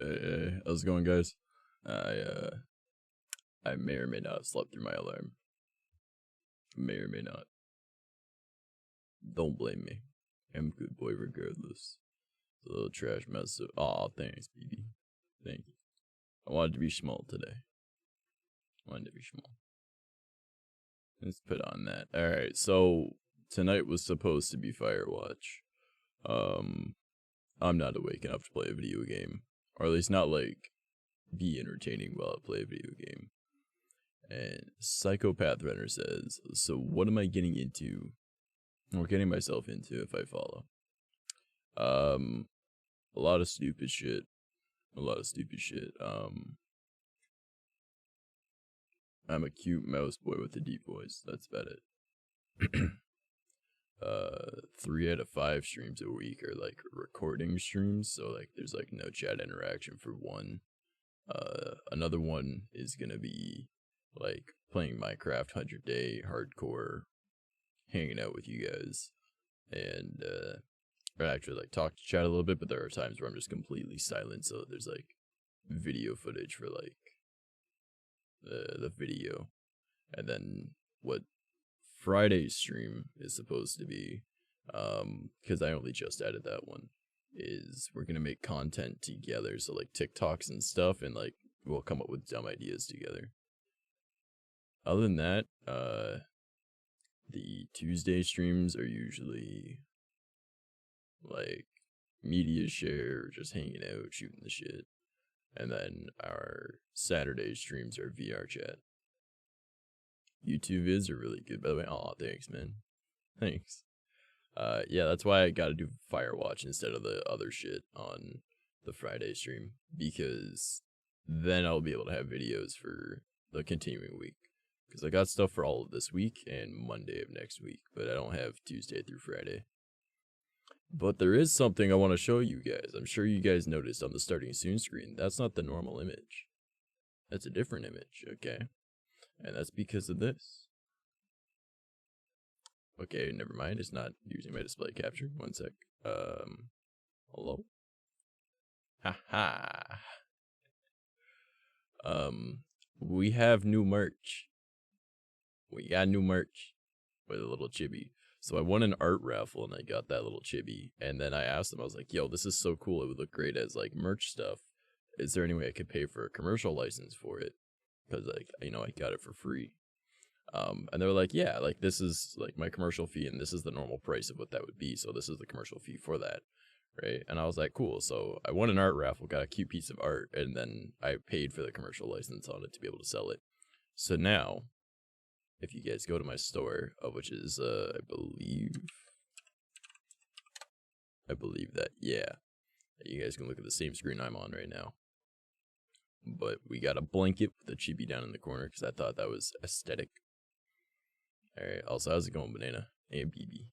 Hey, how's it going, guys? I may or may not have slept through my alarm. May or may not. Don't blame me. I'm a good boy regardless. It's a little trash mess of. Aw, thanks, BB. Thank you. I wanted to be small today. Let's put on that. Alright, so tonight was supposed to be Firewatch. I'm not awake enough to play a video game. Or at least not, like, be entertaining while I play a video game. And Psychopath Runner says, so what am I getting into? Or getting myself into if I follow? A lot of stupid shit. I'm a cute mouse boy with a deep voice. That's about it. 3 out of 5 streams a week are like recording streams, so like there's like no chat interaction for one. Another one is gonna be like playing Minecraft 100-day hardcore, hanging out with you guys, and or actually like talk to chat a little bit, but there are times where I'm just completely silent, so there's like video footage for like the video. And then what Friday's stream is supposed to be, because I only just added that one, is we're gonna make content together, so like TikToks and stuff, and like we'll come up with dumb ideas together. Other than that, the Tuesday streams are usually like media share, just hanging out, shooting the shit. And then our Saturday streams are VR chat. YouTube vids are really good, by the way. Aw, thanks, man. Thanks. Yeah, that's why I gotta do Firewatch instead of the other shit on the Friday stream, because then I'll be able to have videos for the continuing week. Because I got stuff for all of this week and Monday of next week, but I don't have Tuesday through Friday. But there is something I want to show you guys. I'm sure you guys noticed on the starting soon screen. That's not the normal image. That's a different image, okay? And that's because of this. Okay, never mind. It's not using my display capture. One sec. Hello? Haha. We have new merch. We got new merch with a little chibi. So I won an art raffle and I got that little chibi. And then I asked them, I was like, yo, this is so cool. It would look great as like merch stuff. Is there any way I could pay for a commercial license for it? Because like, you know, I got it for free. And they were like, yeah, like this is like my commercial fee and this is the normal price of what that would be. So this is the commercial fee for that. Right. And I was like, cool. So I won an art raffle, got a cute piece of art, and then I paid for the commercial license on it to be able to sell it. So now, if you guys go to my store, which is, I believe that, yeah, you guys can look at the same screen I'm on right now. But we got a blanket with the chibi down in the corner, because I thought that was aesthetic. Alright, also, how's it going, Banana? And BB.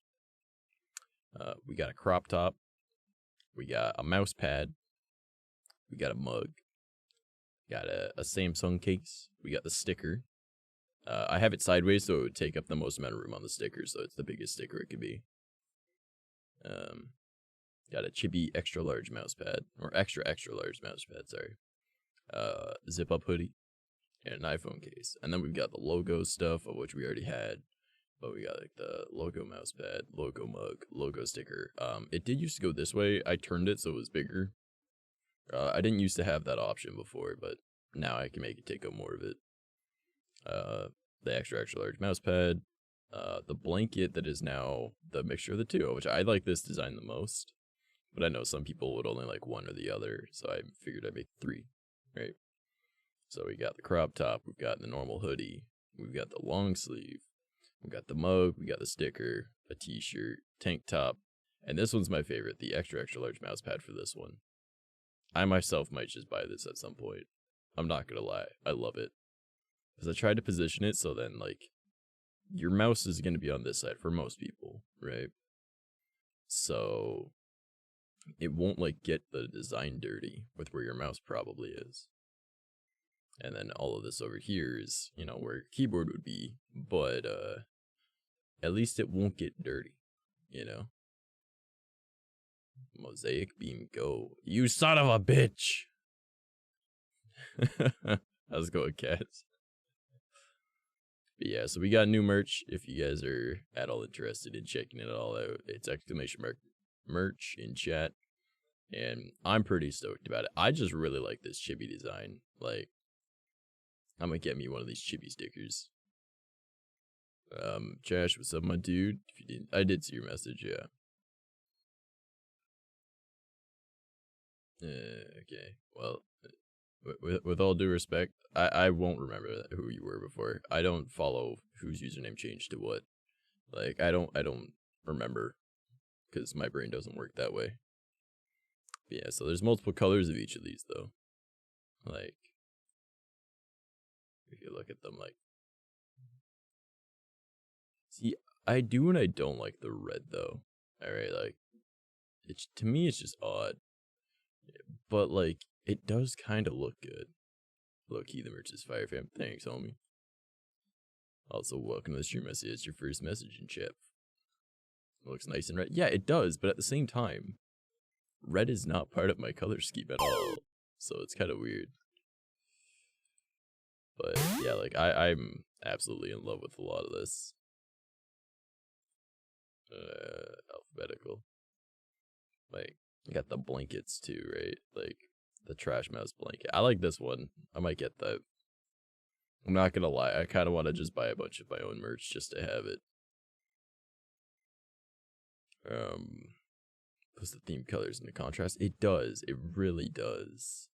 We got a crop top. We got a mouse pad. We got a mug. Got a Samsung case. We got the sticker. I have it sideways so it would take up the most amount of room on the sticker, so it's the biggest sticker it could be. Got a chibi extra large mouse pad, or extra large mouse pad, sorry. Zip up hoodie, and an iPhone case. And then we've got the logo stuff, of which we already had. But we got like the logo mouse pad, logo mug, logo sticker. It did used to go this way. I turned it so it was bigger. I didn't used to have that option before, but now I can make it take up more of it. The extra large mouse pad, the blanket that is now the mixture of the two, which I like this design the most, but I know some people would only like one or the other, so I figured I'd make 3, right? So we got the crop top, we've got the normal hoodie, we've got the long sleeve, we got the mug, we got the sticker, a t-shirt, tank top, and this one's my favorite, the extra large mouse pad for this one. I myself might just buy this at some point. I'm not gonna lie, I love it. Because I tried to position it so then, like, your mouse is going to be on this side for most people, right? So, it won't, like, get the design dirty with where your mouse probably is. And then all of this over here is, you know, where your keyboard would be, but, at least it won't get dirty, you know? Mosaic Beam Go. You son of a bitch! How's it going, cats? But yeah, so we got new merch. If you guys are at all interested in checking it all out, it's !merch in chat. And I'm pretty stoked about it. I just really like this chibi design. Like, I'm gonna get me one of these chibi stickers. Josh, what's up, my dude? If you didn't, I did see your message, yeah. Okay, well, with all due respect, I won't remember who you were before. I don't follow whose username changed to what. Like, I don't remember, because my brain doesn't work that way. But yeah, so there's multiple colors of each of these, though. Like, if you look at them, like, see, I do and I don't like the red, though. Alright, like, to me, it's just odd. But, like, it does kind of look good. Low-key, the merch is fire, fam. Thanks, homie. Also, welcome to the stream. I see it's your first message in chat. It looks nice and red. Yeah, it does, but at the same time, red is not part of my color scheme at all. So it's kind of weird. But, yeah, like, I'm absolutely in love with a lot of this. Alphabetical. Like, I got the blankets too, right? Like, the trash mouse blanket. I like this one. I might get that. I'm not gonna lie, I kind of want to just buy a bunch of my own merch just to have it. Puts the theme colors into contrast. It does. It really does.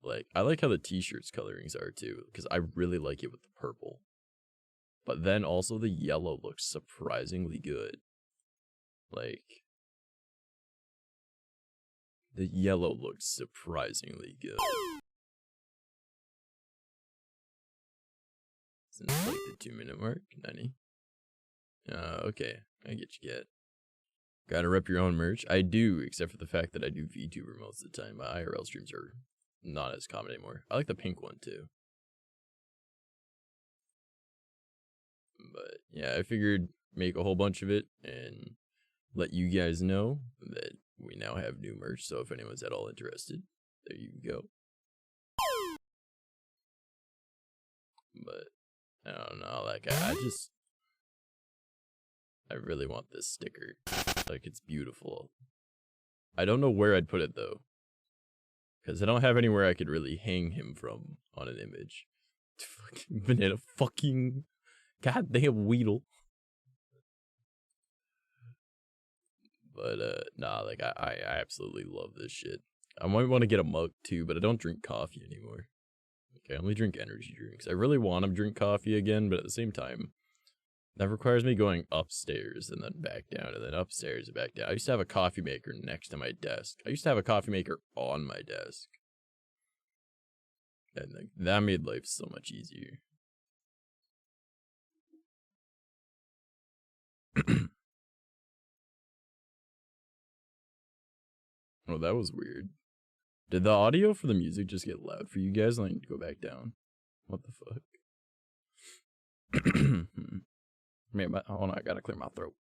Like, I like how the t-shirts colorings are too, because I really like it with the purple. But then also the yellow looks surprisingly good. Like, the yellow looks surprisingly good. Since like the 2-minute mark, 90. Okay, I get you. Gotta rep your own merch. I do, except for the fact that I do VTuber most of the time. My IRL streams are not as common anymore. I like the pink one too. But yeah, I figured make a whole bunch of it and let you guys know that we now have new merch. So if anyone's at all interested, there you go. But I don't know, like I really want this sticker. Like, it's beautiful. I don't know where I'd put it though, because I don't have anywhere I could really hang him from on an image. Fucking banana, fucking goddamn Weedle. But nah, like I absolutely love this shit. I might want to get a mug too, but I don't drink coffee anymore. Okay, I only drink energy drinks. I really want to drink coffee again, but at the same time, that requires me going upstairs and then back down and then upstairs and back down. I used to have a coffee maker next to my desk. I used to have a coffee maker on my desk. And like, that made life so much easier. Oh, that was weird. Did the audio for the music just get loud for you guys? I need to go back down. What the fuck? Man, hold on, I gotta clear my throat.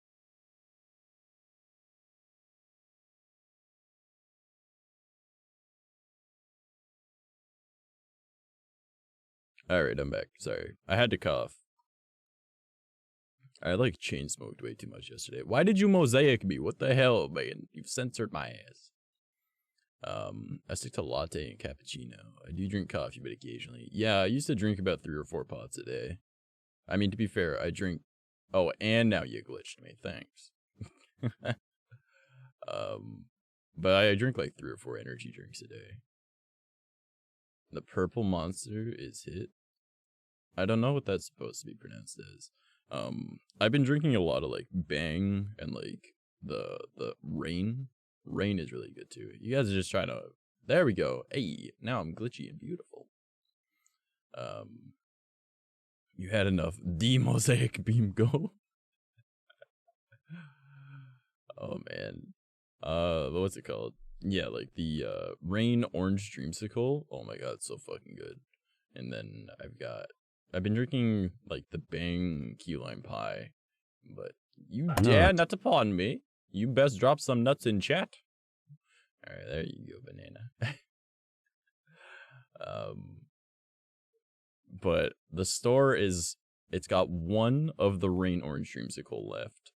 Alright, I'm back. Sorry. I had to cough. I like chain smoked way too much yesterday. Why did you mosaic me? What the hell, man? You've censored my ass. I stick to latte and cappuccino. I do drink coffee, but occasionally. Yeah, I used to drink about 3 or 4 pots a day. I mean, to be fair, I drink... Oh, and now you glitched me. Thanks. But I drink like 3 or 4 energy drinks a day. The purple monster is hit. I don't know what that's supposed to be pronounced as. I've been drinking a lot of like Bang and like the Rain. Rain is really good too. You guys are just trying to... There we go. Hey, now I'm glitchy and beautiful. You had enough. The mosaic beam go. Oh man. What's it called? Yeah, like the Rain Orange Dreamsicle. Oh my god, it's so fucking good. And then I've been drinking like the Bang key lime pie. But you dare not upon me. You best drop some nuts in chat. Alright, there you go, banana. But the store it's got one of the rain orange dreamsicle left.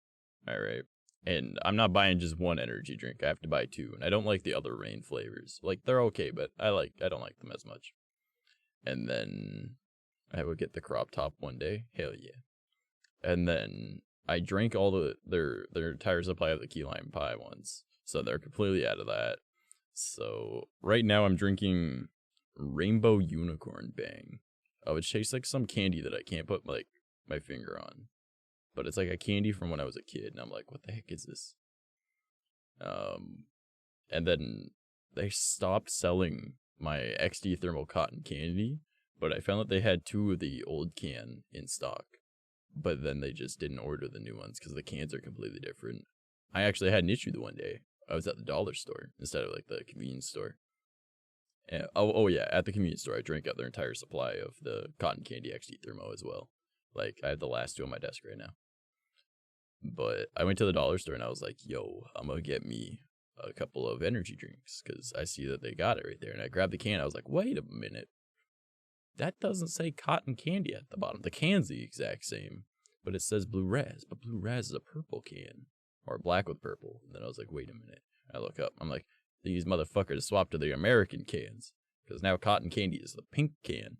All right. And I'm not buying just one energy drink. I have to buy two. And I don't like the other rain flavors. Like, they're okay, but I don't like them as much. And then I would get the crop top one day. Hell yeah. And then I drank all their entire supply of the key lime pie ones. So they're completely out of that. So right now I'm drinking Rainbow Unicorn Bang. Which tastes like some candy that I can't put like my finger on. But it's like a candy from when I was a kid, and I'm like, what the heck is this? And then they stopped selling my XD thermal cotton candy, but I found that they had two of the old can in stock. But then they just didn't order the new ones because the cans are completely different. I actually had an issue the one day. I was at the dollar store instead of like the convenience store. And, oh yeah, at the convenience store, I drank out their entire supply of the cotton candy XD thermo as well. Like, I have the last two on my desk right now. But I went to the dollar store and I was like, yo, I'm going to get me a couple of energy drinks because I see that they got it right there. And I grabbed the can. I was like, wait a minute. That doesn't say cotton candy at the bottom. The can's the exact same, but it says Blue Raz. But Blue Raz is a purple can or black with purple. And then I was like, wait a minute. I look up. I'm like, these motherfuckers swapped to the American cans because now cotton candy is the pink can.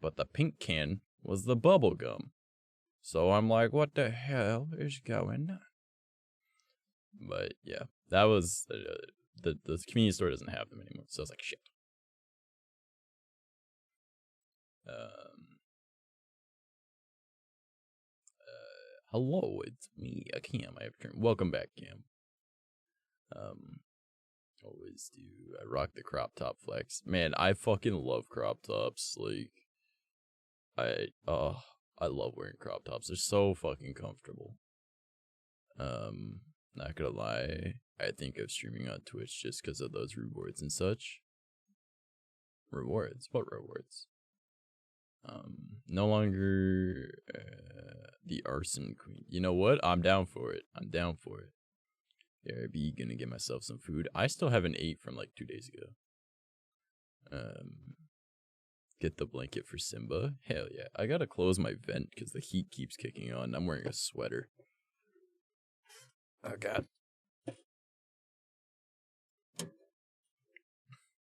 But the pink can was the bubble gum. So I'm like, what the hell is going on? But yeah, that was the convenience store doesn't have them anymore. So I was like, shit. Hello, it's me, Cam. I have turned. Welcome back, Cam. Always do. I rock the crop top flex. Man, I fucking love crop tops. Like, I love wearing crop tops. They're so fucking comfortable. Not gonna lie, I think of streaming on Twitch just because of those rewards and such. Rewards? What rewards? No longer the arson queen. You know what? I'm down for it. I'm down for it. Yeah, I'd be gonna get myself some food. I still haven't ate from like 2 days ago. Get the blanket for Simba. Hell yeah. I gotta close my vent because the heat keeps kicking on. I'm wearing a sweater. Oh god.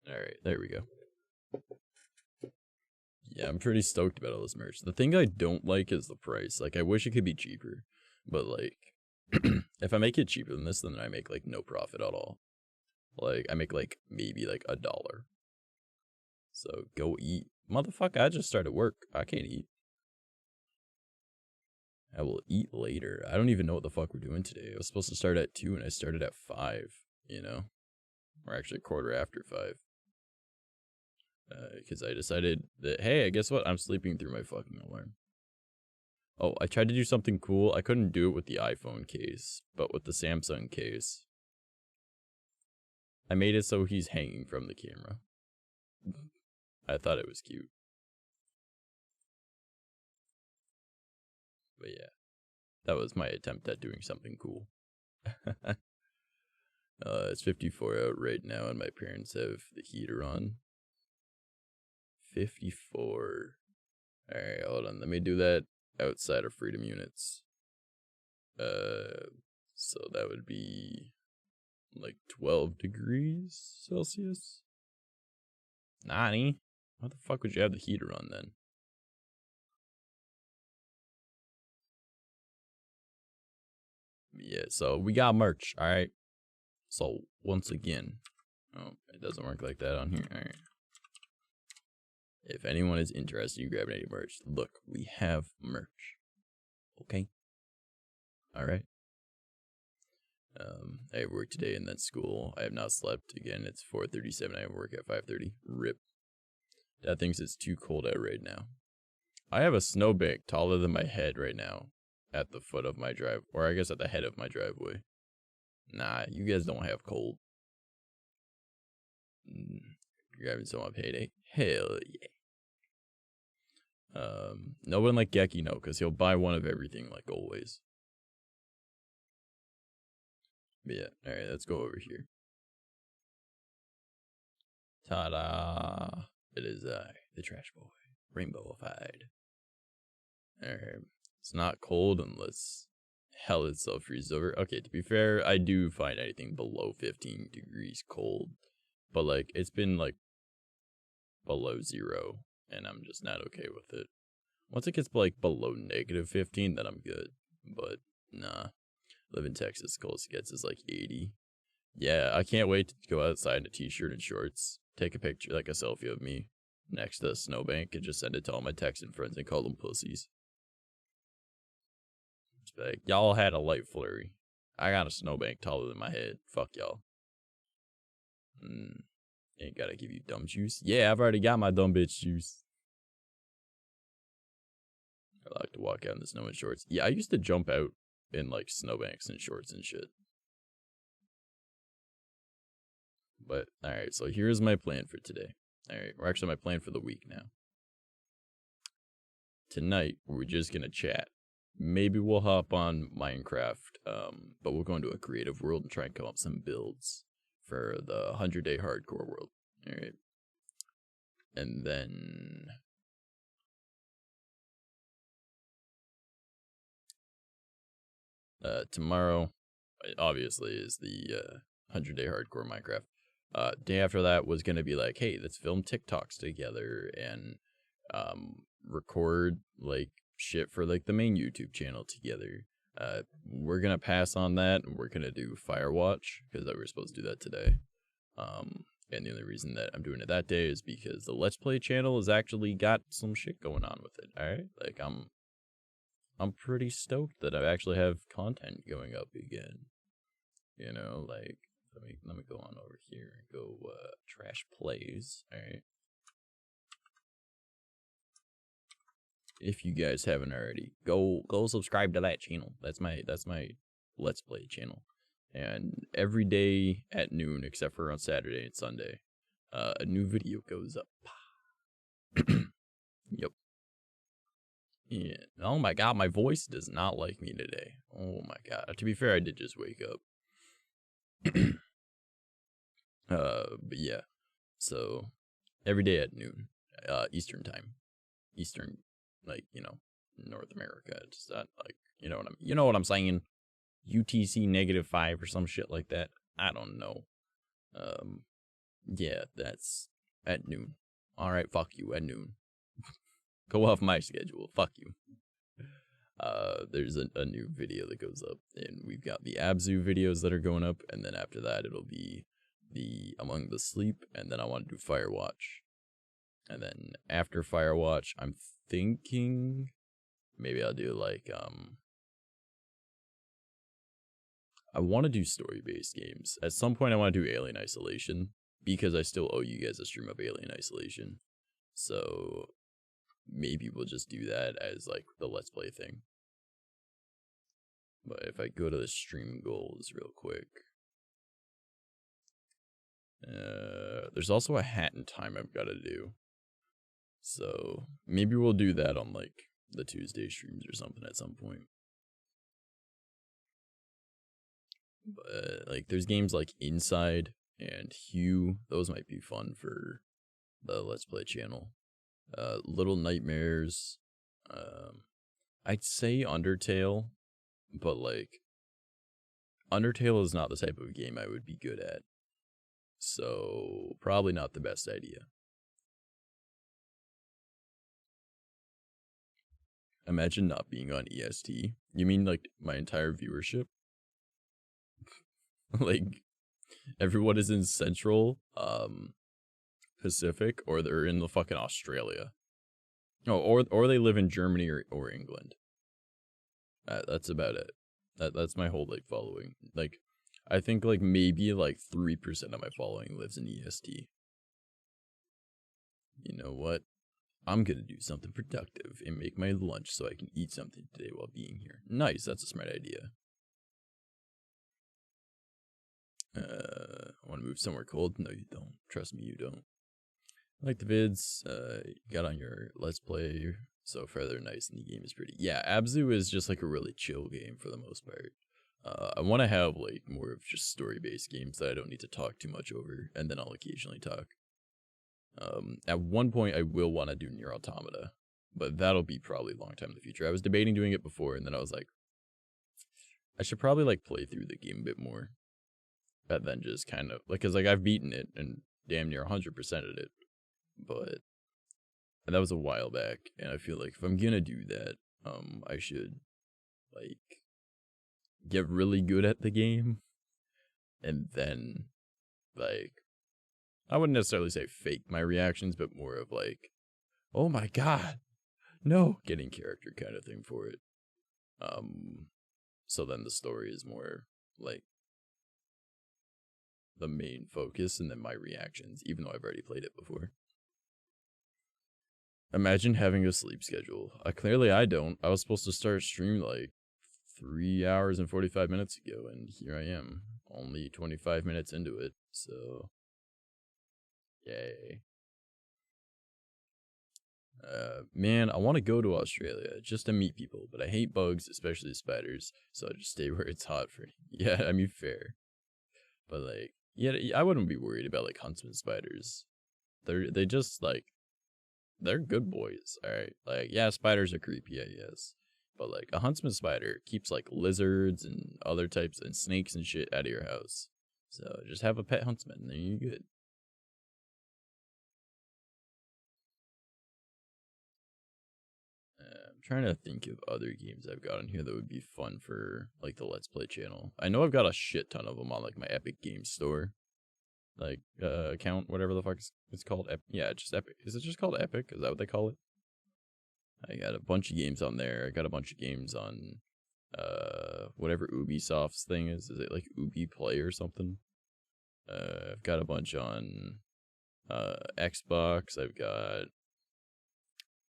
Alright, there we go. Yeah, I'm pretty stoked about all this merch. The thing I don't like is the price. Like, I wish it could be cheaper. But, like, if I make it cheaper than this, then I make, like, no profit at all. Like, I make, like, maybe, like, $1. So, go eat. Motherfucker, I just started work. I can't eat. I will eat later. I don't even know what the fuck we're doing today. I was supposed to start at 2 and I started at 5, you know? Or actually 5:15. Because I decided that, hey, guess what? I'm sleeping through my fucking alarm. Oh, I tried to do something cool. I couldn't do it with the iPhone case, but with the Samsung case. I made it so he's hanging from the camera. I thought it was cute. But yeah, that was my attempt at doing something cool. It's 54 out right now, and my parents have the heater on. 54. Alright, hold on. Let me do that outside of freedom units. So that would be like 12 degrees Celsius. 90? Why the fuck would you have the heater on then? Yeah, so we got merch, alright? So, once again, oh, it doesn't work like that on here, alright. If anyone is interested in grabbing any merch, look, we have merch. Okay? Alright. I have work today and then school. I have not slept. Again, it's 4:37. I have work at 5:30. RIP. Dad thinks it's too cold out right now. I have a snowbank taller than my head right now at the foot of my drive, or I guess at the head of my driveway. Nah, you guys don't have cold. You're grabbing some on payday. Hell yeah. No one like Geki, no, because he'll buy one of everything like always. But yeah, alright, let's go over here. Ta-da! It is I, the trash boy, rainbowified. Alright. It's not cold unless hell itself freezes over. Okay, to be fair, I do find anything below 15 degrees cold. But, like, it's been, like, below 0, and I'm just not okay with it. Once it gets, like, below negative 15, then I'm good. But, nah. Live in Texas, coldest it gets is, like, 80. Yeah, I can't wait to go outside in a t-shirt and shorts. Take a picture, like a selfie of me next to a snowbank and just send it to all my Texan friends and call them pussies. Just be like, y'all had a light flurry. I got a snowbank taller than my head. Fuck y'all. Ain't gotta give you dumb juice. Yeah, I've already got my dumb bitch juice. I like to walk out in the snow in shorts. Yeah, I used to jump out in like snowbanks and shorts and shit. But alright, so here's my plan for today. Alright, or actually my plan for the week now. Tonight, we're just gonna chat. Maybe we'll hop on Minecraft, but we'll go into a creative world and try and come up with some builds for the 100-day hardcore world. Alright. And then tomorrow, obviously, is the 100-day hardcore Minecraft. Day after that was gonna be like, hey, let's film TikToks together and record like shit for like the main YouTube channel together. We're gonna pass on that and we're gonna do Firewatch because we were supposed to do that today. And the only reason that I'm doing it that day is because the Let's Play channel has actually got some shit going on with it. Alright? Like I'm pretty stoked that I actually have content going up again. You know, like let me go on over here and go trash plays. Alright. If you guys haven't already, go subscribe to that channel. That's my Let's Play channel. And every day at noon, except for on Saturday and Sunday, a new video goes up. Yep. Yeah. Oh my god, my voice does not like me today. Oh my god. To be fair, I did just wake up. But yeah. So every day at noon, Eastern time. Eastern, like, you know, North America. It's not like, you know what I'm saying? UTC -5 or some shit like that. I don't know. Yeah, that's at noon. Alright, fuck you, at noon. Go off my schedule, fuck you. There's a new video that goes up, and we've got the Abzu videos that are going up, and then after that it'll be the Among the Sleep, and then I want to do Firewatch. And then after Firewatch, I'm thinking maybe I'll do like I want to do story-based games. At some point I want to do Alien Isolation because I still owe you guys a stream of Alien Isolation. So maybe we'll just do that as like the Let's Play thing. But if I go to the stream goals real quick. There's also a Hat in Time I've got to do. So maybe we'll do that on like the Tuesday streams or something at some point. But like there's games like Inside and Hue. Those might be fun for the Let's Play channel. Little Nightmares. I'd say Undertale, but like Undertale is not the type of game I would be good at. So probably not the best idea. Imagine not being on EST. You mean like my entire viewership? Like everyone is in Central Pacific, or they're in the fucking Australia. Oh, or they live in Germany or England. That's about it. That's my whole like following. Like I think like maybe like 3% of my following lives in EST. You know what? I'm gonna do something productive and make my lunch so I can eat something today while being here. Nice, that's a smart idea. I want to move somewhere cold? No, you don't. Trust me, you don't. I like the vids. You got on your Let's Play. So far, they're nice and the game is pretty. Yeah, Abzu is just like a really chill game for the most part. I want to have like more of just story-based games that I don't need to talk too much over, and then I'll occasionally talk. At one point, I will want to do Nier Automata, but that'll be probably a long time in the future. I was debating doing it before, and then I was like, I should probably like play through the game a bit more, and then just kind of like, cause like I've beaten it and damn near 100%ed it, but that was a while back, and I feel like if I'm gonna do that, I should like get really good at the game, and then like I wouldn't necessarily say fake my reactions, but more of like, oh my god, no, getting character kind of thing for it. So then the story is more like the main focus, and then my reactions, even though I've already played it before. Imagine having a sleep schedule. Clearly I don't. I was supposed to start stream like 3 hours and 45 minutes ago, and here I am, only 25 minutes into it, so yay. Man, I want to go to Australia just to meet people, but I hate bugs, especially spiders, so I just stay where it's hot for. Yeah, I mean, fair. But like, yeah, I wouldn't be worried about like huntsman spiders. They just like, they're good boys, alright? Like, yeah, spiders are creepy, I guess. But like, a huntsman spider keeps like lizards and other types and snakes and shit out of your house. So just have a pet huntsman, and then you're good. I'm trying to think of other games I've got on here that would be fun for like the Let's Play channel. I know I've got a shit ton of them on like my Epic Games store, like account, whatever the fuck it's called. Yeah, just Epic. Is it just called Epic? Is that what they call it? I got a bunch of games on there. I got a bunch of games on whatever Ubisoft's thing is. Is it like Ubi Play or something? I've got a bunch on Xbox. I've got,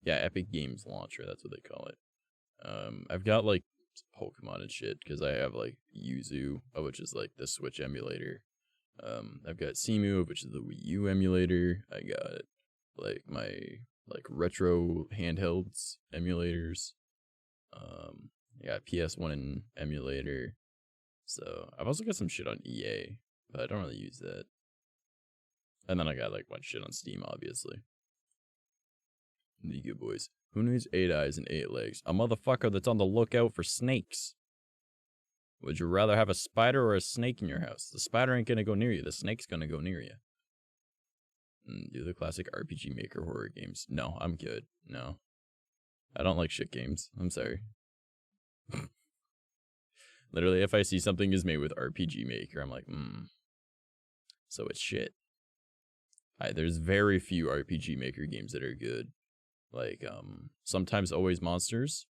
yeah, Epic Games Launcher, that's what they call it. I've got like Pokemon and shit, because I have like Yuzu, which is like the Switch emulator. I've got Cemu, which is the Wii U emulator. I got like my like retro handhelds emulators. I got PS1 and emulator. So I've also got some shit on EA, but I don't really use that. And then I got like a bunch of shit on Steam, obviously. The good boys. Who needs 8 eyes and 8 legs? A motherfucker that's on the lookout for snakes. Would you rather have a spider or a snake in your house? The spider ain't gonna go near you. The snake's gonna go near you. Do the classic RPG Maker horror games. No, I'm good. No. I don't like shit games. I'm sorry. Literally, if I see something is made with RPG Maker, I'm like, so it's shit. There's very few RPG Maker games that are good. Like, Sometimes Always Monsters.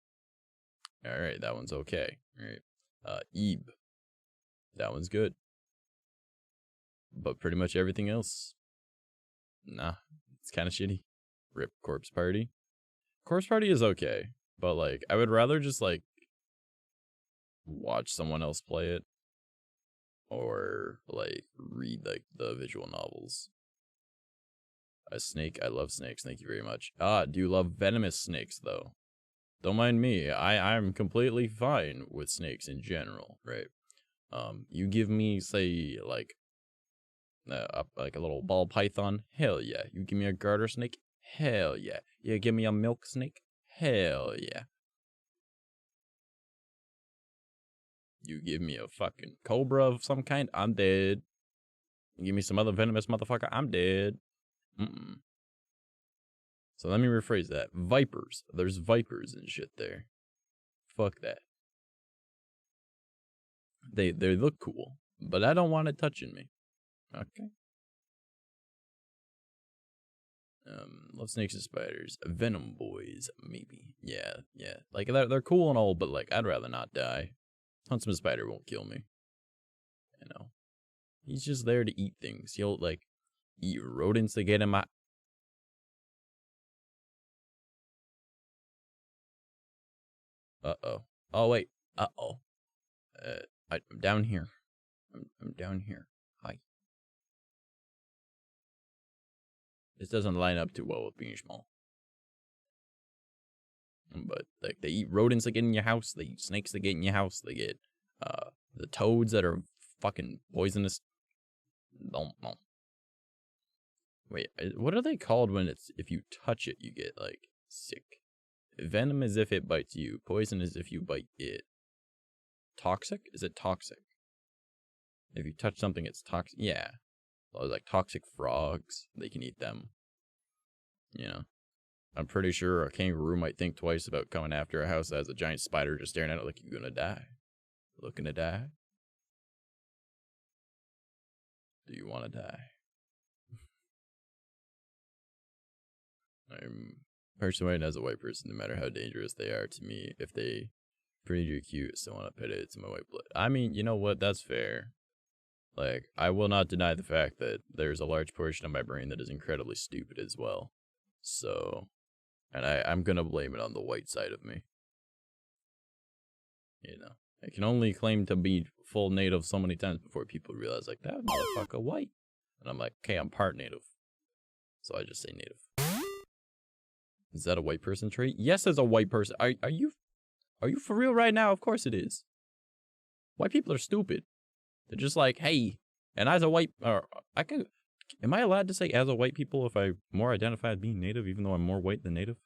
Alright, that one's okay. Alright. Eve. That one's good. But pretty much everything else, nah, it's kind of shitty. Rip Corpse Party. Corpse Party is okay, but like, I would rather just like watch someone else play it, or like read like the visual novels. A snake, I love snakes, thank you very much. Do you love venomous snakes though? Don't mind me, I'm completely fine with snakes in general, right? You give me, say, like a little ball python, hell yeah. You give me a garter snake, hell yeah. You give me a milk snake, hell yeah. You give me a fucking cobra of some kind, I'm dead. You give me some other venomous motherfucker, I'm dead. So let me rephrase that. Vipers. There's vipers and shit there. Fuck that. They look cool, but I don't want it touching me. Okay. Love snakes and spiders. Venom boys, maybe. Yeah. Like they're cool and all, but like I'd rather not die. Huntsman spider won't kill me. You know. He's just there to eat things. He'll like eat rodents to get in my. Uh-oh. Oh wait. Uh-oh. I'm down here. I'm down here. Hi. This doesn't line up too well with being small. But like they eat rodents that get in your house, they eat snakes that get in your house, they get the toads that are fucking poisonous. No. Wait, what are they called when it's if you touch it you get like sick? Venom is if it bites you. Poison is if you bite it. Toxic? Is it toxic? If you touch something, it's toxic. Yeah. Like toxic frogs. They can eat them. You know. I'm pretty sure a kangaroo might think twice about coming after a house that has a giant spider just staring at it like you're gonna die. Looking to die? Do you want to die? I'm personally, as a white person, no matter how dangerous they are to me, if they pretty cute, I still want to pet it to my white blood. I mean, you know what? That's fair. Like, I will not deny the fact that there's a large portion of my brain that is incredibly stupid as well. So, and I'm gonna blame it on the white side of me. You know, I can only claim to be full native so many times before people realize, like, that motherfucker white. And I'm like, okay, I'm part native. So I just say native. Is that a white person trait? Yes, as a white person. Are you for real right now? Of course it is. White people are stupid. They're just like, hey, and as a white, am I allowed to say as a white people if I more identify as being native, even though I'm more white than native?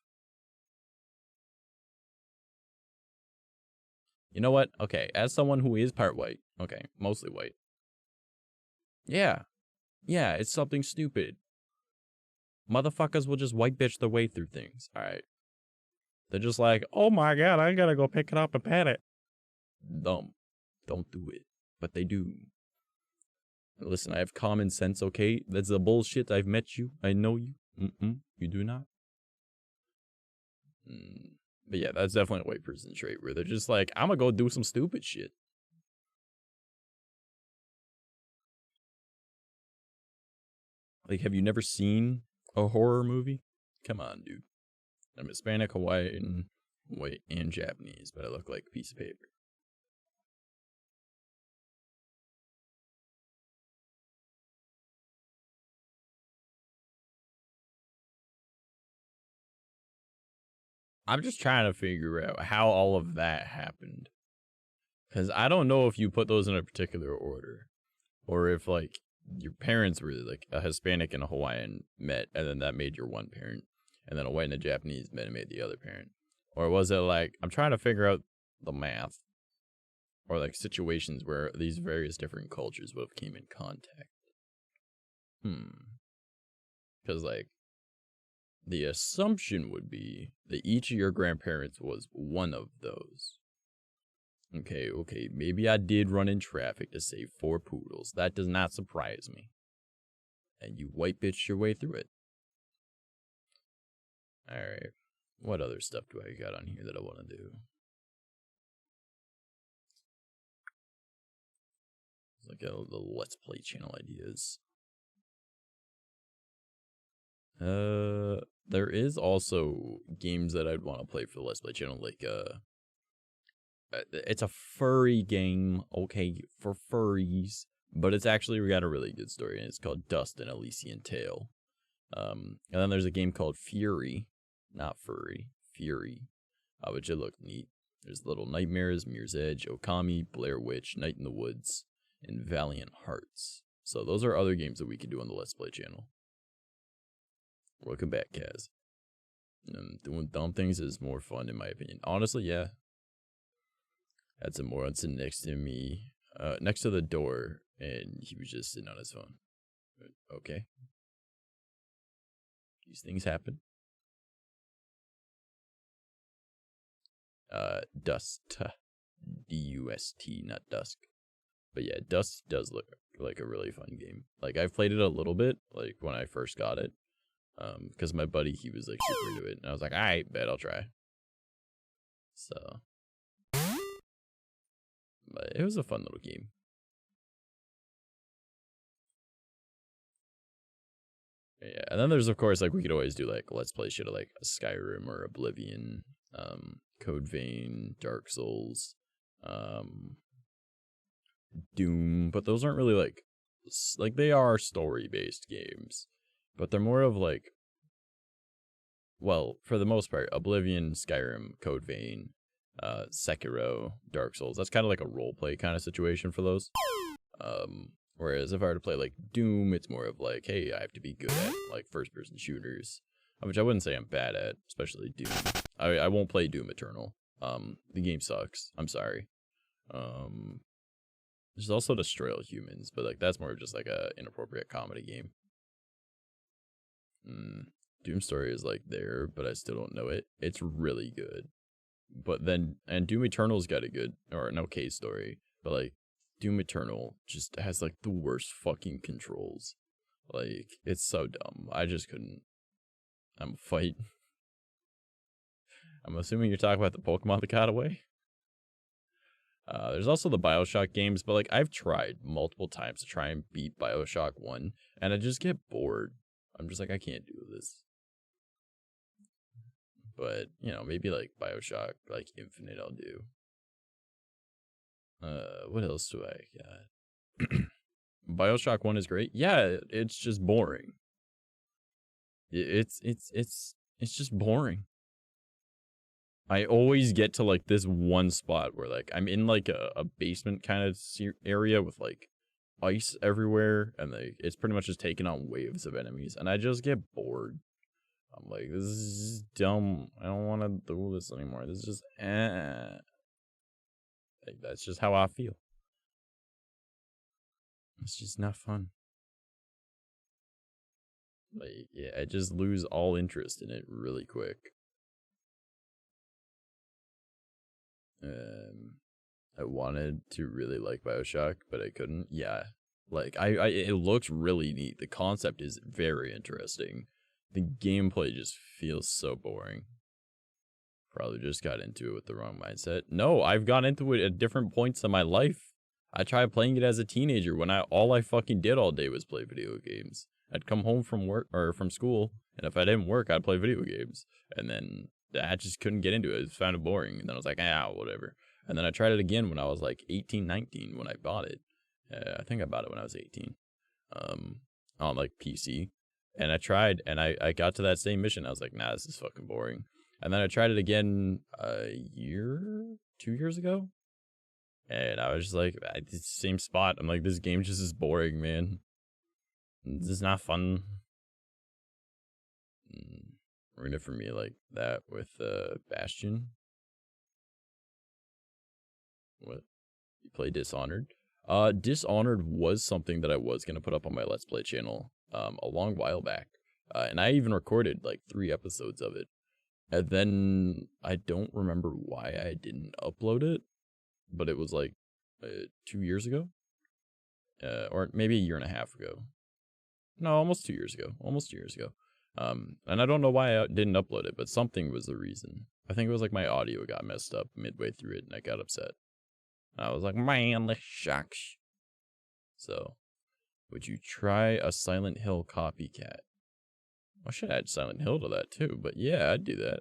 You know what? Okay, as someone who is part white, okay, mostly white. Yeah, it's something stupid. Motherfuckers will just white bitch their way through things, alright? They're just like, oh my god, I gotta go pick it up and pet it. Dumb. Don't do it. But they do. Listen, I have common sense, okay? That's the bullshit. I've met you. I know you. You do not. But yeah, that's definitely a white person trait where they're just like, I'm gonna go do some stupid shit. Like, have you never seen a horror movie? Come on, dude. I'm Hispanic, Hawaiian, white, and Japanese, but I look like a piece of paper. I'm just trying to figure out how all of that happened. Because I don't know if you put those in a particular order. Or if, like, your parents were, like, a Hispanic and a Hawaiian met, and then that made your one parent. And then a white and a Japanese met and made the other parent. Or was it, like, I'm trying to figure out the math. Or, like, situations where these various different cultures would have came in contact. Because, like, the assumption would be that each of your grandparents was one of those. Okay, maybe I did run in traffic to save 4 poodles. That does not surprise me. And you white bitched your way through it. Alright, what other stuff do I got on here that I want to do? Look at all the Let's Play channel ideas. There is also games that I'd want to play for the Let's Play channel, like, it's a furry game, okay, for furries, but it's actually got a really good story, and it's called Dust: An Elysian Tale. And then there's a game called Fury, not furry, Fury, which it looked neat. There's Little Nightmares, Mirror's Edge, Okami, Blair Witch, Night in the Woods, and Valiant Hearts. So those are other games that we can do on the Let's Play channel. Welcome back, Kaz. Doing dumb things is more fun, in my opinion. Honestly, yeah. Had some moron sitting next to me, next to the door, and he was just sitting on his phone. Okay. These things happen. Dust. D-U-S-T, not dusk. But yeah, Dust does look like a really fun game. Like, I've played it a little bit, like, when I first got it. Because my buddy, he was, like, super into it. And I was like, alright, bet I'll try. So. But it was a fun little game. Yeah, and then there's, of course, like, we could always do, like, Let's Play shit of, like, Skyrim or Oblivion, Code Vein, Dark Souls, Doom. But those aren't really, like, they are story-based games. But they're more of, like, well, for the most part, Oblivion, Skyrim, Code Vein, Sekiro, Dark Souls. That's kind of like a roleplay kind of situation for those. Whereas if I were to play like Doom, it's more of like, hey, I have to be good at like first-person shooters, which I wouldn't say I'm bad at, especially Doom. I won't play Doom Eternal. The game sucks. I'm sorry. There's also Destroy All Humans, but like that's more of just like a inappropriate comedy game. Doom Story is like there, but I still don't know it. It's really good. But then, and Doom Eternal's got a good, or an okay story, but like, Doom Eternal just has like the worst fucking controls. Like, it's so dumb. I just couldn't. I'm a fight. I'm assuming you're talking about the Pokemon that got away. There's also the BioShock games, but like I've tried multiple times to try and beat BioShock 1, and I just get bored. I'm just like, I can't do this. But, you know, maybe like BioShock, like Infinite I'll do. What else do I got? BioShock 1 is great. Yeah, it's just boring. It's just boring. I always get to like this one spot where like I'm in like a basement kind of area with like ice everywhere, and like it's pretty much just taking on waves of enemies, and I just get bored. I'm like, this is dumb. I don't want to do this anymore. This is just like, that's just how I feel. It's just not fun. Like, yeah, I just lose all interest in it really quick. I wanted to really like BioShock, but I couldn't. Yeah, like it looks really neat. The concept is very interesting. The gameplay just feels so boring. Probably just got into it with the wrong mindset. No, I've gone into it at different points in my life. I tried playing it as a teenager when all I fucking did all day was play video games. I'd come home from work or from school, and if I didn't work, I'd play video games. And then I just couldn't get into it. It found it boring. And then I was like, whatever. And then I tried it again when I was like 18, 19 when I bought it. I think I bought it when I was 18. On like PC. And I tried, and I got to that same mission. I was like, nah, this is fucking boring. And then I tried it again 2 years ago. And I was just like, it's the same spot. I'm like, this game just is boring, man. This is not fun. Ruined it for me like that with Bastion. What? You play Dishonored? Dishonored was something that I was going to put up on my Let's Play channel a long while back. And I even recorded like 3 episodes of it. And then I don't remember why I didn't upload it. But it was like 2 years ago. Or maybe a year and a half ago. No, almost 2 years ago. Almost 2 years ago. And I don't know why I didn't upload it, but something was the reason. I think it was like my audio got messed up midway through it, and I got upset. I was like, man, this sucks. So, would you try a Silent Hill copycat? I should add Silent Hill to that too, but yeah, I'd do that.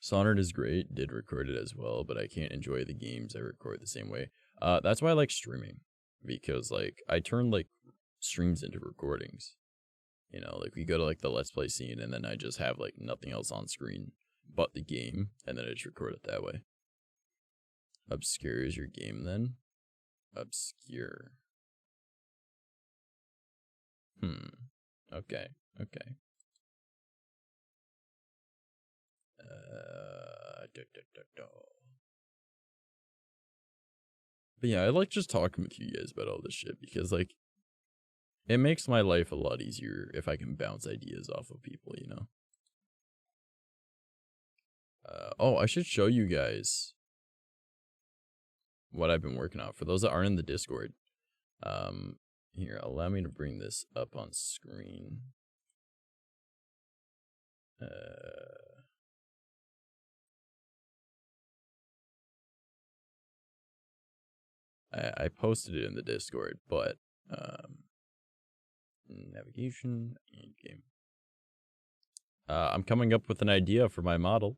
Dishonored is great, did record it as well, but I can't enjoy the games I record the same way. That's why I like streaming, because like I turn like streams into recordings. You know, like we go to like the Let's Play scene, and then I just have like nothing else on screen but the game, and then I just record it that way. Obscure is your game then? Obscure. Okay. But yeah, I like just talking with you guys about all this shit, because like it makes my life a lot easier if I can bounce ideas off of people, you know? Oh, I should show you guys what I've been working on. For those that aren't in the Discord, here, allow me to bring this up on screen. I posted it in the Discord, but navigation and game. I'm coming up with an idea for my model.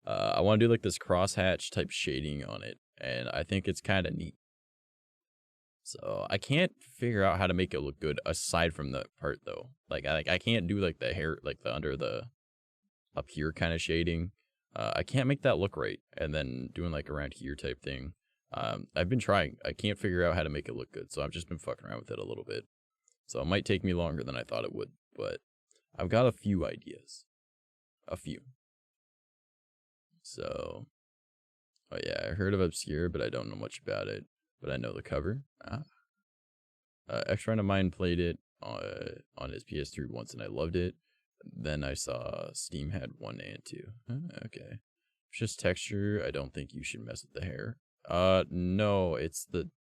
I want to do like this crosshatch type shading on it, and I think it's kind of neat. So I can't figure out how to make it look good aside from the part though. Like I can't do like the hair, like the under the up here kind of shading. I can't make that look right, and then doing like around here type thing. I've been trying. I can't figure out how to make it look good, so I've just been fucking around with it a little bit. So it might take me longer than I thought it would, but I've got a few ideas. A few. So, oh yeah, I heard of Obscure, but I don't know much about it. But I know the cover. Ex-friend of mine played it on his PS3 once, and I loved it. Then I saw Steam had 1 and 2. Okay. It's just texture. I don't think you should mess with the hair. No, it's the...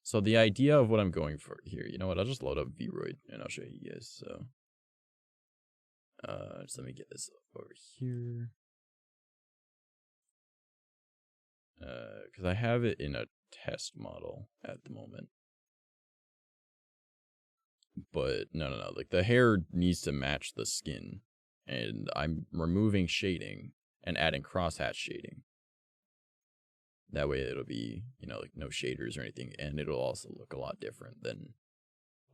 So the idea of what I'm going for here, you know what? I'll just load up VRoid, and I'll show you guys, so... just let me get this over here. Because I have it in a test model at the moment. But no, like the hair needs to match the skin, and I'm removing shading and adding crosshatch shading. That way it'll be, you know, like no shaders or anything, and it'll also look a lot different than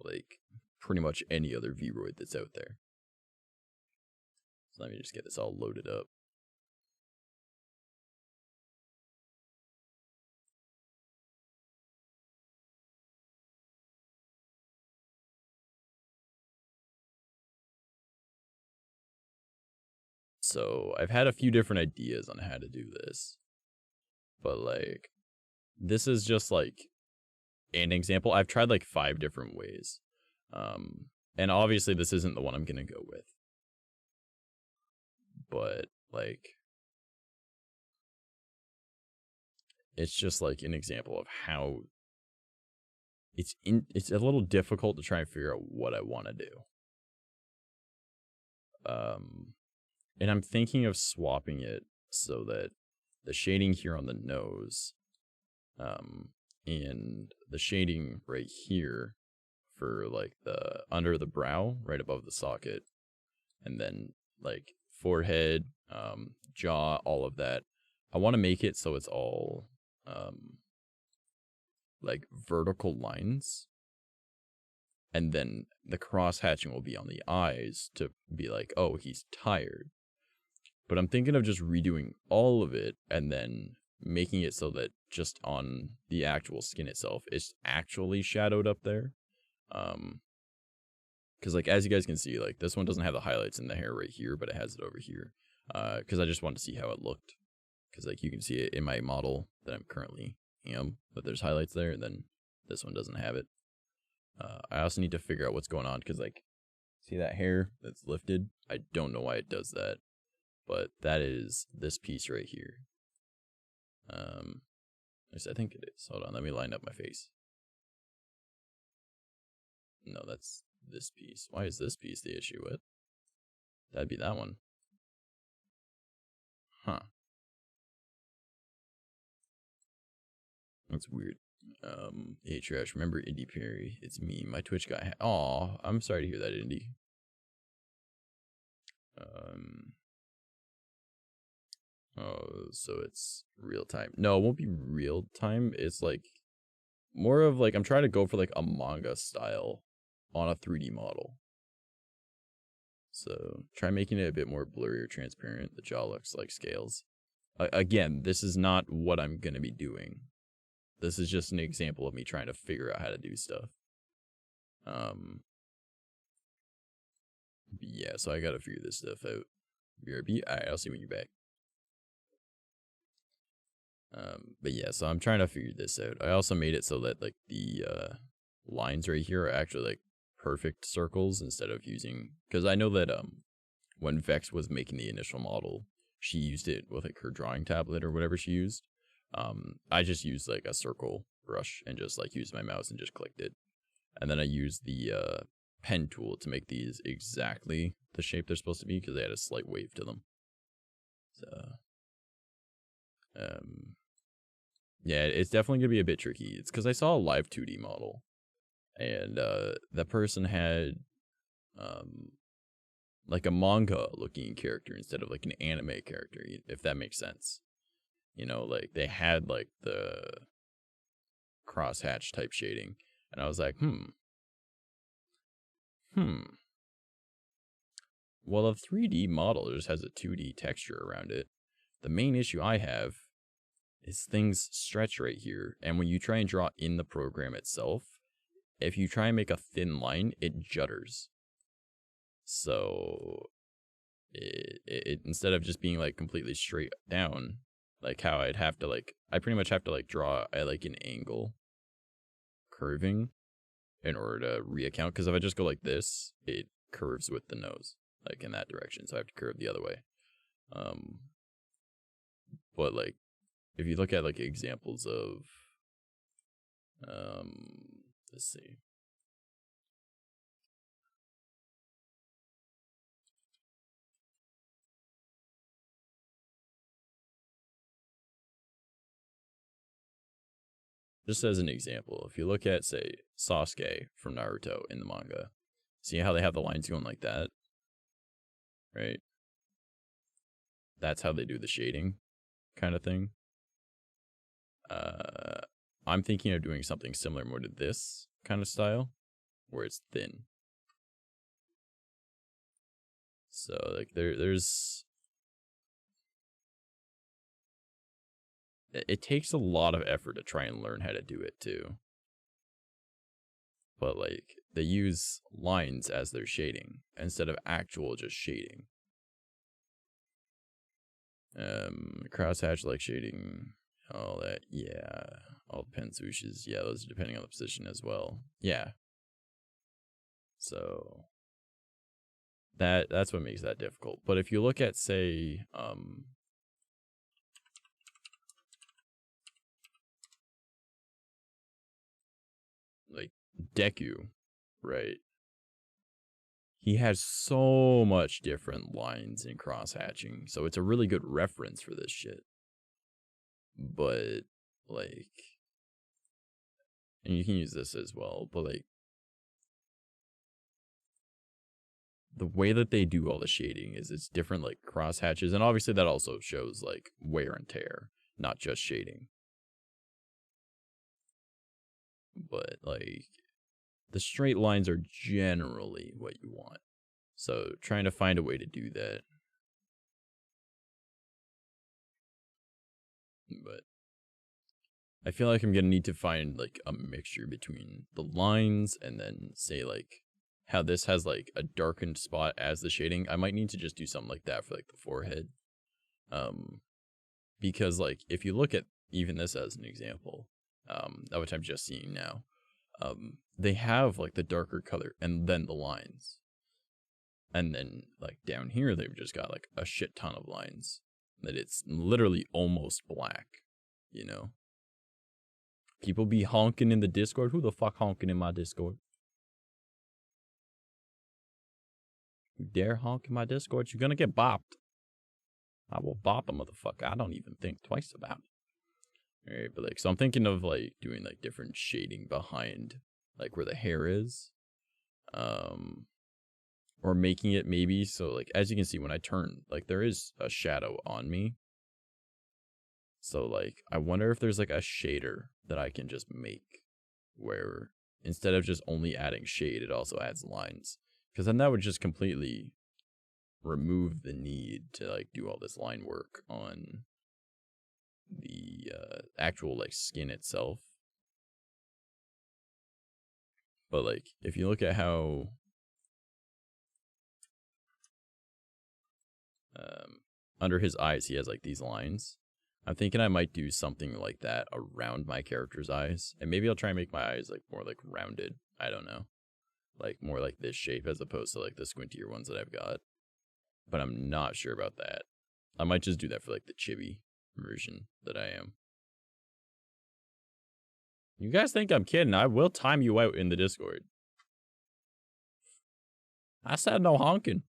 like pretty much any other VRoid that's out there. So let me just get this all loaded up. So I've had a few different ideas on how to do this, but like this is just like an example. I've tried like 5 different ways, and obviously this isn't the one I'm gonna go with, but like it's just like an example of how it's a little difficult to try and figure out what I want to do. And I'm thinking of swapping it so that the shading here on the nose, and the shading right here for like the under the brow, right above the socket, and then like forehead, jaw, all of that. I want to make it so it's all like vertical lines, and then the cross hatching will be on the eyes to be like, oh, he's tired. But I'm thinking of just redoing all of it and then making it so that just on the actual skin itself, it's actually shadowed up there. Because like as you guys can see, like this one doesn't have the highlights in the hair right here, but it has it over here. Because I just wanted to see how it looked. Because like you can see it in my model that I'm currently but there's highlights there, and then this one doesn't have it. I also need to figure out what's going on, because like, see that hair that's lifted? I don't know why it does that, but that is this piece right here. At least I think it is. Hold on, let me line up my face. No, that's this piece. Why is this piece the issue with? That'd be that one. Huh. That's weird. Hey Trash, remember Indy Perry? It's me, my Twitch guy. Aw, I'm sorry to hear that, Indy. Oh, so it's real time. No, it won't be real time. It's like more of like I'm trying to go for like a manga style on a 3D model. So try making it a bit more blurry or transparent. The jaw looks like scales. Again, this is not what I'm gonna be doing. This is just an example of me trying to figure out how to do stuff. Yeah, so I gotta figure this stuff out. BRB, alright, I'll see you when you're back. But yeah, so I'm trying to figure this out. I also made it so that like the lines right here are actually like perfect circles instead of using, because I know that when Vex was making the initial model, she used it with like her drawing tablet or whatever she used. I just used like a circle brush and just like used my mouse and just clicked it. And then I used the pen tool to make these exactly the shape they're supposed to be, because they had a slight wave to them. So, yeah, it's definitely gonna be a bit tricky. It's because I saw a live 2D model, and that person had like a manga looking character instead of like an anime character, if that makes sense. You know, like they had like the crosshatch type shading, and I was like, well, a 3D model just has a 2D texture around it. The main issue I have is things stretch right here. And when you try and draw in the program itself, if you try and make a thin line, it judders. So it instead of just being like completely straight down, like how I'd have to like, I pretty much have to like draw at like an angle curving in order to reaccount. Because if I just go like this, it curves with the nose, like in that direction. So I have to curve the other way. But like, if you look at like examples of, let's see. Just as an example, if you look at, say, Sasuke from Naruto in the manga, see how they have the lines going like that? Right? That's how they do the shading kind of thing. I'm thinking of doing something similar more to this kind of style, where it's thin. So, like, there's... It takes a lot of effort to try and learn how to do it, too. But, like, they use lines as their shading, instead of actual just shading. Crosshatch, like, shading, all that, yeah. All the pen swooshes, yeah, those are depending on the position as well. Yeah. So... That's what makes that difficult. But if you look at, say, like Deku, right? He has so much different lines in cross-hatching, so it's a really good reference for this shit. But, like, and you can use this as well, but, like, the way that they do all the shading is it's different, like, cross-hatches, and obviously that also shows, like, wear and tear, not just shading. But, like, the straight lines are generally what you want. So, trying to find a way to do that. But I feel like I'm going to need to find, like, a mixture between the lines and then, say, like, how this has, like, a darkened spot as the shading. I might need to just do something like that for, like, the forehead. Because, like, if you look at even this as an example, which I'm just seeing now, they have, like, the darker color and then the lines. And then, like, down here, they've just got, like, a shit ton of lines. That it's literally almost black, you know? People be honking in the Discord. Who the fuck honking in my Discord? You dare honk in my Discord, you're gonna get bopped. I will bop a motherfucker. I don't even think twice about it. Alright, but like, so I'm thinking of like doing like different shading behind like where the hair is. Or making it maybe so like, as you can see when I turn, like there is a shadow on me. So like, I wonder if there's like a shader that I can just make where instead of just only adding shade, it also adds lines. Because then that would just completely remove the need to like do all this line work on the actual like skin itself. But like, if you look at how under his eyes he has like these lines, I'm thinking I might do something like that around my character's eyes, and maybe I'll try and make my eyes like more like rounded. I don't know, like more like this shape as opposed to like the squintier ones that I've got. But I'm not sure about that. I might just do that for like the chibi version that I am. You guys think I'm kidding? I will time you out in the Discord. I said no honking.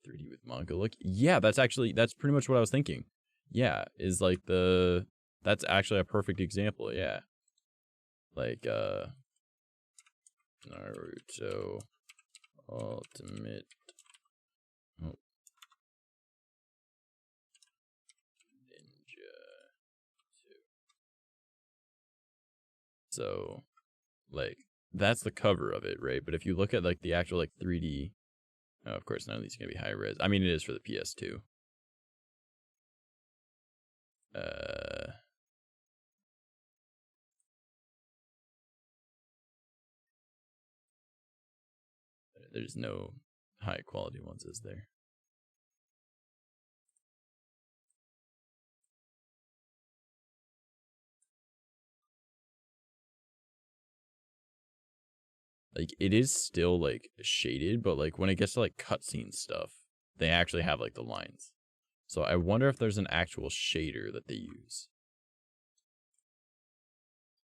3D with manga look. Yeah, that's pretty much what I was thinking. Yeah, is like that's actually a perfect example. Yeah, like Naruto Ultimate. Oh. Ninja 2. So, like, that's the cover of it, right? But if you look at like the actual like 3D, of course none of these are gonna be high res. I mean, it is for the PS2, There's no high quality ones, is there? Like, it is still, like, shaded, but, like, when it gets to, like, cutscene stuff, they actually have, like, the lines. So I wonder if there's an actual shader that they use.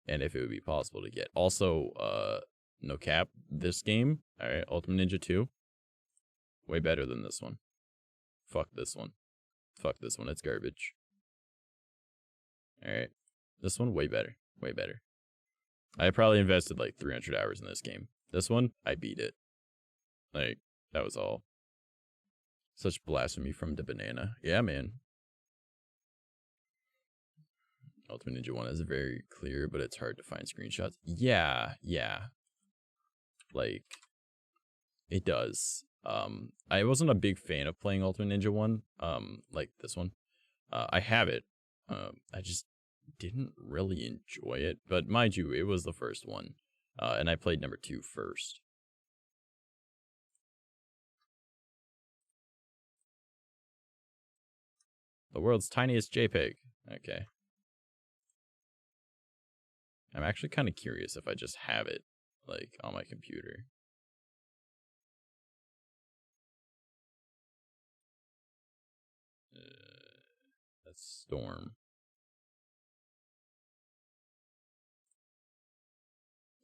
And if it would be possible to get. Also, no cap, this game, alright, Ultimate Ninja 2, way better than this one. Fuck this one. Fuck this one, it's garbage. Alright, this one, way better. Way better. I probably invested, like, 300 hours in this game. This one, I beat it. Like, that was all. Such blasphemy from the banana. Yeah, man. Ultimate Ninja 1 is very clear, but it's hard to find screenshots. Yeah. Like, it does. I wasn't a big fan of playing Ultimate Ninja 1, like this one. I have it. I just didn't really enjoy it. But mind you, it was the first one. And I played number 2 first. The world's tiniest JPEG. Okay. I'm actually kind of curious if I just have it, like, on my computer. That's Storm.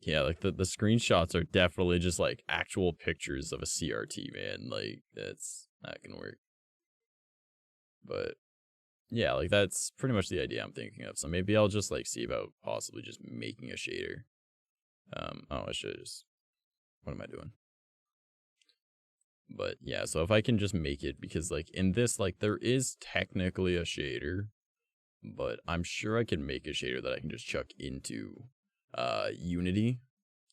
Yeah, like, the screenshots are definitely just, like, actual pictures of a CRT, man. Like, that's not gonna work. But, yeah, like, that's pretty much the idea I'm thinking of. So maybe I'll just, like, see about possibly just making a shader. Oh, I should just... What am I doing? But, yeah, so if I can just make it, because, like, in this, like, there is technically a shader, but I'm sure I can make a shader that I can just chuck into Unity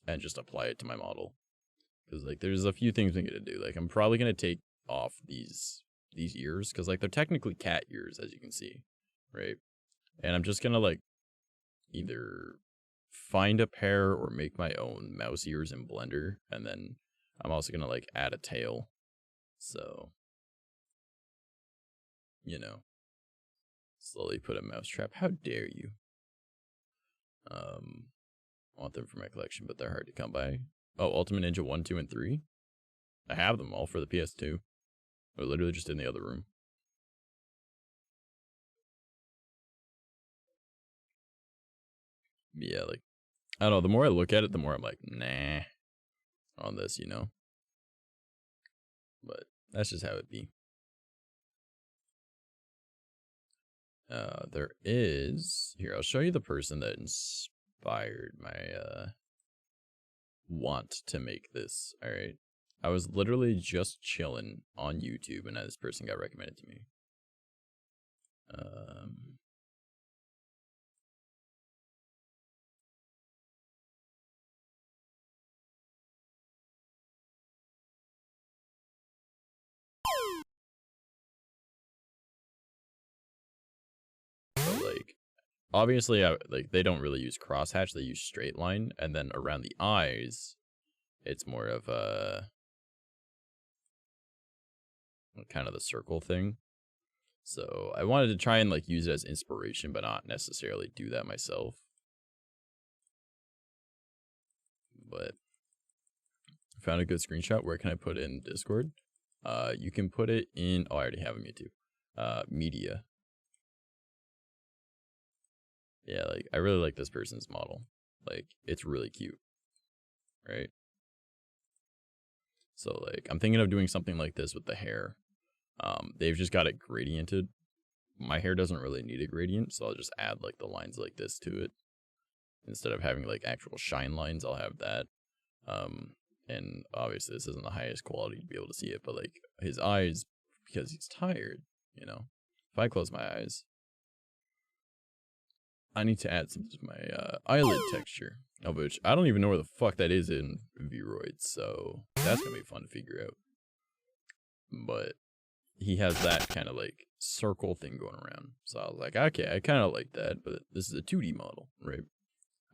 and just apply it to my model. Because, like, there's a few things I'm going to do. Like, I'm probably going to take off these ears, because, like, they're technically cat ears, as you can see, right? And I'm just going to, like, either find a pair or make my own mouse ears in Blender, and then I'm also going to, like, add a tail. So, you know, slowly put a mousetrap. How dare you? Want them for my collection, but they're hard to come by. Oh, Ultimate Ninja 1, 2, and 3? I have them all for the PS2. They're literally just in the other room. Yeah, like, I don't know, the more I look at it, the more I'm like, nah, on this, you know? But that's just how it be. There is... Here, I'll show you the person that inspired my, want to make this, alright? I was literally just chilling on YouTube, and this person got recommended to me. So, like, obviously, like, they don't really use crosshatch, they use straight line, and then around the eyes, it's more of a kind of the circle thing. So I wanted to try and, like, use it as inspiration, but not necessarily do that myself. But I found a good screenshot. Where can I put it in Discord? You can put it in... Oh, I already have a Mewtwo. Media. Yeah, like, I really like this person's model. Like, it's really cute. Right? So, like, I'm thinking of doing something like this with the hair. They've just got it gradiented. My hair doesn't really need a gradient, so I'll just add, like, the lines like this to it. Instead of having, like, actual shine lines, I'll have that. And obviously this isn't the highest quality to be able to see it, but, like, his eyes, because he's tired, you know? If I close my eyes, I need to add some to my eyelid texture, of which I don't even know where the fuck that is in Vroid, so that's gonna be fun to figure out. But he has that kind of like circle thing going around. So I was like, okay, I kind of like that, but this is a 2D model, right?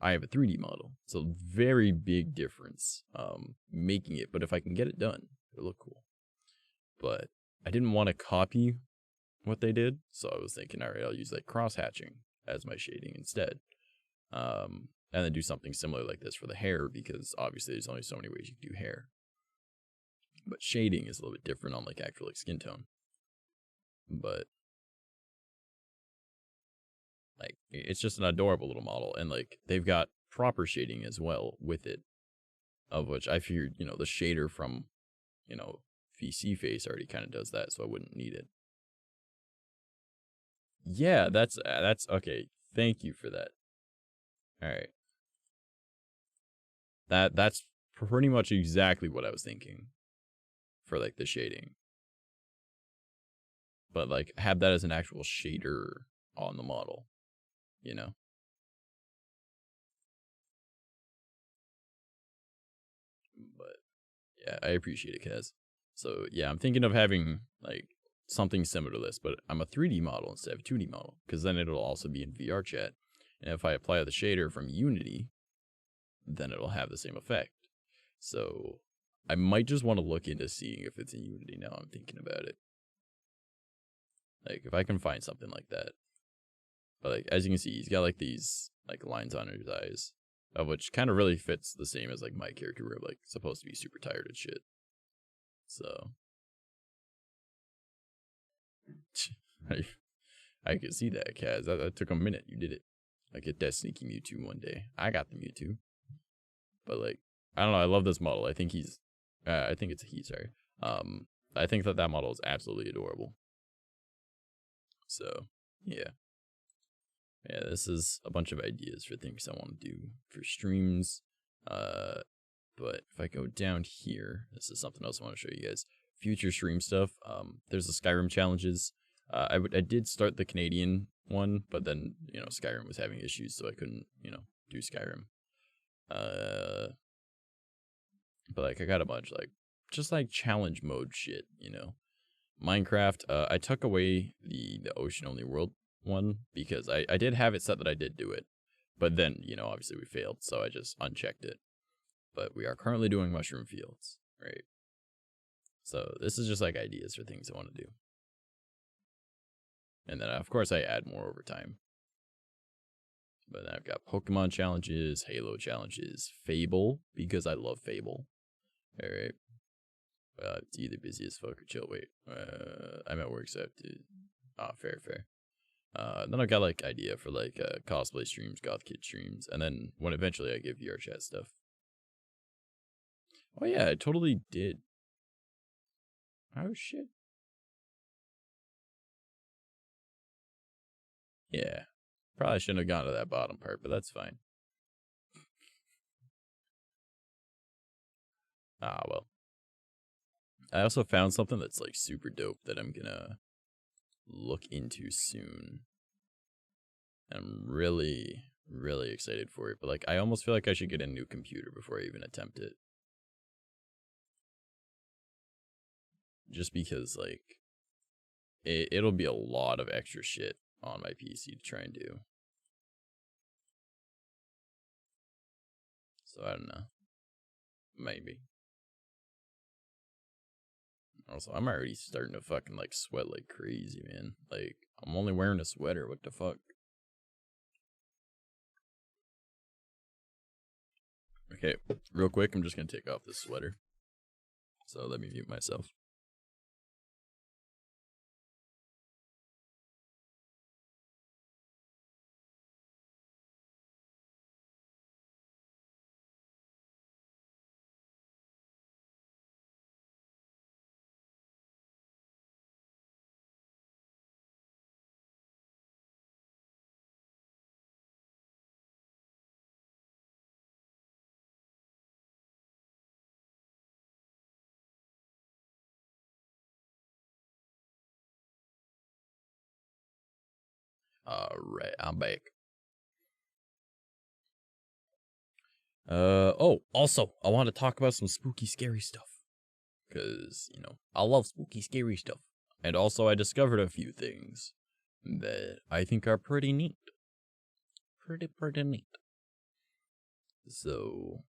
I have a 3D model. So very big difference making it, but if I can get it done, it'll look cool. But I didn't want to copy what they did, so I was thinking, all right, I'll use like cross-hatching as my shading instead. And then do something similar like this for the hair, because obviously there's only so many ways you can do hair. But shading is a little bit different on like actual like skin tone. But like it's just an adorable little model, and like they've got proper shading as well with it, of which I figured, you know, the shader from, you know, VC Face already kind of does that, so I wouldn't need it. Yeah, that's okay. Thank you for that. All right. That's pretty much exactly what I was thinking for like the shading. But like have that as an actual shader on the model, you know? But yeah, I appreciate it, Kaz. So yeah, I'm thinking of having like something similar to this, but I'm a 3D model instead of a 2D model, because then it'll also be in VR chat. And if I apply the shader from Unity, then it'll have the same effect. So I might just want to look into seeing if it's in Unity now I'm thinking about it. Like if I can find something like that. But like as you can see, he's got like these like lines on his eyes, of which kind of really fits the same as like my character, where I'm like supposed to be super tired and shit. So I could see that, Kaz. That took a minute. You did it. I get that sneaky Mewtwo one day. I got the Mewtwo. But like, I don't know. I love this model. I think he's, I think it's a he. Sorry. I think that model is absolutely adorable. So yeah, this is a bunch of ideas for things I want to do for streams. But if I go down here, this is something else I want to show you guys. Future stream stuff. There's the Skyrim challenges. I did start the Canadian one, but then, you know, Skyrim was having issues, so I couldn't, you know, do Skyrim. But like I got a bunch, like just like challenge mode shit, you know. Minecraft, I took away the ocean only world one because I did have it set that I did do it, but then, you know, obviously we failed, so I just unchecked it. But we are currently doing mushroom fields, right? So this is just like ideas for things I want to do. And then, of course, I add more over time. But then I've got Pokemon challenges, Halo challenges, Fable, because I love Fable. All right. It's either busy as fuck or chill. Wait, I'm at work, so I have to... Ah, fair. Then I've got, like, idea for, like, cosplay streams, goth kid streams, and then when eventually I get VR chat stuff. Oh, yeah, I totally did. Oh, shit. Yeah. Probably shouldn't have gone to that bottom part, but that's fine. Ah, well. I also found something that's, like, super dope that I'm gonna look into soon. I'm really excited for it, but, like, I almost feel like I should get a new computer before I even attempt it. Just because, like, it'll be a lot of extra shit on my PC to try and do. So, I don't know. Maybe. Also, I'm already starting to fucking, like, sweat like crazy, man. Like, I'm only wearing a sweater. What the fuck? Okay, real quick, I'm just gonna take off this sweater. So, let me mute myself. Alright, I'm back. Oh, also, I want to talk about some spooky, scary stuff. Because, you know, I love spooky, scary stuff. And also I discovered a few things that I think are pretty neat. Pretty neat. So,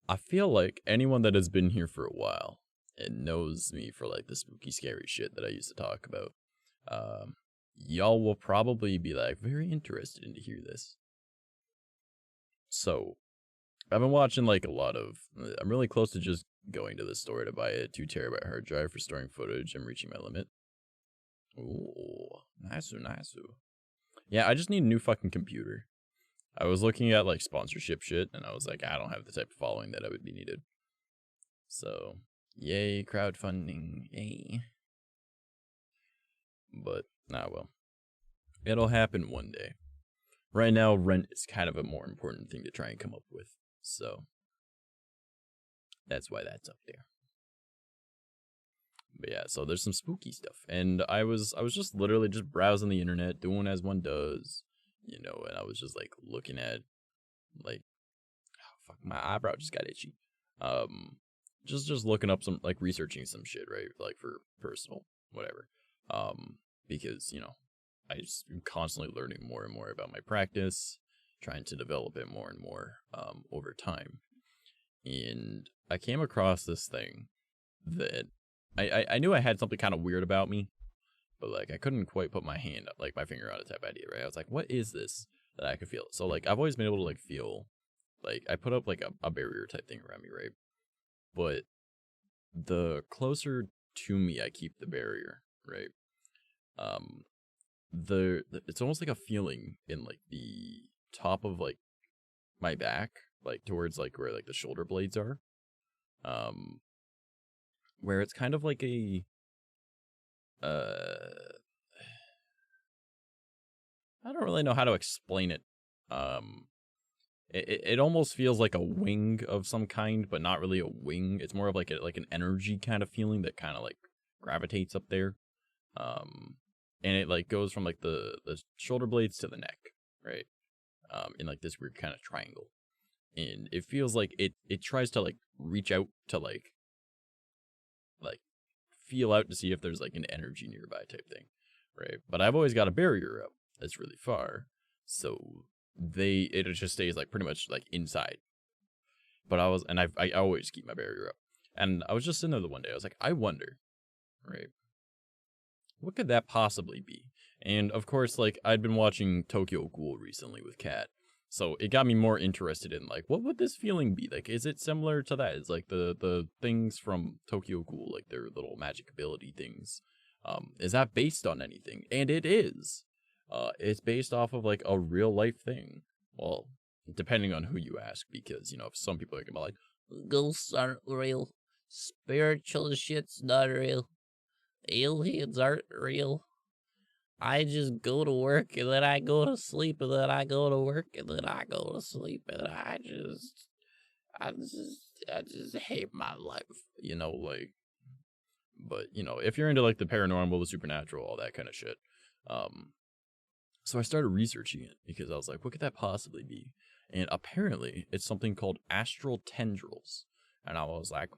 I feel like anyone that has been here for a while and knows me for like the spooky, scary shit that I used to talk about, y'all will probably be like very interested in to hear this. So, I've been watching like a lot of. I'm really close to just going to the store to buy a 2 terabyte hard drive for storing footage. I'm reaching my limit. Ooh, nice. Yeah, I just need a new fucking computer. I was looking at like sponsorship shit, and I was like, I don't have the type of following that I would be needed. So, yay, crowdfunding, yay. But, well. It'll happen one day. Right now, rent is kind of a more important thing to try and come up with. So, that's why that's up there. But yeah, so there's some spooky stuff. And I was just literally just browsing the internet, doing as one does. You know, and I was just like looking at like, oh, fuck, my eyebrow just got itchy. Just looking up some, like researching some shit, right? Like for personal, whatever. Because, you know, I'm constantly learning more and more about my practice, trying to develop it more and more over time. And I came across this thing that I knew I had something kind of weird about me. But, like, I couldn't quite put my hand, like, my finger on a type idea, right? I was like, what is this that I could feel? So, like, I've always been able to, like, feel, like, I put up, like, a barrier type thing around me, right? But the closer to me I keep the barrier, right? It's almost like a feeling in, like, the top of, like, my back, like, towards, like, where, like, the shoulder blades are. Where it's kind of like a... I don't really know how to explain it. It almost feels like a wing of some kind, but not really a wing. It's more of like an energy kind of feeling that kind of like gravitates up there. And it like goes from like the shoulder blades to the neck, right? In like this weird kind of triangle. And it feels like it tries to like reach out to like feel out to see if there's like an energy nearby type thing, right? But I've always got a barrier up that's really far, so it just stays like pretty much like inside. But I always keep my barrier up, and I was just sitting there the one day. I was like, I wonder, right? What could that possibly be? And of course, like I'd been watching Tokyo Ghoul recently with Kat. So it got me more interested in like, what would this feeling be? Like, is it similar to that? It's like the things from Tokyo Ghoul, like their little magic ability things. Is that based on anything? And it is. It's based off of like a real life thing. Well, depending on who you ask, because, you know, some people are gonna be like, ghosts aren't real. Spiritual shit's not real. Aliens aren't real. I just go to work and then I go to sleep and then I go to work and then I go to sleep and I just hate my life, you know, like. But, you know, if you're into like the paranormal, the supernatural, all that kind of shit. So I started researching it because I was like, what could that possibly be? And apparently it's something called astral tendrils. And I was like,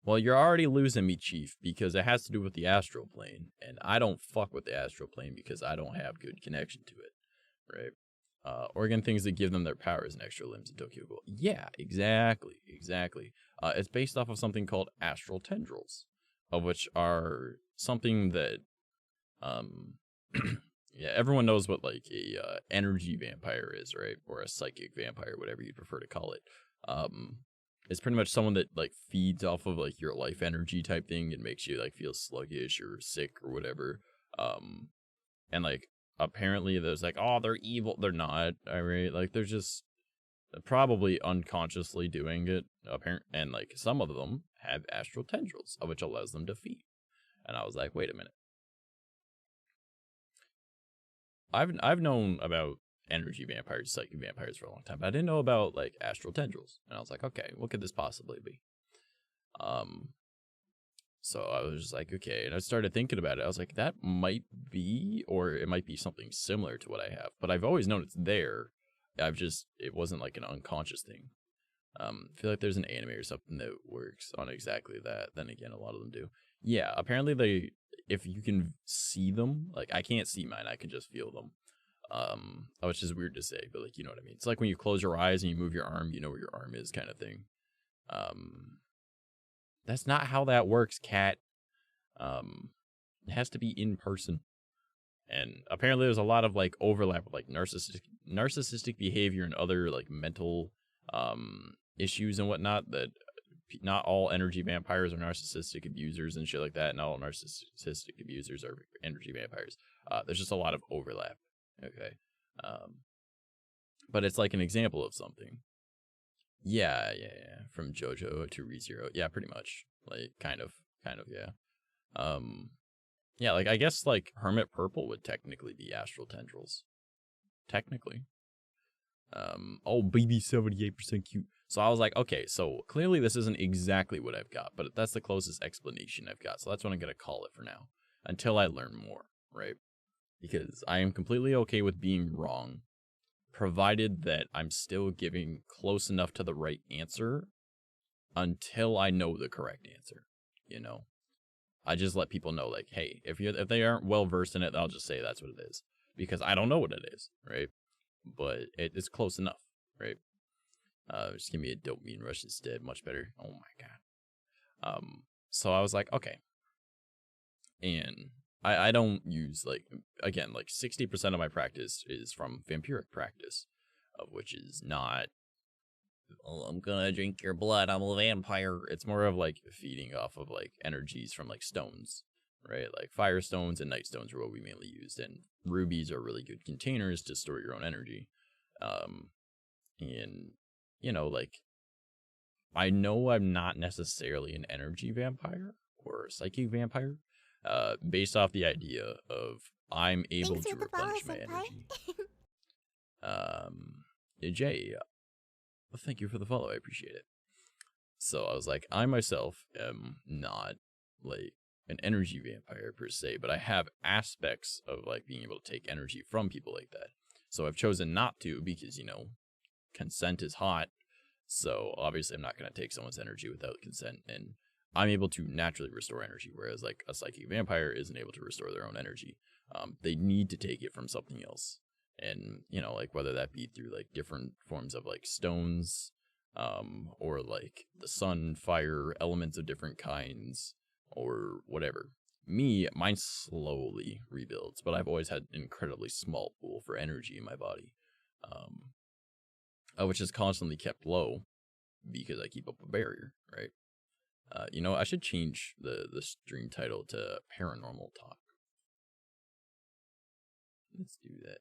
well, you're already losing me, Chief, because it has to do with the astral plane, and I don't fuck with the astral plane because I don't have good connection to it, right? Organ things that give them their powers and extra limbs in Tokyo Ghoul. Yeah, exactly. It's based off of something called astral tendrils, of which are something that, yeah, everyone knows what like a energy vampire is, right? Or a psychic vampire, whatever you prefer to call it. It's pretty much someone that like feeds off of like your life energy type thing and makes you like feel sluggish or sick or whatever. And like apparently there's like, oh, they're evil. They're not, right? Like they're just probably unconsciously doing it. And like some of them have astral tendrils, which allows them to feed. And I was like, wait a minute. I've known about energy vampires, psychic vampires for a long time, but I didn't know about like astral tendrils. And I was like, okay, what could this possibly be? So I was just like, okay, and I started thinking about it. I was like, that might be, or it might be something similar to what I have, but I've always known it's there. It wasn't like an unconscious thing. I feel like there's an anime or something that works on exactly that. Then again, a lot of them do. Yeah, apparently if you can see them, like I can't see mine, I can just feel them. Which is weird to say, but like, you know what I mean? It's like when you close your eyes and you move your arm, you know where your arm is kind of thing. That's not how that works, cat. It has to be in person. And apparently there's a lot of like overlap with like narcissistic behavior and other like mental issues and whatnot, that not all energy vampires are narcissistic abusers and shit like that. Not all narcissistic abusers are energy vampires. There's just a lot of overlap. Okay. But it's like an example of something. Yeah. From JoJo to ReZero. Yeah, pretty much. Like kind of, yeah. Yeah, like I guess like Hermit Purple would technically be astral tendrils. Technically. Oh, baby 78% cute. So I was like, okay, so clearly this isn't exactly what I've got, but that's the closest explanation I've got. So that's what I'm gonna call it for now. Until I learn more, right? Because I am completely okay with being wrong, provided that I'm still giving close enough to the right answer until I know the correct answer, you know? I just let people know, like, hey, if they aren't well versed in it, I'll just say that's what it is, because I don't know what it is, right? But it's close enough, right? Just give me a dopamine rush instead, much better. Oh my god. So I was like, okay, and I don't use like, again, like 60% of my practice is from vampiric practice, of which is not, oh, I'm gonna drink your blood, I'm a vampire. It's more of like feeding off of like energies from like stones, right? Like fire stones and night stones are what we mainly used, and rubies are really good containers to store your own energy. And you know, like, I know I'm not necessarily an energy vampire or a psychic vampire, based off the idea of I'm able to replenish my energy. Jay, thank you for the follow. I appreciate it. So I was like, I myself am not like an energy vampire per se, but I have aspects of like being able to take energy from people like that. So I've chosen not to because, you know, consent is hot. So obviously I'm not going to take someone's energy without consent, and I'm able to naturally restore energy, whereas like a psychic vampire isn't able to restore their own energy. They need to take it from something else. And, you know, like whether that be through like different forms of like stones, or like the sun, fire, elements of different kinds, or whatever. Mine slowly rebuilds, but I've always had an incredibly small pool for energy in my body, which is constantly kept low because I keep up a barrier, right? You know, I should change the stream title to Paranormal Talk. Let's do that.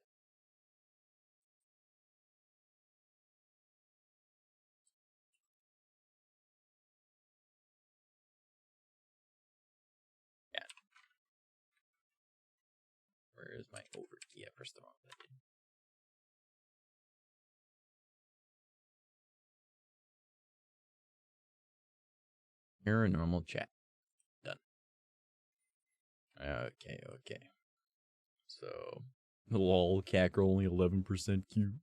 Yeah. Where is my over? Yeah, press the wrong button. Paranormal chat. Done. Okay. So, lol, cacker only 11% cute.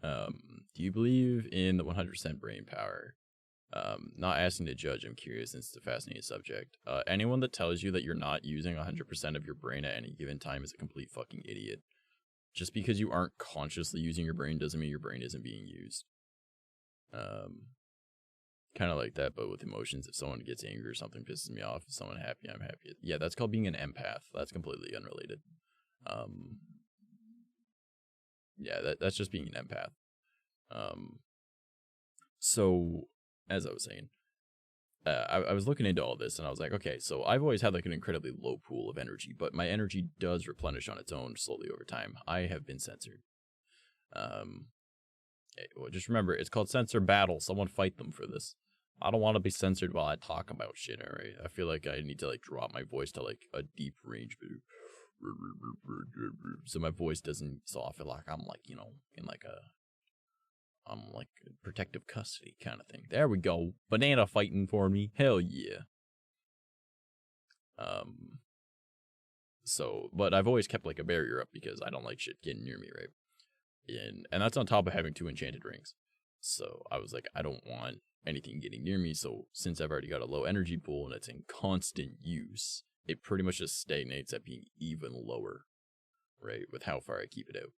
Do you believe in the 100% brain power? Not asking to judge, I'm curious since it's a fascinating subject. Anyone that tells you that you're not using 100% of your brain at any given time is a complete fucking idiot. Just because you aren't consciously using your brain doesn't mean your brain isn't being used. Kind of like that, but with emotions. If someone gets angry or something pisses me off, if someone happy, I'm happy. Yeah, that's called being an empath. That's completely unrelated. Yeah, that's just being an empath. So, as I was saying, I was looking into all this, and I was like, okay, so I've always had like an incredibly low pool of energy, but my energy does replenish on its own slowly over time. I have been censored. Well, just remember, it's called censor battle. Someone fight them for this. I don't want to be censored while I talk about shit, alright? I feel like I need to like drop my voice to like a deep range, so my voice doesn't, so I feel like I'm like, you know, in like I'm like protective custody kind of thing. There we go. Banana fighting for me. Hell yeah. So, but I've always kept like a barrier up because I don't like shit getting near me, right? And that's on top of having 2 enchanted rings. So I was like, I don't want anything getting near me. So since I've already got a low energy pool and it's in constant use, it pretty much just stagnates at being even lower, right? With how far I keep it out.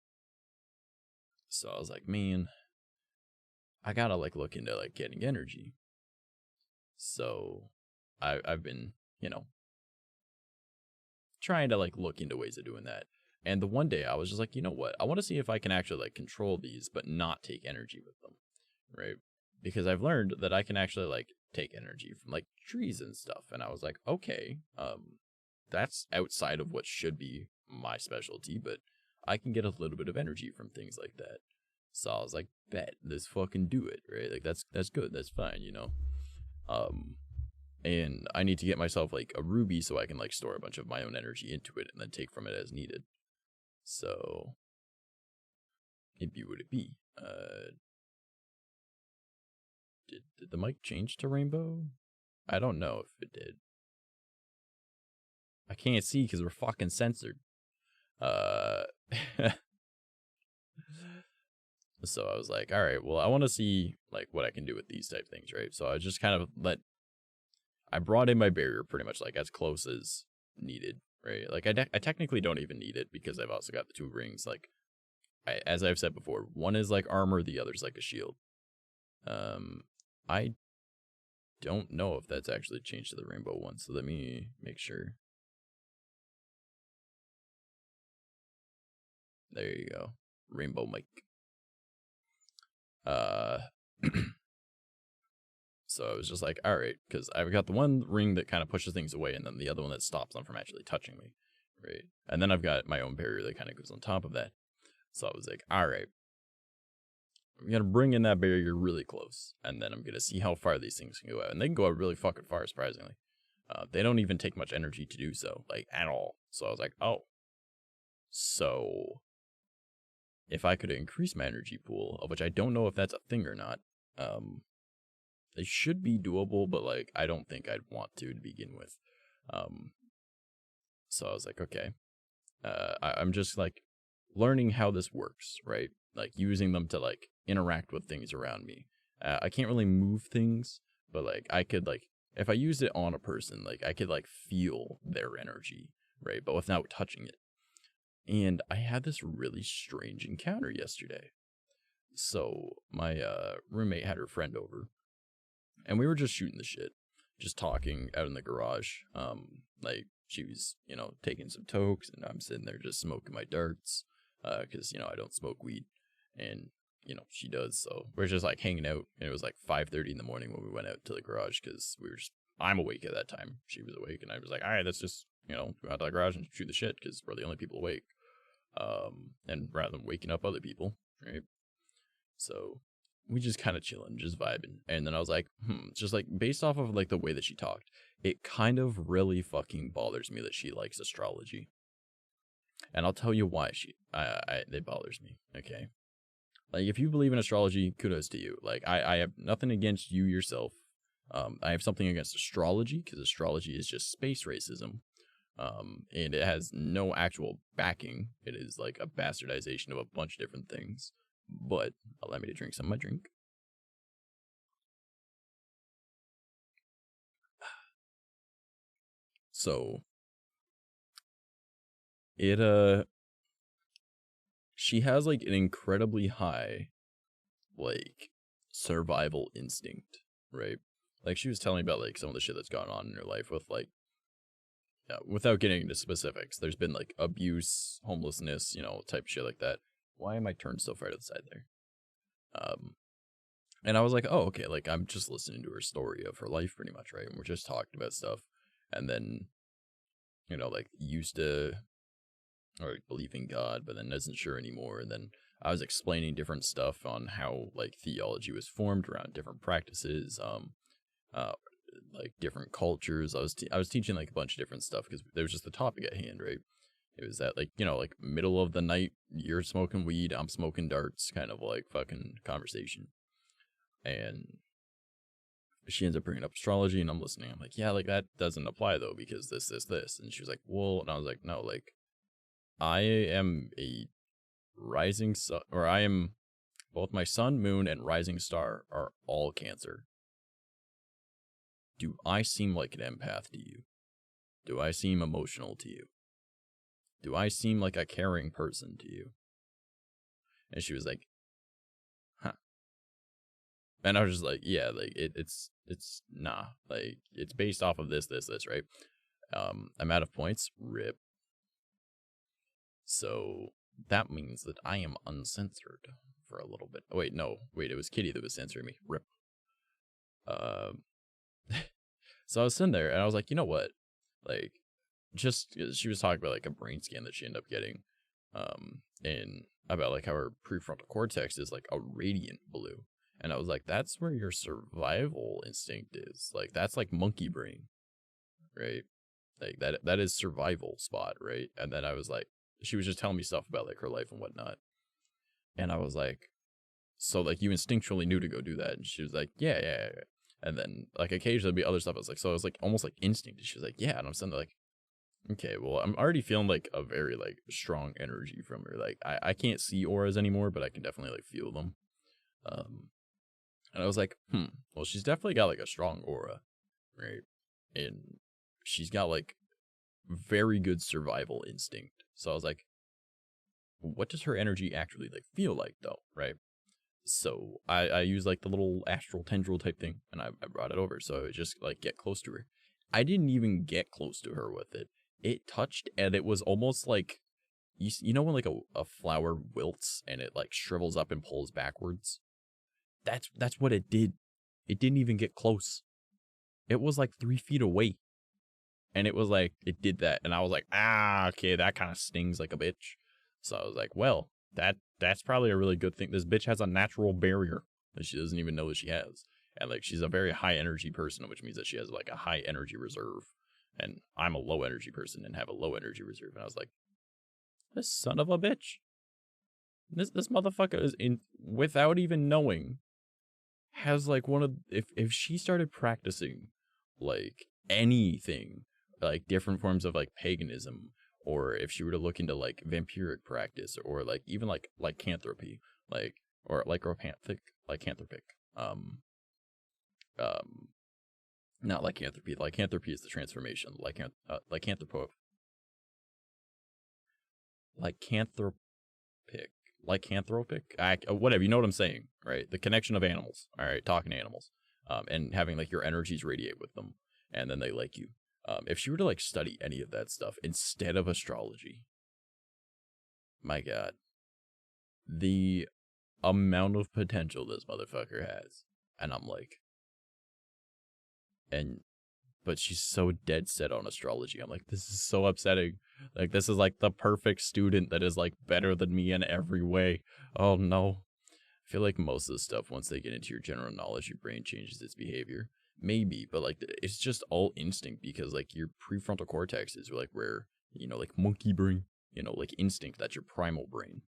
So I was like, man, I gotta like look into like getting energy. So I've been, trying to like look into ways of doing that. And the one day I was just like, you know what? I want to see if I can actually like control these, but not take energy with them, right? Because I've learned that I can actually like take energy from like trees and stuff. And I was like, okay, that's outside of what should be my specialty, but I can get a little bit of energy from things like that. So I was like, bet, let's fucking do it, right? Like that's good, that's fine, And I need to get myself like a ruby so I can like store a bunch of my own energy into it and then take from it as needed. So it be what it be. Did the mic change to rainbow? I don't know if it did. I can't see because we're fucking censored. So I was like, all right, well, I want to see like what I can do with these type things, right? So I just kind of I brought in my barrier pretty much like as close as needed, right? Like I technically don't even need it because I've also got the 2 rings. Like as I've said before, one is like armor, the other's like a shield. I don't know if that's actually changed to the rainbow one, so let me make sure. There you go. Rainbow mic. So I was just like, all right, because I've got the one ring that kind of pushes things away, and then the other one that stops them from actually touching me, right? And then I've got my own barrier that kind of goes on top of that. So I was like, all right, I'm going to bring in that barrier really close, and then I'm going to see how far these things can go out. And they can go out really fucking far, surprisingly. They don't even take much energy to do so, like, at all. So I was like, oh. So if I could increase my energy pool, of which I don't know if that's a thing or not, they should be doable, but, like, I don't think I'd want to begin with. So I was like, okay. I'm just, like, learning how this works, right? Like, using them to, like, interact with things around me. I can't really move things, but, like, I could, like, if I used it on a person, like, I could, like, feel their energy, right? But without touching it. And I had this really strange encounter yesterday. So my roommate had her friend over, and we were just shooting the shit, just talking out in the garage. Like, she was, taking some tokes, and I'm sitting there just smoking my darts, because, I don't smoke weed, and, she does, so we're just, like, hanging out, and it was, like, 5:30 in the morning when we went out to the garage, because I'm awake at that time, she was awake, and I was like, all right, let's just, go out to the garage and shoot the shit, because we're the only people awake, and rather than waking up other people, right? So we just kind of chilling, just vibing. And then I was like, just like based off of like the way that she talked, it kind of really fucking bothers me that she likes astrology. And I'll tell you why it bothers me. Okay. Like, if you believe in astrology, kudos to you. Like, I have nothing against you yourself. I have something against astrology, because astrology is just space racism. And it has no actual backing. It is like a bastardization of a bunch of different things. But allow me to drink some of my drink. So she has like an incredibly high like survival instinct, right? Like, she was telling me about like some of the shit that's gone on in her life with like, without getting into specifics, there's been like abuse, homelessness, type shit like that. Why am I turned so far to the side there? And I was like, oh, okay, like, I'm just listening to her story of her life pretty much, right? And we're just talking about stuff. And then, like, used to, or believe in God, but then isn't sure anymore. And then I was explaining different stuff on how, like, theology was formed around different practices, like, different cultures. I was teaching, like, a bunch of different stuff, because there was just the topic at hand, right? It was that, like, like, middle of the night, you're smoking weed, I'm smoking darts, kind of, like, fucking conversation. And she ends up bringing up astrology, and I'm listening. I'm like, yeah, like, that doesn't apply, though, because this. And she was like, well, and I was like, no, like, I am a rising sun, or I am, Both my sun, moon, and rising star are all Cancer. Do I seem like an empath to you? Do I seem emotional to you? Do I seem like a caring person to you? And she was like, huh. And I was just like, yeah, like it's nah. Like it's based off of this, right? I'm out of points. Rip. So that means that I am uncensored for a little bit. Oh, wait, no. Wait, it was Kitty that was censoring me. Rip. So I was sitting there and I was like, you know what? Like, just, she was talking about like a brain scan that she ended up getting. And about like how her prefrontal cortex is like a radiant blue. And I was like, that's where your survival instinct is. Like, that's like monkey brain, right? Like that is survival spot, right? And then I was like, she was just telling me stuff about like her life and whatnot. And I was like, so like you instinctually knew to go do that. And she was like, yeah. And then like occasionally there'd be other stuff. I was like, so it was like almost like instinct. And she was like, yeah. And I'm sitting there like, okay, well, I'm already feeling like a very like strong energy from her. Like I can't see auras anymore, but I can definitely like feel them. And I was like, well, she's definitely got like a strong aura, right? And she's got like very good survival instinct. So I was like, what does her energy actually like feel like though, right? So I used like the little astral tendril type thing, and I brought it over. So I would just like get close to her. I didn't even get close to her with it. It touched, and it was almost like, you know when like a flower wilts and it like shrivels up and pulls backwards? That's what it did. It didn't even get close. It was like 3 feet away. And it was like, it did that. And I was like, okay, that kind of stings like a bitch. So I was like, well, that's probably a really good thing. This bitch has a natural barrier that she doesn't even know that she has. And like, she's a very high energy person, which means that she has like a high energy reserve. And I'm a low energy person and have a low energy reserve. And I was like, this son of a bitch. This motherfucker is in, without even knowing, has like one of, if she started practicing like anything, like different forms of like paganism, or if she were to look into like vampiric practice, or like even like lycanthropy, like, or lycanthropic, not lycanthropy. Lycanthropy is the transformation. Lycanthropic, whatever, you know what I'm saying, right? The connection of animals, all right, talking to animals, and having like your energies radiate with them, and then they like you. If she were to like study any of that stuff instead of astrology, my God, the amount of potential this motherfucker has. And I'm like, but she's so dead set on astrology. I'm like, this is so upsetting. Like, this is like the perfect student that is like better than me in every way. Oh no. I feel like most of the stuff, once they get into your general knowledge, your brain changes its behavior. Maybe, but like it's just all instinct, because like your prefrontal cortex is like where, you know, like monkey brain, you know, like instinct, that's your primal brain.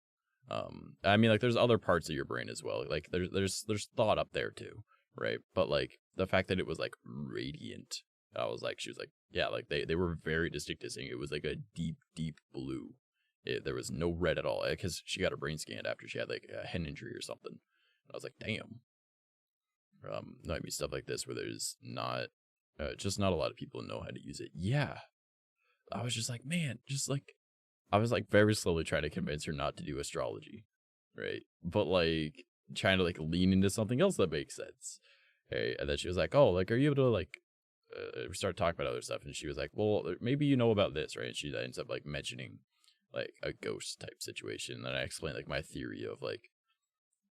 I mean, like there's other parts of your brain as well. Like there's thought up there too, right? But like the fact that it was like radiant, I was like, she was like, yeah, like they were very distinct saying it was like a deep blue. There was no red at all, because she got her brain scanned after she had like a head injury or something. And I was like, damn. No, I mean stuff like this where there's not, just not a lot of people know how to use it. Yeah, I was just like, man, just like, I was like very slowly trying to convince her not to do astrology, right? But like trying to like lean into something else that makes sense. Okay, and then she was like, oh, like, are you able to like, we started talking about other stuff, and she was like, well, maybe you know about this, right? And she ends up like mentioning like a ghost type situation, and I explained like my theory of like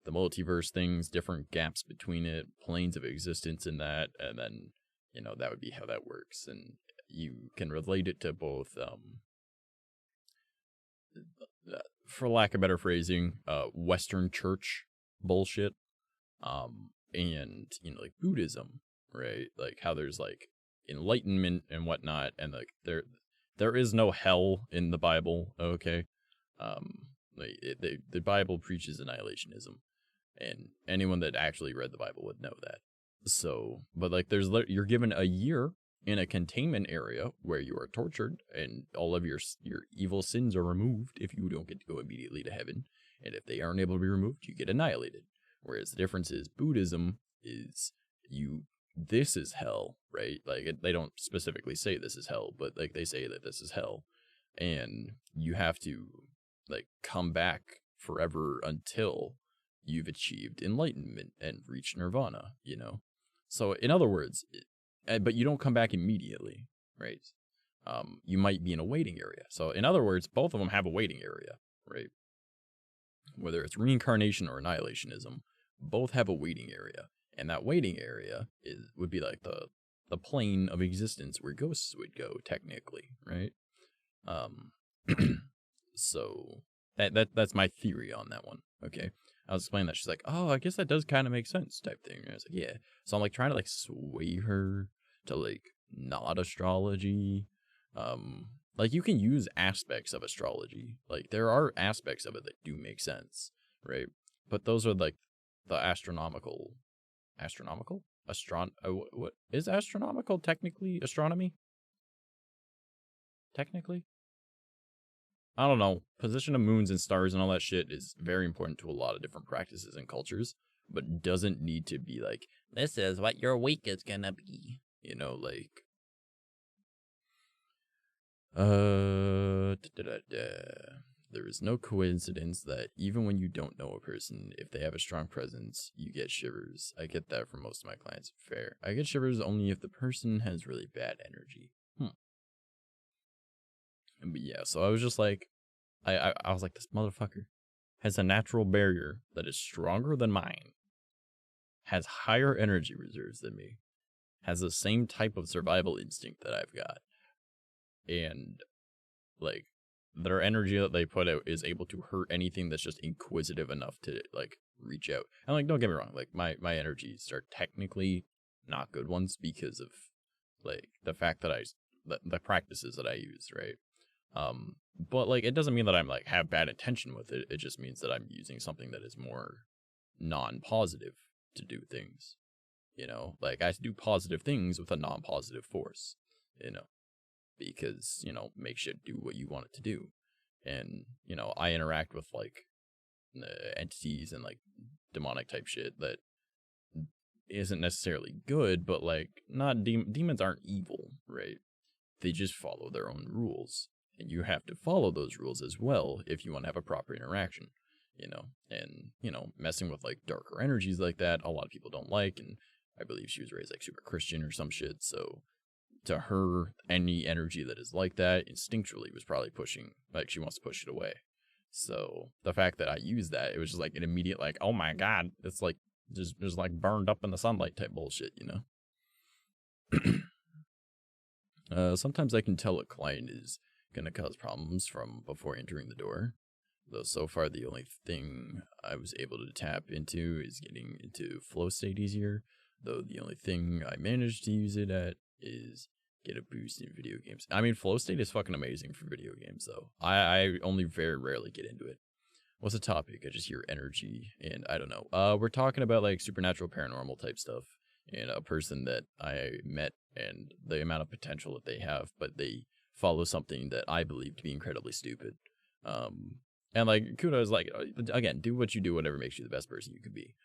the multiverse things, different gaps between it, planes of existence in that, and then, you know, that would be how that works. And you can relate it to both, for lack of better phrasing, Western church bullshit, and, you know, like Buddhism, right? Like how there's like enlightenment and whatnot, and like there is no hell in the Bible, okay? The Bible preaches annihilationism, and anyone that actually read the Bible would know that. So, but like you're given a year in a containment area where you are tortured, and all of your evil sins are removed if you don't get to go immediately to heaven. And if they aren't able to be removed, you get annihilated. Whereas the difference is Buddhism is this is hell, right? Like they don't specifically say this is hell, but like they say that this is hell. And you have to like come back forever until you've achieved enlightenment and reached nirvana, you know? So in other words, but you don't come back immediately, right? You might be in a waiting area. So in other words, both of them have a waiting area, right? Whether it's reincarnation or annihilationism, both have a waiting area. And that waiting area would be like the plane of existence where ghosts would go, technically, right? So that's my theory on that one, okay? I was explaining that. She's like, oh, I guess that does kind of make sense type thing. And I was like, yeah. So I'm like trying to like sway her to like not astrology. Like you can use aspects of astrology. Like there are aspects of it that do make sense, right? But those are like the astronomical? What is astronomical technically astronomy? Technically? I don't know. Position of moons and stars and all that shit is very important to a lot of different practices and cultures, but doesn't need to be like, this is what your week is gonna be. You know, like, there is no coincidence that even when you don't know a person, if they have a strong presence, you get shivers. I get that from most of my clients. Fair. I get shivers only if the person has really bad energy. But yeah, so I was just like, I was like, this motherfucker has a natural barrier that is stronger than mine, has higher energy reserves than me, has the same type of survival instinct that I've got, and like their energy that they put out is able to hurt anything that's just inquisitive enough to like reach out. And like, don't get me wrong, like my energies are technically not good ones because of like the fact that the practices that I use, right? But like it doesn't mean that I'm like have bad intention with it. It just means that I'm using something that is more non-positive to do things. You know, like I do positive things with a non-positive force, you know, because, you know, make shit do what you want it to do. And, you know, I interact with like entities and like demonic type shit that isn't necessarily good, but like not demons aren't evil, right? They just follow their own rules. And you have to follow those rules as well if you want to have a proper interaction, you know. And, you know, messing with like darker energies like that, a lot of people don't like. And I believe she was raised like super Christian or some shit. So to her, any energy that is like that instinctually was probably pushing, like she wants to push it away. So the fact that I used that, it was just like an immediate like, oh my God, it's like just like burned up in the sunlight type bullshit, you know. Sometimes I can tell a client is gonna cause problems from before entering the door, though so far the only thing I was able to tap into is getting into flow state easier, though the only thing I managed to use it at is get a boost in video games. I mean, flow state is fucking amazing for video games, though. I only very rarely get into it. What's the topic? I just hear energy, and I don't know. We're talking about like supernatural paranormal type stuff, and a person that I met and the amount of potential that they have, but they follow something that I believe to be incredibly stupid. And like kudos, like again, do what you do, whatever makes you the best person you can be.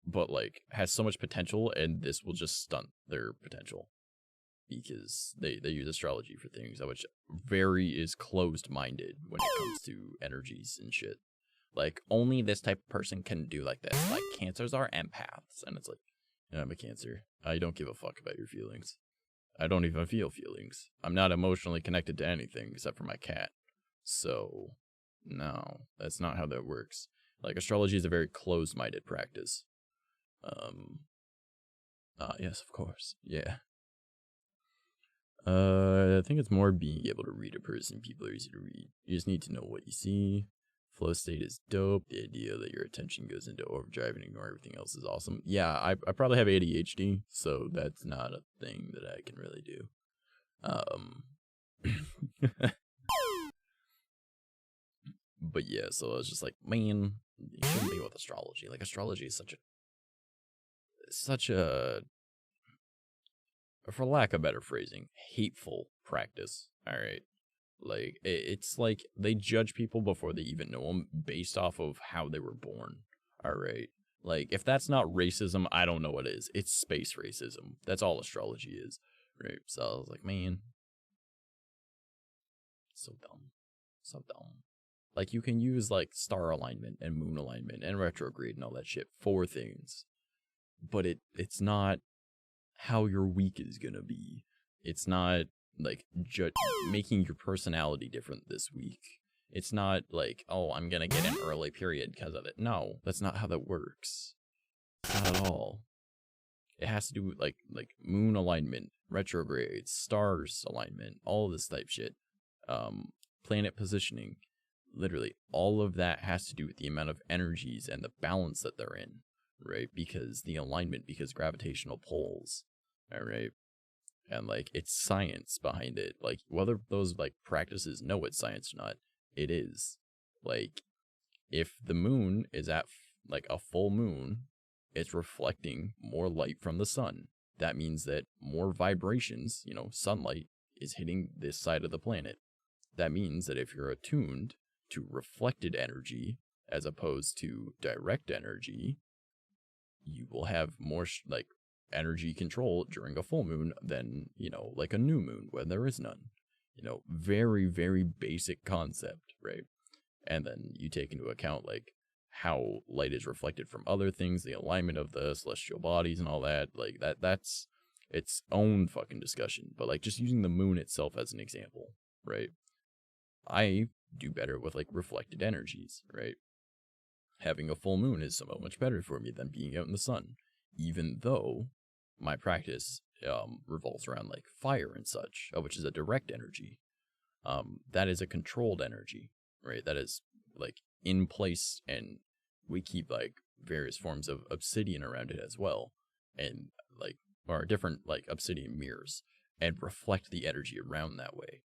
But like has so much potential, and this will just stunt their potential because they use astrology for things which very is closed-minded when it comes to energies and shit. Like only this type of person can do like this. Like cancers are empaths, and it's like, I'm a Cancer. I don't give a fuck about your feelings. I don't even feel feelings. I'm not emotionally connected to anything except for my cat. So, no, that's not how that works. Like, astrology is a very closed-minded practice. Yes, of course. Yeah. I think it's more being able to read a person. People are easy to read. You just need to know what you see. Flow state is dope. The idea that your attention goes into overdrive and ignore everything else is awesome. Yeah, I probably have ADHD, so that's not a thing that I can really do. But yeah, so I was just like, man, you shouldn't be with astrology. Like, astrology is such a, for lack of better phrasing, hateful practice. All right. Like, it's like they judge people before they even know them based off of how they were born. All right. Like, if that's not racism, I don't know what is. It's space racism. That's all astrology is. Right. So I was like, man, so dumb. So dumb. Like, you can use, like, star alignment and moon alignment and retrograde and all that shit for things. But it's not how your week is gonna be. It's not, like, making your personality different this week. It's not like, oh, I'm gonna get an early period because of it. No, that's not how that works. Not at all. It has to do with, like moon alignment, retrogrades, stars alignment, all this type shit. Planet positioning. Literally, all of that has to do with the amount of energies and the balance that they're in, right? Because the alignment, because gravitational pulls, all right? And, like, it's science behind it. Like, whether those, like, practices know it's science or not, it is. Like, if the moon is at, like, a full moon, it's reflecting more light from the sun. That means that more vibrations, you know, sunlight, is hitting this side of the planet. That means that if you're attuned to reflected energy as opposed to direct energy, you will have more, like, energy control during a full moon than, you know, like a new moon when there is none. You know, very, very basic concept, right? And then you take into account, like, how light is reflected from other things, the alignment of the celestial bodies and all that. Like, that's its own fucking discussion. But, like, just using the moon itself as an example, right? I do better with, like, reflected energies, right? Having a full moon is so much better for me than being out in the sun, even though my practice revolves around, like, fire and such, which is a direct energy. That is a controlled energy, right? That is, like, in place, and we keep, like, various forms of obsidian around it as well, and, like, or different, like, obsidian mirrors, and reflect the energy around that way,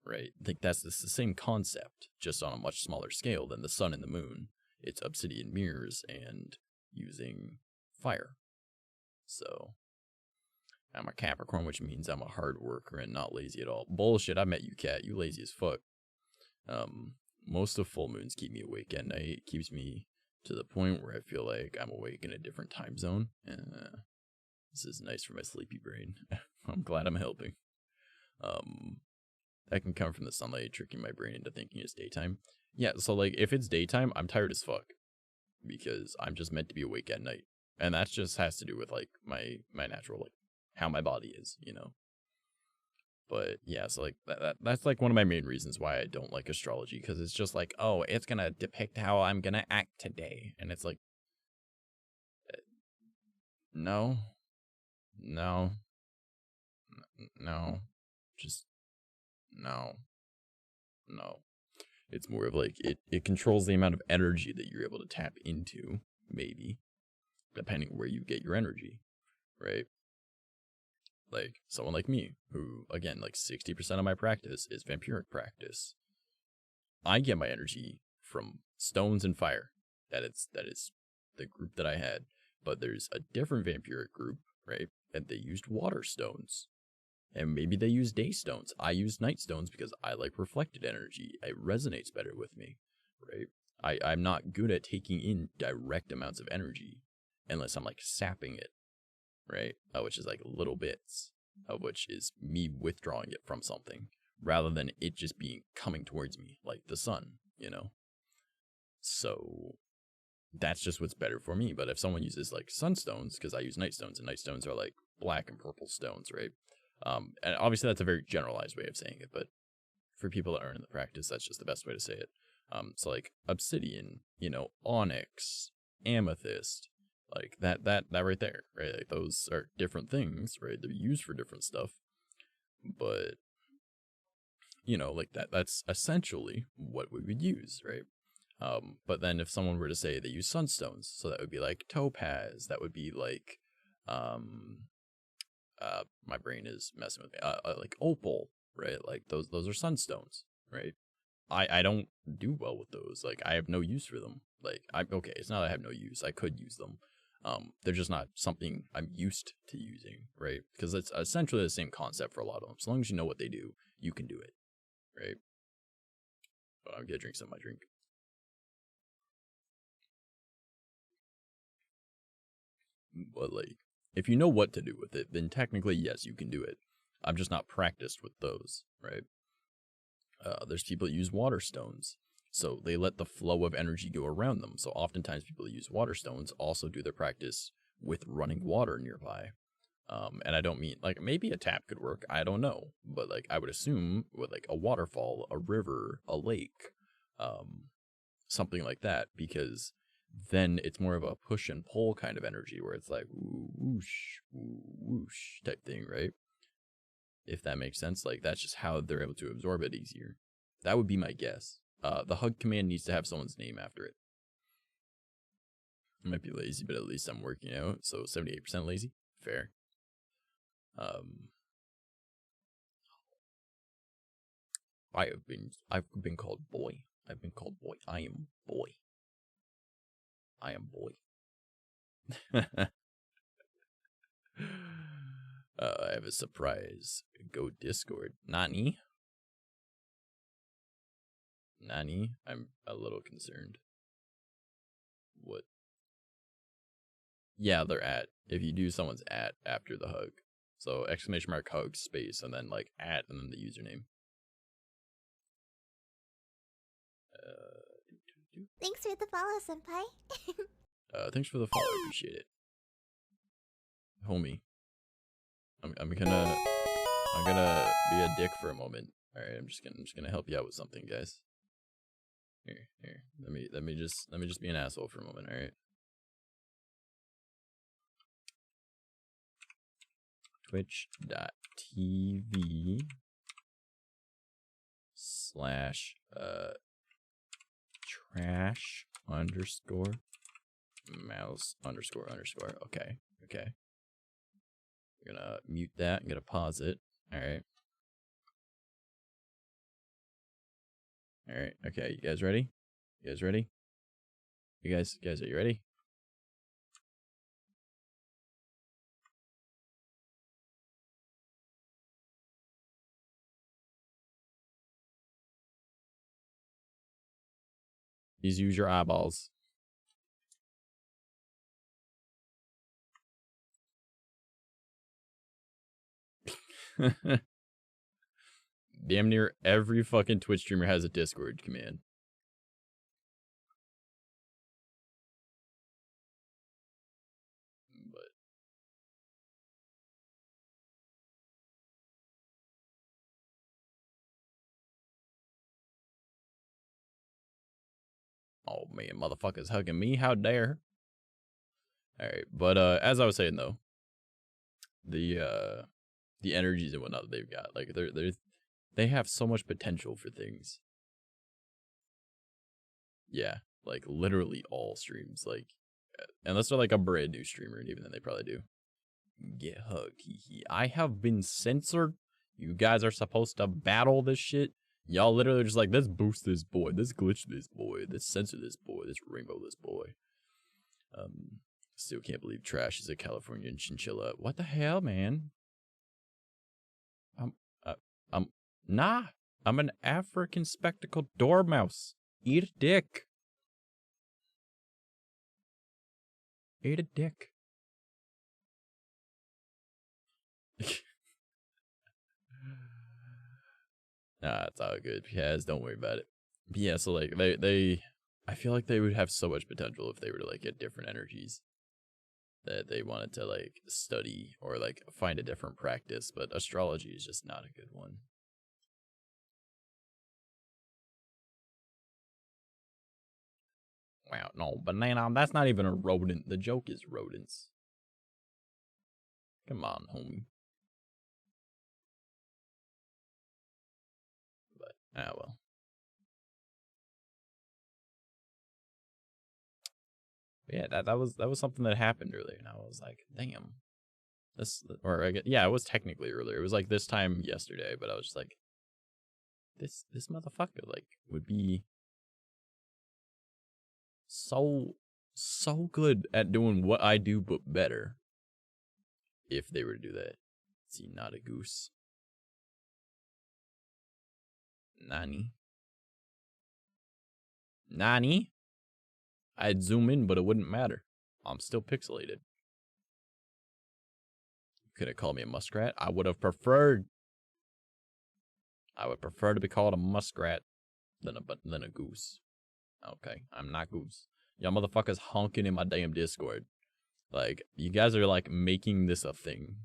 right? Like, that's the same concept, just on a much smaller scale than the sun and the moon. It's obsidian mirrors and using fire. So, I'm a Capricorn, which means I'm a hard worker and not lazy at all. Bullshit, I met you, cat. You lazy as fuck. Most of full moons keep me awake at night. It keeps me to the point where I feel like I'm awake in a different time zone. This is nice for my sleepy brain. I'm glad I'm helping. That can come from the sunlight tricking my brain into thinking it's daytime. Yeah, so, like, if it's daytime, I'm tired as fuck. Because I'm just meant to be awake at night. And that just has to do with, like, my natural, like, how my body is, you know? But, yeah, so, like, that's, like, one of my main reasons why I don't like astrology. Because it's just like, oh, it's gonna depict how I'm gonna act today. And it's like, no. Just, no. It's more of, like, it controls the amount of energy that you're able to tap into, maybe, depending where you get your energy, right? Like, someone like me, who, again, like, 60% of my practice is vampiric practice. I get my energy from stones and fire. That is the group that I had. But there's a different vampiric group, right? And they used water stones. And maybe they use day stones. I use night stones because I like reflected energy. It resonates better with me, right? I'm not good at taking in direct amounts of energy unless I'm, like, sapping it, right? Which is, like, little bits, of which is me withdrawing it from something rather than it just being coming towards me like the sun, you know? So that's just what's better for me. But if someone uses, like, sunstones, because I use night stones, and night stones are, like, black and purple stones, right? And obviously that's a very generalized way of saying it, but for people that aren't in the practice, that's just the best way to say it. So, like, obsidian, you know, onyx, amethyst, like that right there, right? Like, those are different things, right? They're used for different stuff, but, you know, like, that's essentially what we would use, right? But then if someone were to say they use sunstones, so that would be like topaz, that would be like, my brain is messing with me. Like opal, right? Like those are sunstones, right? I don't do well with those. Like, I have no use for them. Like, okay, it's not that I have no use. I could use them. They're just not something I'm used to using, right? Because it's essentially the same concept for a lot of them. As long as you know what they do, you can do it, right? But I'm gonna drink some of my drink. But like, if you know what to do with it, then technically yes, you can do it. I'm just not practiced with those, right? There's people that use water stones. So they let the flow of energy go around them. So oftentimes people that use water stones also do their practice with running water nearby. And I don't mean, like, maybe a tap could work. I don't know. But, like, I would assume with, like, a waterfall, a river, a lake, something like that. Because then it's more of a push and pull kind of energy where it's like, whoosh, whoosh type thing, right? If that makes sense. Like, that's just how they're able to absorb it easier. That would be my guess. The hug command needs to have someone's name after it. I might be lazy, but at least I'm working out. So 78% lazy. Fair. I've been called boy. I've been called boy. I am boy. I am boy. I have a surprise. Go Discord. Nani? Nani? I'm a little concerned. What? Yeah, they're at. If you do someone's at after the hug. So exclamation mark hug space and then like at and then the username. Thanks for the follow, senpai. Thanks for the follow. I appreciate it. Homie. I'm gonna be a dick for a moment. Alright, I'm just gonna help you out with something, guys. Here. Let me just be an asshole for a moment, alright? Twitch.tv / trash underscore mouse underscore. Okay. I'm gonna mute that. I'm gonna pause it. Alright. Okay, you guys ready? You guys, are you ready? Please use your eyeballs. Damn near every fucking Twitch streamer has a Discord command. But oh man, motherfuckers hugging me, how dare. Alright, but as I was saying though, the energies and whatnot that they've got, like they have so much potential for things. Yeah, like literally all streams, like unless they're like a brand new streamer, and even then they probably do. Get hugged, I have been censored. You guys are supposed to battle this shit. Y'all literally just like, let's boost this boy, let's glitch this boy, let's censor this boy, let's rainbow this boy. Still can't believe Trash is a Californian chinchilla. What the hell, man? Nah. I'm an African spectacled dormouse. Eat a dick. Eat a dick. Nah, it's all good. Yes, don't worry about it. But yeah, so like I feel like they would have so much potential if they were to like get different energies that they wanted to like study or like find a different practice, but astrology is just not a good one. Wow, no, banana, that's not even a rodent. The joke is rodents. Come on, homie. But, well. But yeah, that was something that happened earlier, and I was like, damn. Yeah, it was technically earlier. It was like this time yesterday, but I was just like, this motherfucker, like, would be so good at doing what I do, but better. If they were to do that. See, not a goose. Nani? Nani? I'd zoom in, but it wouldn't matter. I'm still pixelated. Could have called me a muskrat. I would have preferred. I would prefer to be called a muskrat than a goose. Okay, I'm not goose. Y'all motherfuckers honking in my damn Discord. Like, you guys are like making this a thing.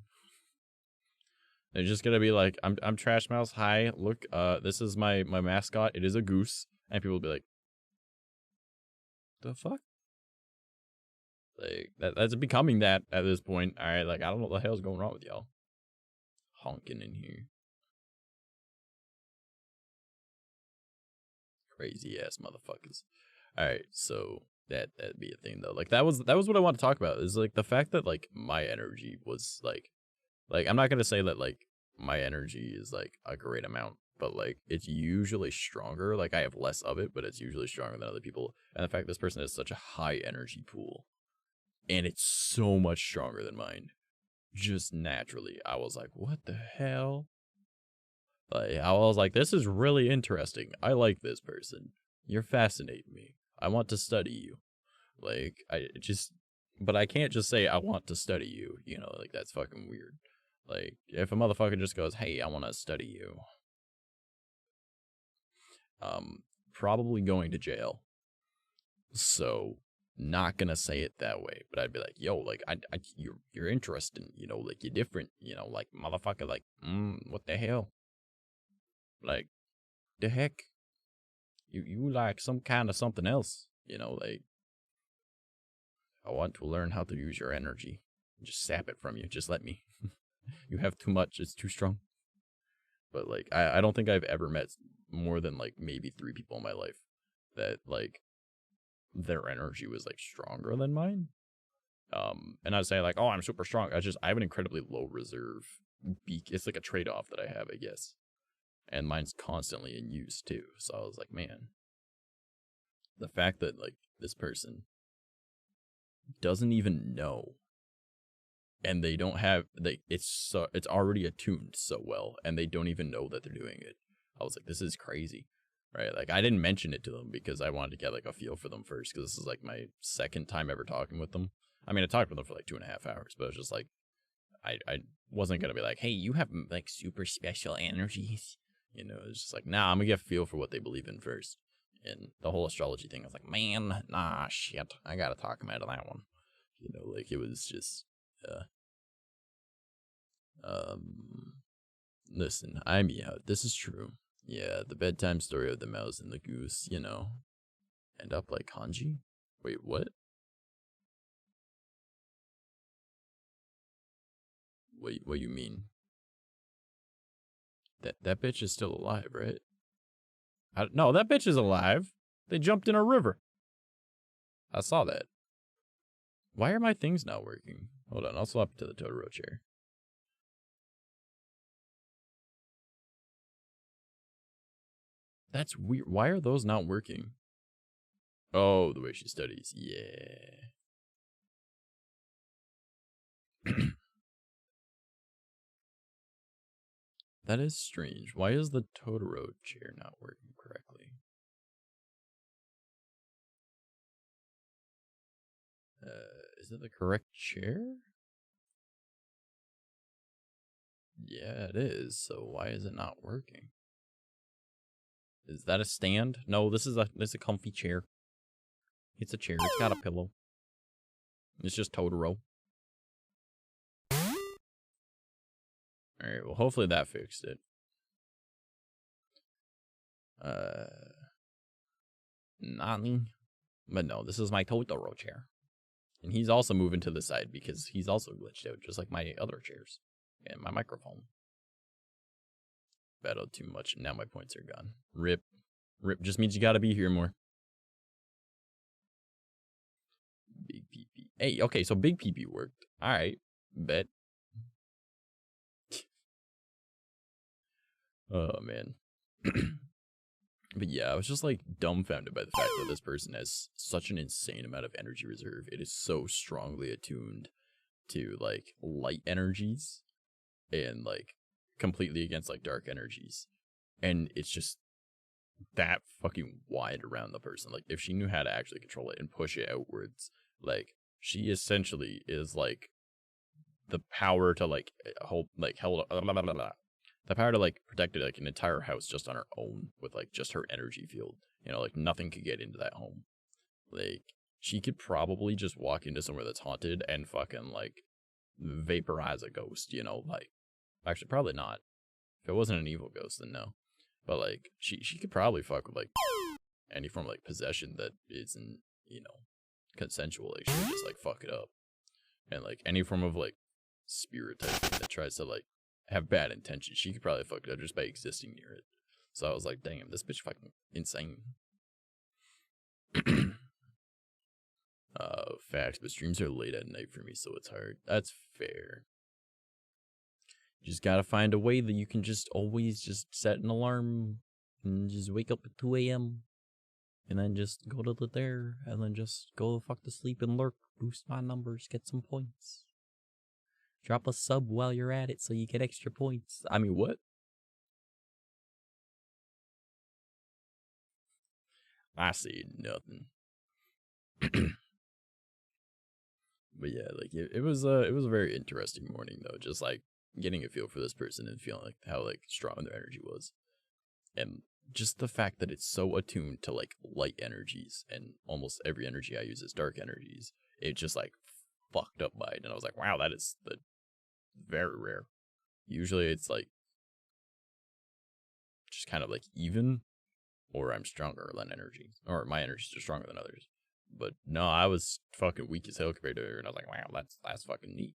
They're just gonna be like, I'm Trash Mouse. Hi, look, this is my mascot. It is a goose, and people will be like, the fuck? Like that's becoming that at this point. All right, like I don't know what the hell's going wrong with y'all. Honking in here. Crazy ass motherfuckers. All right, so that'd be a thing though. Like that was what I want to talk about. Is like the fact that like my energy was like I'm not gonna say that like my energy is like a great amount, but like it's usually stronger. Like I have less of it, but it's usually stronger than other people. And the fact this person has such a high energy pool, and it's so much stronger than mine, just naturally, I was like, what the hell? Like I was like, this is really interesting. I like this person. You're fascinating me. I want to study you. Like but I can't just say I want to study you. You know, like that's fucking weird. Like if a motherfucker just goes, hey, I want to study you. Probably going to jail. So not gonna say it that way, but I'd be like, yo, like you're interesting, you know, like you're different, you know, like motherfucker, like what the hell, like the heck, you like some kind of something else, you know, like I want to learn how to use your energy, just sap it from you, just let me. You have too much, it's too strong. But like I don't think I've ever met more than like maybe 3 people in my life that like their energy was like stronger than mine. And I'd say like, oh, I'm super strong. I have an incredibly low reserve. It's like a trade-off that I have, I guess. And mine's constantly in use too. So I was like, man, the fact that like this person doesn't even know, and they don't have it's already attuned so well, and they don't even know that they're doing it. I was like, this is crazy. Right, like I didn't mention it to them because I wanted to get like a feel for them first, because this is like my second time ever talking with them. I mean, I talked with them for like 2.5 hours, but it was just like I wasn't gonna be like, hey, you have like super special energies, you know. It's just like, nah, I'm gonna get a feel for what they believe in first. And the whole astrology thing, I was like, man, nah, shit, I gotta talk them out of that one, you know. Like it was just listen, I'm Meowth. This is true. Yeah, the bedtime story of the mouse and the goose, you know. End up like kanji? Wait, what? What you mean? That bitch is still alive, right? No, that bitch is alive. They jumped in a river. I saw that. Why are my things not working? Hold on, I'll swap it to the Totoro chair. That's weird. Why are those not working? Oh, the way she studies. Yeah. That is strange. Why is the Totoro chair not working correctly? Is it the correct chair? Yeah, it is. So why is it not working? Is that a stand? No, this is a comfy chair. It's a chair. It's got a pillow. It's just Totoro. Alright, well, hopefully that fixed it. Nani? But no, this is my Totoro chair. And he's also moving to the side because he's also glitched out, just like my other chairs. And my microphone. Battled too much, and now my points are gone. Rip. Rip just means you gotta be here more. Big PP. Hey, okay, so big PP worked. Alright, bet. Oh, man. But yeah, I was just like dumbfounded by the fact that this person has such an insane amount of energy reserve. It is so strongly attuned to like light energies and like completely against like dark energies. And it's just that fucking wide around the person. Like, if she knew how to actually control it and push it outwards, like, she essentially is like the power to like hold, like, the power to like protect like an entire house just on her own with like just her energy field. You know, like nothing could get into that home. Like, she could probably just walk into somewhere that's haunted and fucking like vaporize a ghost, you know, like, actually probably not. If it wasn't an evil ghost, then no. But like, she could probably fuck with like any form of like possession that isn't, you know, consensual. Like, she would just like fuck it up. And like any form of like spirit type thing that tries to like have bad intentions, she could probably fuck it up just by existing near it. So I was like, damn, this bitch fucking insane. Facts, but streams are late at night for me, so it's hard. That's fair. You just gotta find a way that you can just always just set an alarm and just wake up at 2 a.m. and then just go to there and then just go the fuck to sleep and lurk, boost my numbers, get some points. Drop a sub while you're at it so you get extra points. I mean, what? I see nothing. But yeah, like it was a very interesting morning though, just like getting a feel for this person and feeling like how like strong their energy was. And just the fact that it's so attuned to like light energies, and almost every energy I use is dark energies. It just like fucked up by it, and I was like, wow, that is very rare. Usually it's like just kind of like even, or I'm stronger than energy, or my energies are stronger than others. But no, I was fucking weak as hell compared to her, and I was like, wow, that's fucking neat.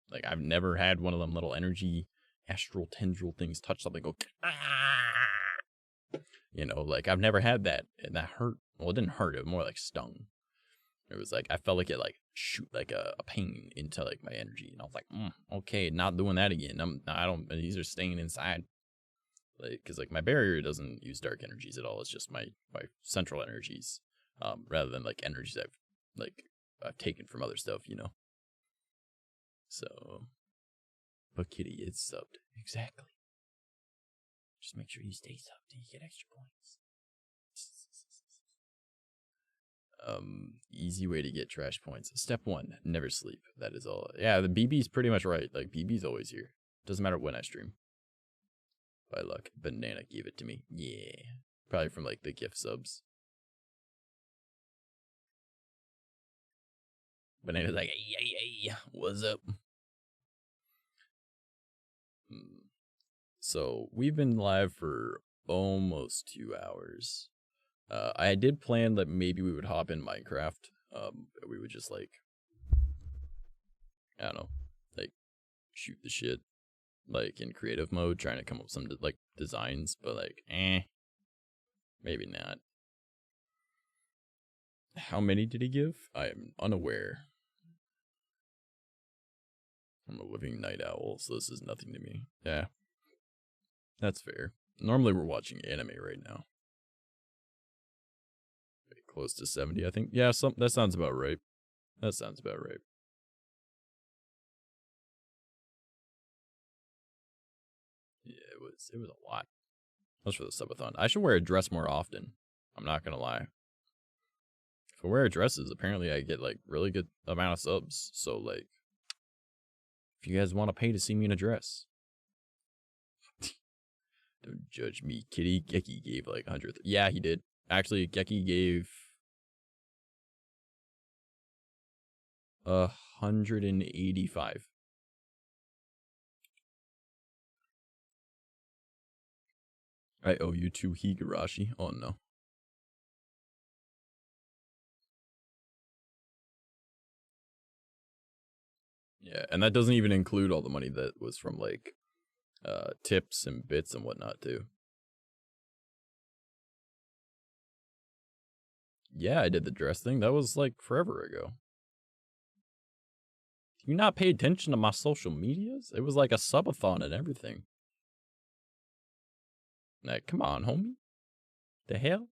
Like, I've never had one of them little energy astral tendril things touch something, go, ah! You know, like, I've never had that, and that hurt. Well, it didn't hurt, it more like stung. It was like, I felt like it like shoot like a pain into like my energy, and I was like, okay, not doing that again. These are staying inside. Like, cause like my barrier doesn't use dark energies at all. It's just my central energies. Rather than like energies I've taken from other stuff, you know. So, but Kitty is subbed. Exactly. Just make sure you stay subbed and you get extra points. Easy way to get trash points. Step 1, never sleep. That is all. Yeah, the BB's pretty much right. Like, BB's always here. Doesn't matter when I stream. By luck, Banana gave it to me. Yeah. Probably from like the gift subs. Banana's like, hey, what's up? So we've been live for almost 2 hours. I did plan that maybe we would hop in Minecraft. We would just like, I don't know, like shoot the shit, like in creative mode, trying to come up with some like designs, but like, maybe not. How many did he give? I am unaware. I'm a living night owl, so this is nothing to me. Yeah. That's fair. Normally we're watching anime right now. Close to 70, I think. Yeah, that sounds about right. That sounds about right. Yeah, it was a lot. That was for the subathon. I should wear a dress more often. I'm not gonna lie. If I wear dresses, apparently I get like really good amount of subs. So like, if you guys want to pay to see me in a dress, don't judge me, Kitty. Geki gave like 100. Yeah, he did. Actually, Geki gave 185. I owe you 2 Higurashi. Oh no. Yeah, and that doesn't even include all the money that was from like tips and bits and whatnot too. Yeah, I did the dress thing. That was like forever ago. Do you not pay attention to my social medias? It was like a subathon and everything. Like, come on, homie. The hell?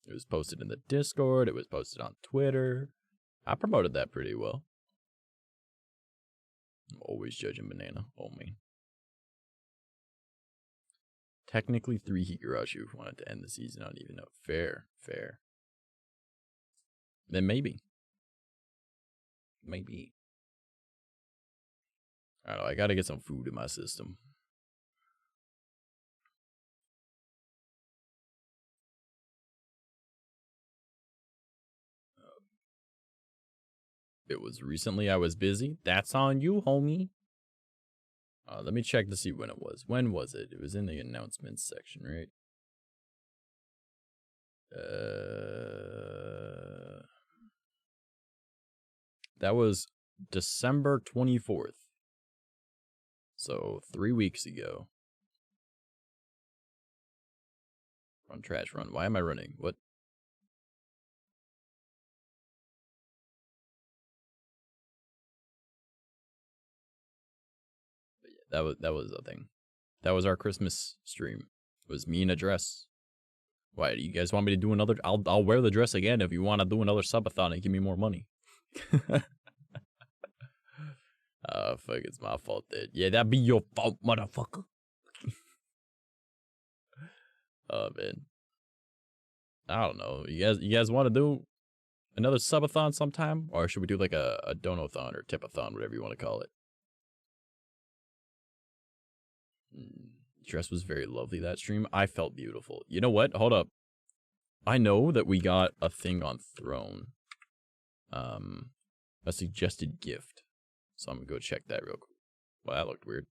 It was posted in the Discord. It was posted on Twitter. I promoted that pretty well. I'm always judging Banana. Oh, man. Technically 3 Higurashi if we wanted to end the season. I don't even know. Fair. Then maybe. Maybe. I don't know. I gotta get some food in my system. It was recently I was busy. That's on you, homie. Let me check to see when it was. When was it? It was in the announcements section, right? That was December 24th. So 3 weeks ago. Run, trash, run. Why am I running? What? But yeah, that was a thing. That was our Christmas stream. It was me in a dress. Why, do you guys want me to do another? I'll wear the dress again if you want to do another subathon and give me more money. Fuck, it's my fault then. Yeah, that'd be your fault, motherfucker. Oh, man. I don't know. You guys want to do another subathon sometime? Or should we do like a donathon or tipathon, whatever you want to call it? Dress was very lovely that stream. I felt beautiful. You know what? Hold up. I know that we got a thing on Throne. A suggested gift. So I'm gonna go check that real quick. Well, that looked weird.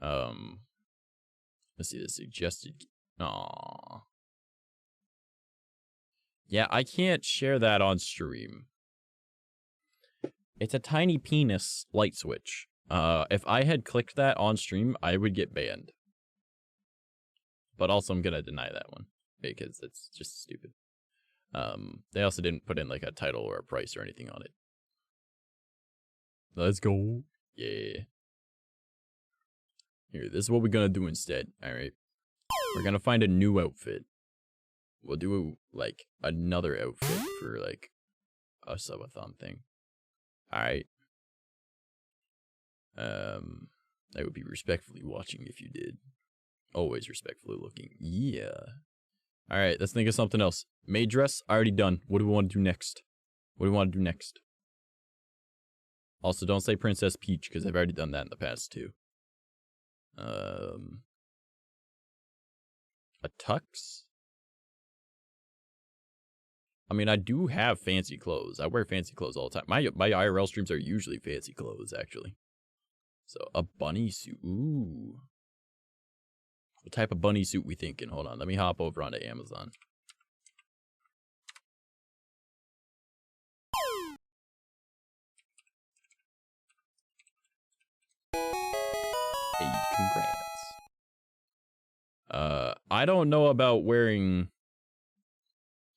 Let's see the suggested. Aww. Yeah, I can't share that on stream. It's a tiny penis light switch. If I had clicked that on stream, I would get banned. But also, I'm gonna deny that one because it's just stupid. They also didn't put in like a title or a price or anything on it. Let's go. Yeah. Here, this is what we're gonna do instead. All right. We're gonna find a new outfit. We'll do like another outfit for like a subathon thing. All right. I would be respectfully watching if you did. Always respectfully looking. Yeah. All right, let's think of something else. Maid dress, already done. What do we want to do next? What do we want to do next? Also, don't say Princess Peach, because I've already done that in the past, too. A tux? I mean, I do have fancy clothes. I wear fancy clothes all the time. My IRL streams are usually fancy clothes, actually. So, a bunny suit. Ooh. What type of bunny suit we thinking? Hold on, let me hop over onto Amazon. Hey, congrats. I don't know about wearing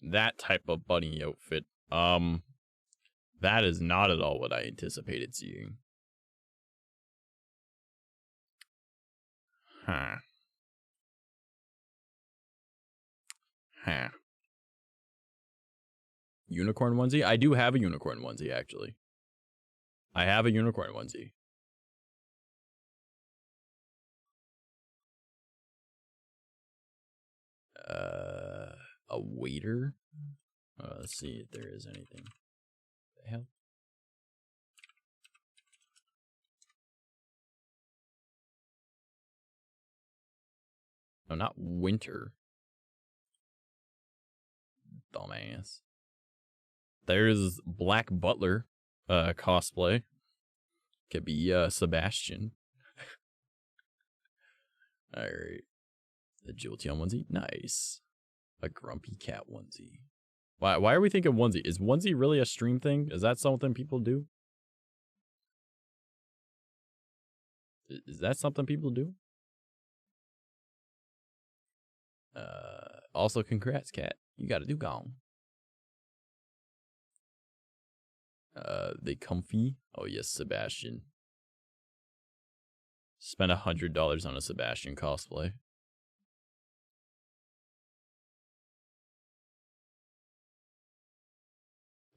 that type of bunny outfit. That is not at all what I anticipated seeing. Huh. Unicorn onesie? I do have a unicorn onesie, actually. I have a unicorn onesie. A waiter? Let's see if there is anything. What the hell? No, not winter. Dumbass. There's Black Butler cosplay. Could be Sebastian. Alright. The Jolteon onesie. Nice. A Grumpy Cat onesie. Why are we thinking onesie? Is onesie really a stream thing? Is that something people do? Is that something people do? Also, congrats, Cat. You got a new gown. They comfy. Oh yes, Sebastian. Spent $100 on a Sebastian cosplay.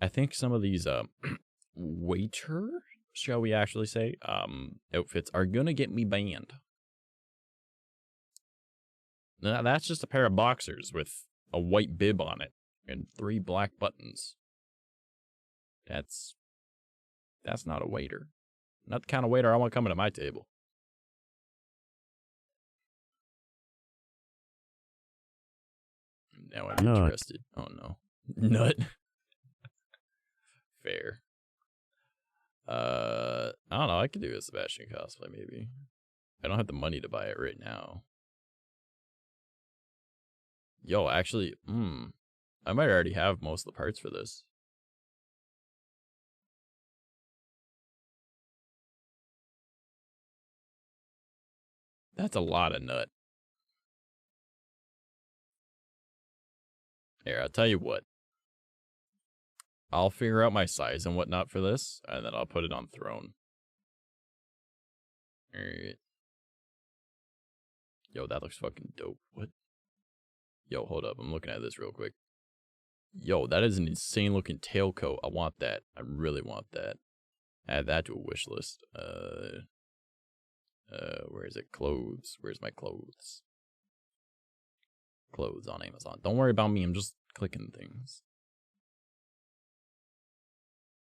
I think some of these waiter, shall we actually say, outfits are gonna get me banned. Nah, that's just a pair of boxers with a white bib on it and 3 black buttons. That's not a waiter. Not the kind of waiter I want coming to my table. Now I'm interested. Oh no. Nut. Fair. I don't know. I could do a Sebastian cosplay maybe. I don't have the money to buy it right now. Yo, actually, I might already have most of the parts for this. That's a lot of nut. Here, I'll tell you what. I'll figure out my size and whatnot for this, and then I'll put it on Throne. Alright. Yo, that looks fucking dope. What? Yo, hold up. I'm looking at this real quick. Yo, that is an insane looking tailcoat. I want that. I really want that. Add that to a wish list. Where is it? Clothes. Where's my clothes? Clothes on Amazon. Don't worry about me. I'm just clicking things.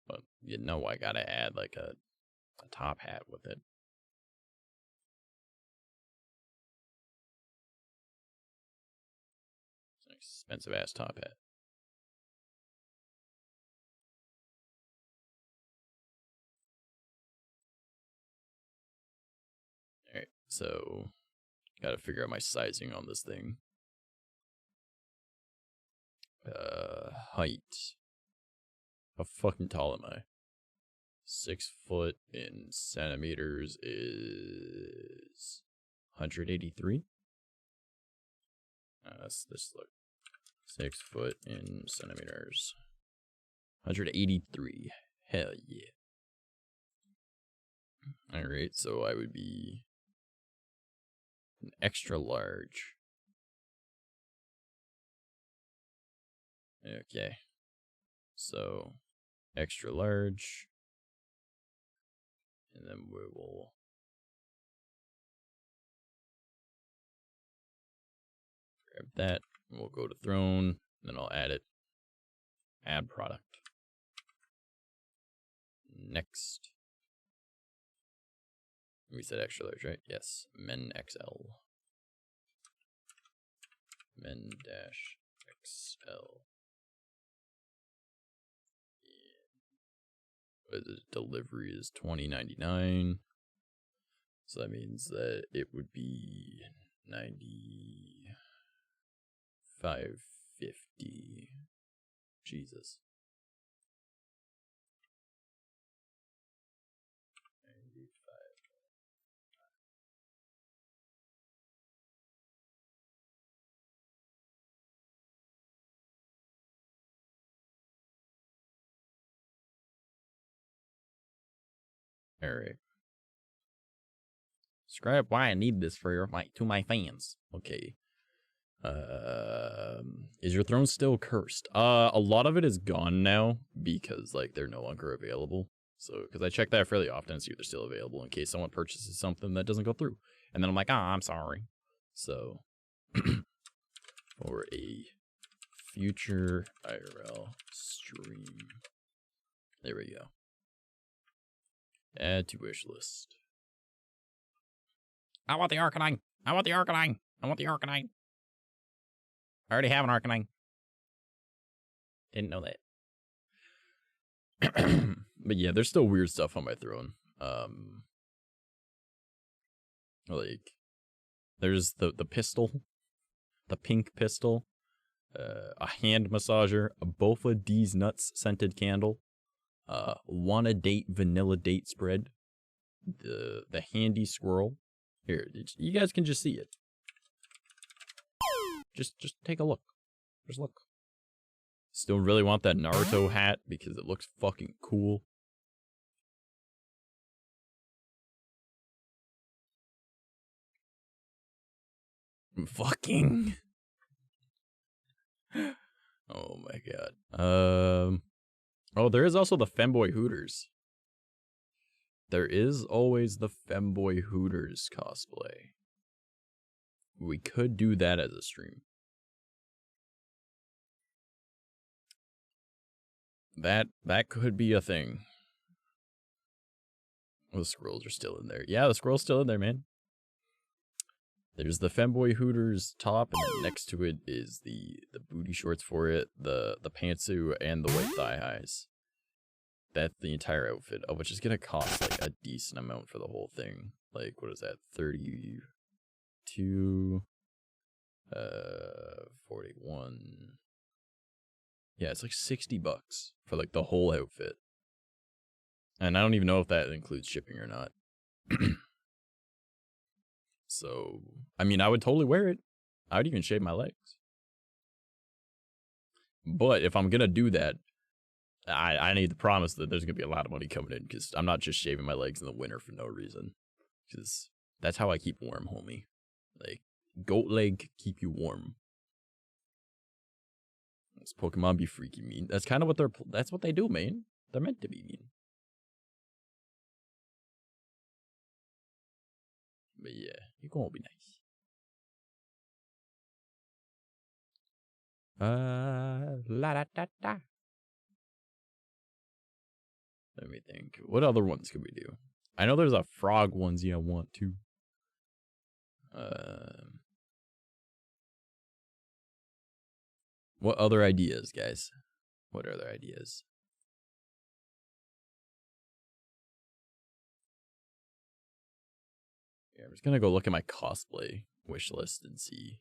But you know I gotta add like a top hat with it. It's an expensive ass top hat. Alright, so gotta figure out my sizing on this thing. Height. How fucking tall am I? 6 foot in centimeters is 183. That's this look. 6 foot in centimeters. 183. Hell yeah. Alright, so I would be an extra large. Okay. So, extra large. And then we will grab that. And we'll go to Throne. Then I'll add it. Add product. Next. We said extra large, right? Yes. Men XL. Men dash XL. The delivery is $20.99, so that means that it would be $95.50. Jesus. 95. All right. Describe why I need this for to my fans. Okay. Is your throne still cursed? A lot of it is gone now because like they're no longer available. So because I check that fairly often to see if they're still available in case someone purchases something that doesn't go through, and then I'm like, I'm sorry. So for a future IRL stream, there we go. Add to wish list. I want the Arcanine. I want the Arcanine. I want the Arcanine. I already have an Arcanine. Didn't know that. But yeah, there's still weird stuff on my throne. Like, there's the pistol. The pink pistol. A hand massager. A Bofa D's Nuts scented candle. Wanna Date vanilla date spread. The handy squirrel. Here, you guys can just see it. Just take a look. Just look. Still really want that Naruto hat because it looks fucking cool. Fucking. Oh my god. Oh, there is also the Femboy Hooters. There is always the Femboy Hooters cosplay. We could do that as a stream. That could be a thing. The scrolls are still in there. Yeah, the scroll's still in there, man. There's the Femboy Hooters top, and then next to it is the booty shorts for it, the pantsuit, and the white thigh highs. That's the entire outfit, of which is gonna cost like a decent amount for the whole thing. Like, what is that? 32, 41. Yeah, it's like $60 for like the whole outfit. And I don't even know if that includes shipping or not. So, I mean, I would totally wear it. I would even shave my legs. But if I'm gonna do that, I need the promise that there's gonna be a lot of money coming in, because I'm not just shaving my legs in the winter for no reason. Because that's how I keep warm, homie. Like, goat leg keep you warm. Those Pokemon be freaky mean. That's kind of what that's what they do, man. They're meant to be mean. But yeah, you're gonna be nice. La da da da. Let me think. What other ones could we do? I know there's a frog onesie I want too. What other ideas, guys? What other ideas? Yeah, I'm just gonna go look at my cosplay wish list and see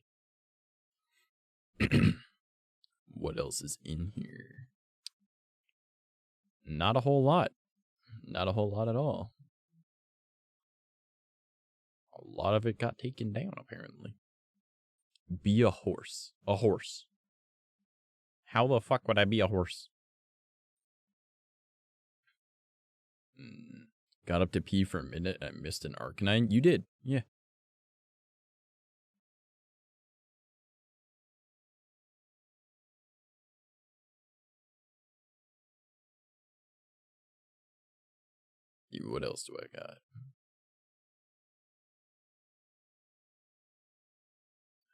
what else is in here. Not a whole lot. Not a whole lot at all. A lot of it got taken down, apparently. Be a horse. A horse. How the fuck would I be a horse? Got up to pee for a minute and I missed an Arcanine. You did, yeah. What else do I got?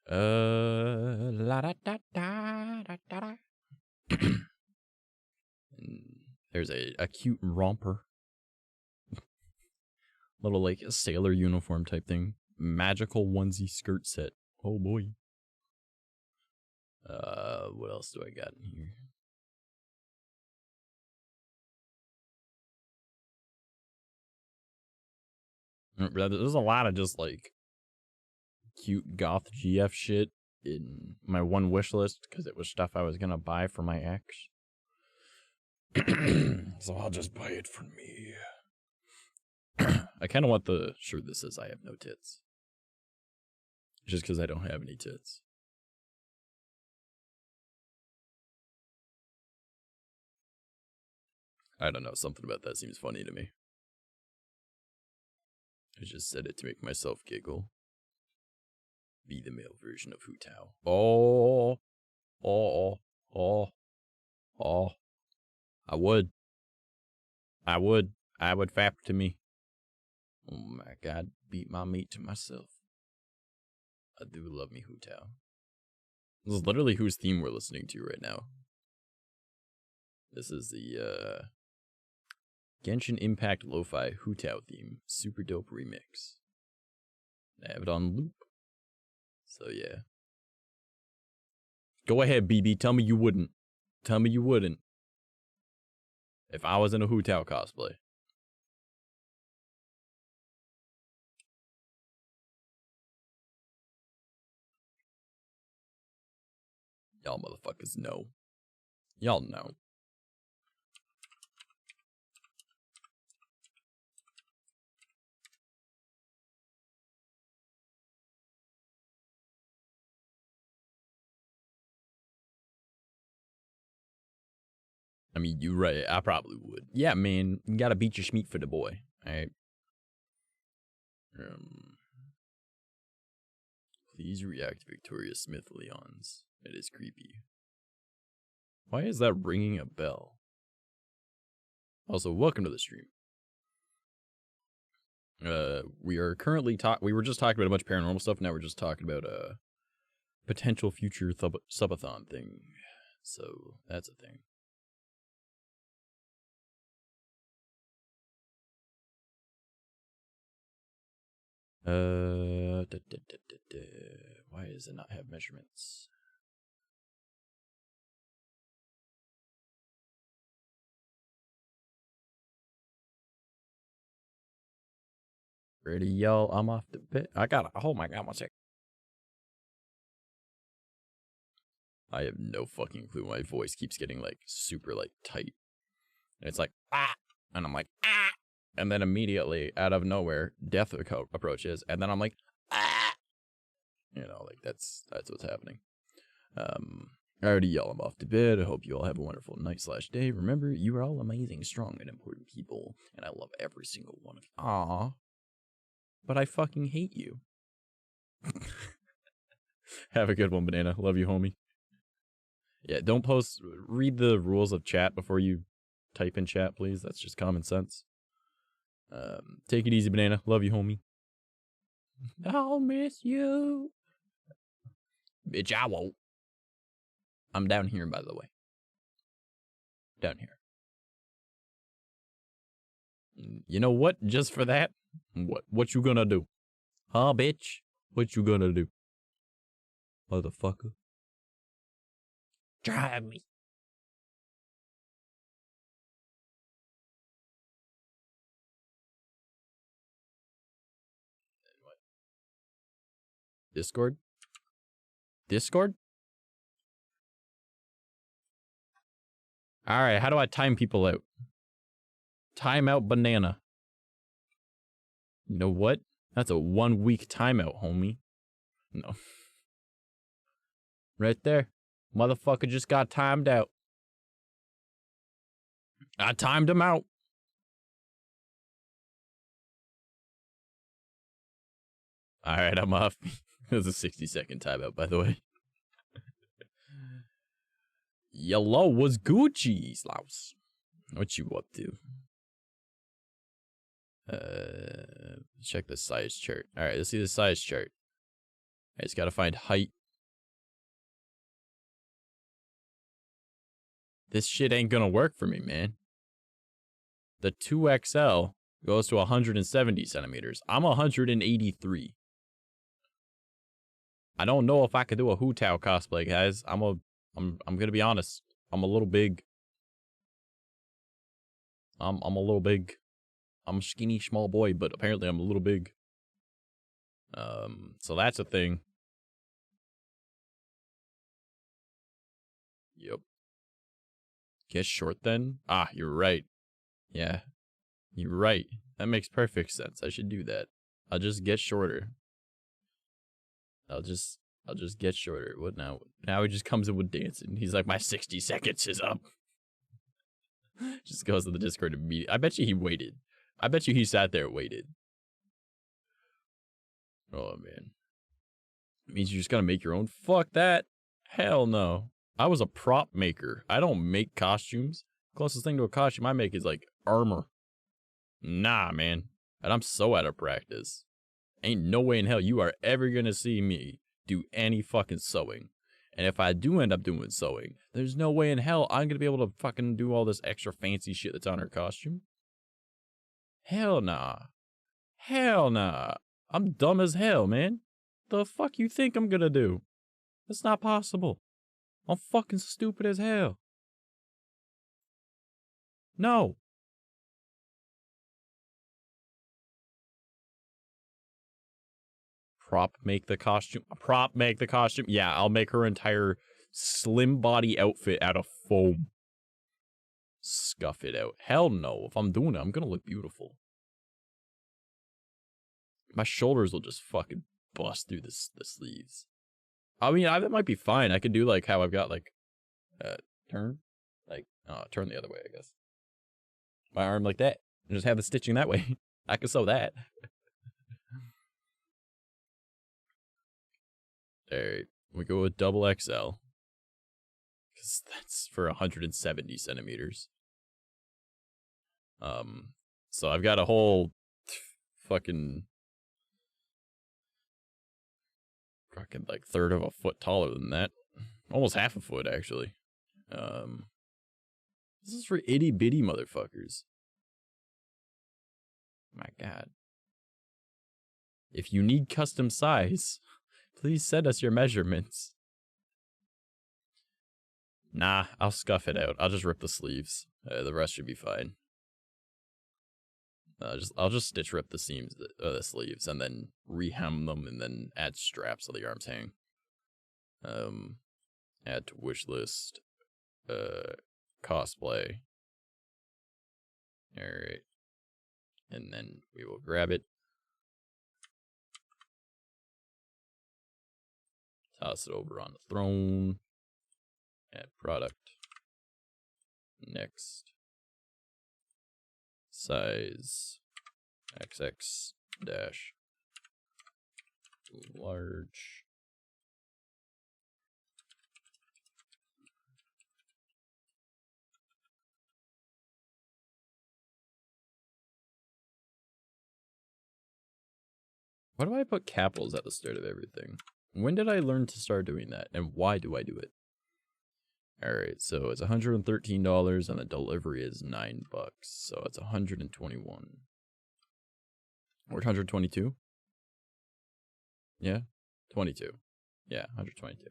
La da da da da da. There's a cute romper. Little like a sailor uniform type thing. Magical onesie skirt set. Oh boy. What else do I got in here? There's a lot of just like cute goth GF shit in my one wish list because it was stuff I was gonna buy for my ex. So I'll just buy it for me. I kind of want the shirt that says I have no tits. Just because I don't have any tits. I don't know, something about that seems funny to me. I just said it to make myself giggle. Be the male version of 𝐂𝐡𝐚𝐭. Oh. I would fap to me. Oh my god, beat my meat to myself. I do love me 𝐂𝐡𝐚. This is literally whose theme we're listening to right now. This is the Genshin Impact Lo-Fi 𝐂𝐴 theme. Super dope remix. I have it on loop. So yeah. Go ahead, BB. Tell me you wouldn't. Tell me you wouldn't. If I was in a 𝐂𝐴 cosplay. Y'all motherfuckers know. Y'all know. I mean, you're right. I probably would. Yeah, man. You gotta beat your schmeat for the boy. Alright. Please react to Victoria Smith Leon's. It is creepy. Why is that ringing a bell? Also, welcome to the stream. We are currently we were just talking about a bunch of paranormal stuff. Now we're just talking about a potential future subathon thing. So that's a thing. Why does it not have measurements? Ready, y'all? I'm off the bed. Oh my god, one sec. I have no fucking clue. My voice keeps getting like super like tight. And it's like, ah! And I'm like, ah! And then immediately, out of nowhere, death approaches. And then I'm like, ah! You know, like that's what's happening. I already yell I'm off to bed. I hope you all have a wonderful night/day. Remember, you are all amazing, strong, and important people. And I love every single one of you. Aww. But I fucking hate you. Have a good one, Banana. Love you, homie. Yeah, don't post. Read the rules of chat before you type in chat, please. That's just common sense. Take it easy, Banana. Love you, homie. I'll miss you. Bitch, I won't. I'm down here, by the way. Down here. You know what? Just for that, what you gonna do? Huh, bitch? What you gonna do? Motherfucker. Drive me. What? Discord? Discord? Alright, how do I time people out? Timeout Banana. You know what? That's a 1 week timeout, homie. No. Right there. Motherfucker just got timed out. I timed him out. Alright, I'm off. It was a 60-second timeout, by the way. Yellow was Gucci, Slaus. What you up to? Check the size chart. Alright, let's see the size chart. I just gotta find height. This shit ain't gonna work for me, man. The 2XL goes to 170 centimeters. I'm 183. I don't know if I could do a 𝐻𝐸𝐻 cosplay, guys. I'm gonna be honest. I'm a little big. I'm a little big. I'm a skinny, small boy, but apparently I'm a little big. So that's a thing. Yep. Get short then? Ah, you're right. Yeah. You're right. That makes perfect sense. I should do that. I'll just get shorter. I'll just get shorter. What now? Now he just comes in with dancing. He's like, my 60 seconds is up. Just goes to the Discord immediately. I bet you he waited. I bet you he sat there and waited. Oh, man. It means you just gotta make your own. Fuck that. Hell no. I was a prop maker. I don't make costumes. Closest thing to a costume I make is like armor. Nah, man. And I'm so out of practice. Ain't no way in hell you are ever gonna see me do any fucking sewing. And if I do end up doing sewing, there's no way in hell I'm gonna be able to fucking do all this extra fancy shit that's on her costume. Hell nah. Hell nah. I'm dumb as hell, man. The fuck you think I'm gonna do? That's not possible. I'm fucking stupid as hell. No. Prop make the costume. Prop make the costume. Yeah, I'll make her entire slim body outfit out of foam. Scuff it out. Hell no. If I'm doing it, I'm gonna look beautiful. My shoulders will just fucking bust through the sleeves. I mean, that might be fine. I could do like how I've got like, turn, like, turn the other way, I guess. My arm like that, and just have the stitching that way. I could sew that. Alright, we go with double XL. Because that's for 170 centimeters. So I've got a whole fucking like third of a foot taller than that. Almost half a foot, actually. This is for itty bitty motherfuckers. My God. If you need custom size, please send us your measurements. Nah, I'll scuff it out. I'll just rip the sleeves. The rest should be fine. I'll just stitch rip the seams, the sleeves, and then rehem them, and then add straps so the arms hang. Add to wish list. Cosplay. All right, and then we will grab it. Toss it over on the throne. Add product. Next. Size. XX dash large. Why do I put capitals at the start of everything? When did I learn to start doing that? And why do I do it? Alright, so it's $113 and the delivery is $9. So it's 121. Or 122? Yeah? 22. Yeah, 122.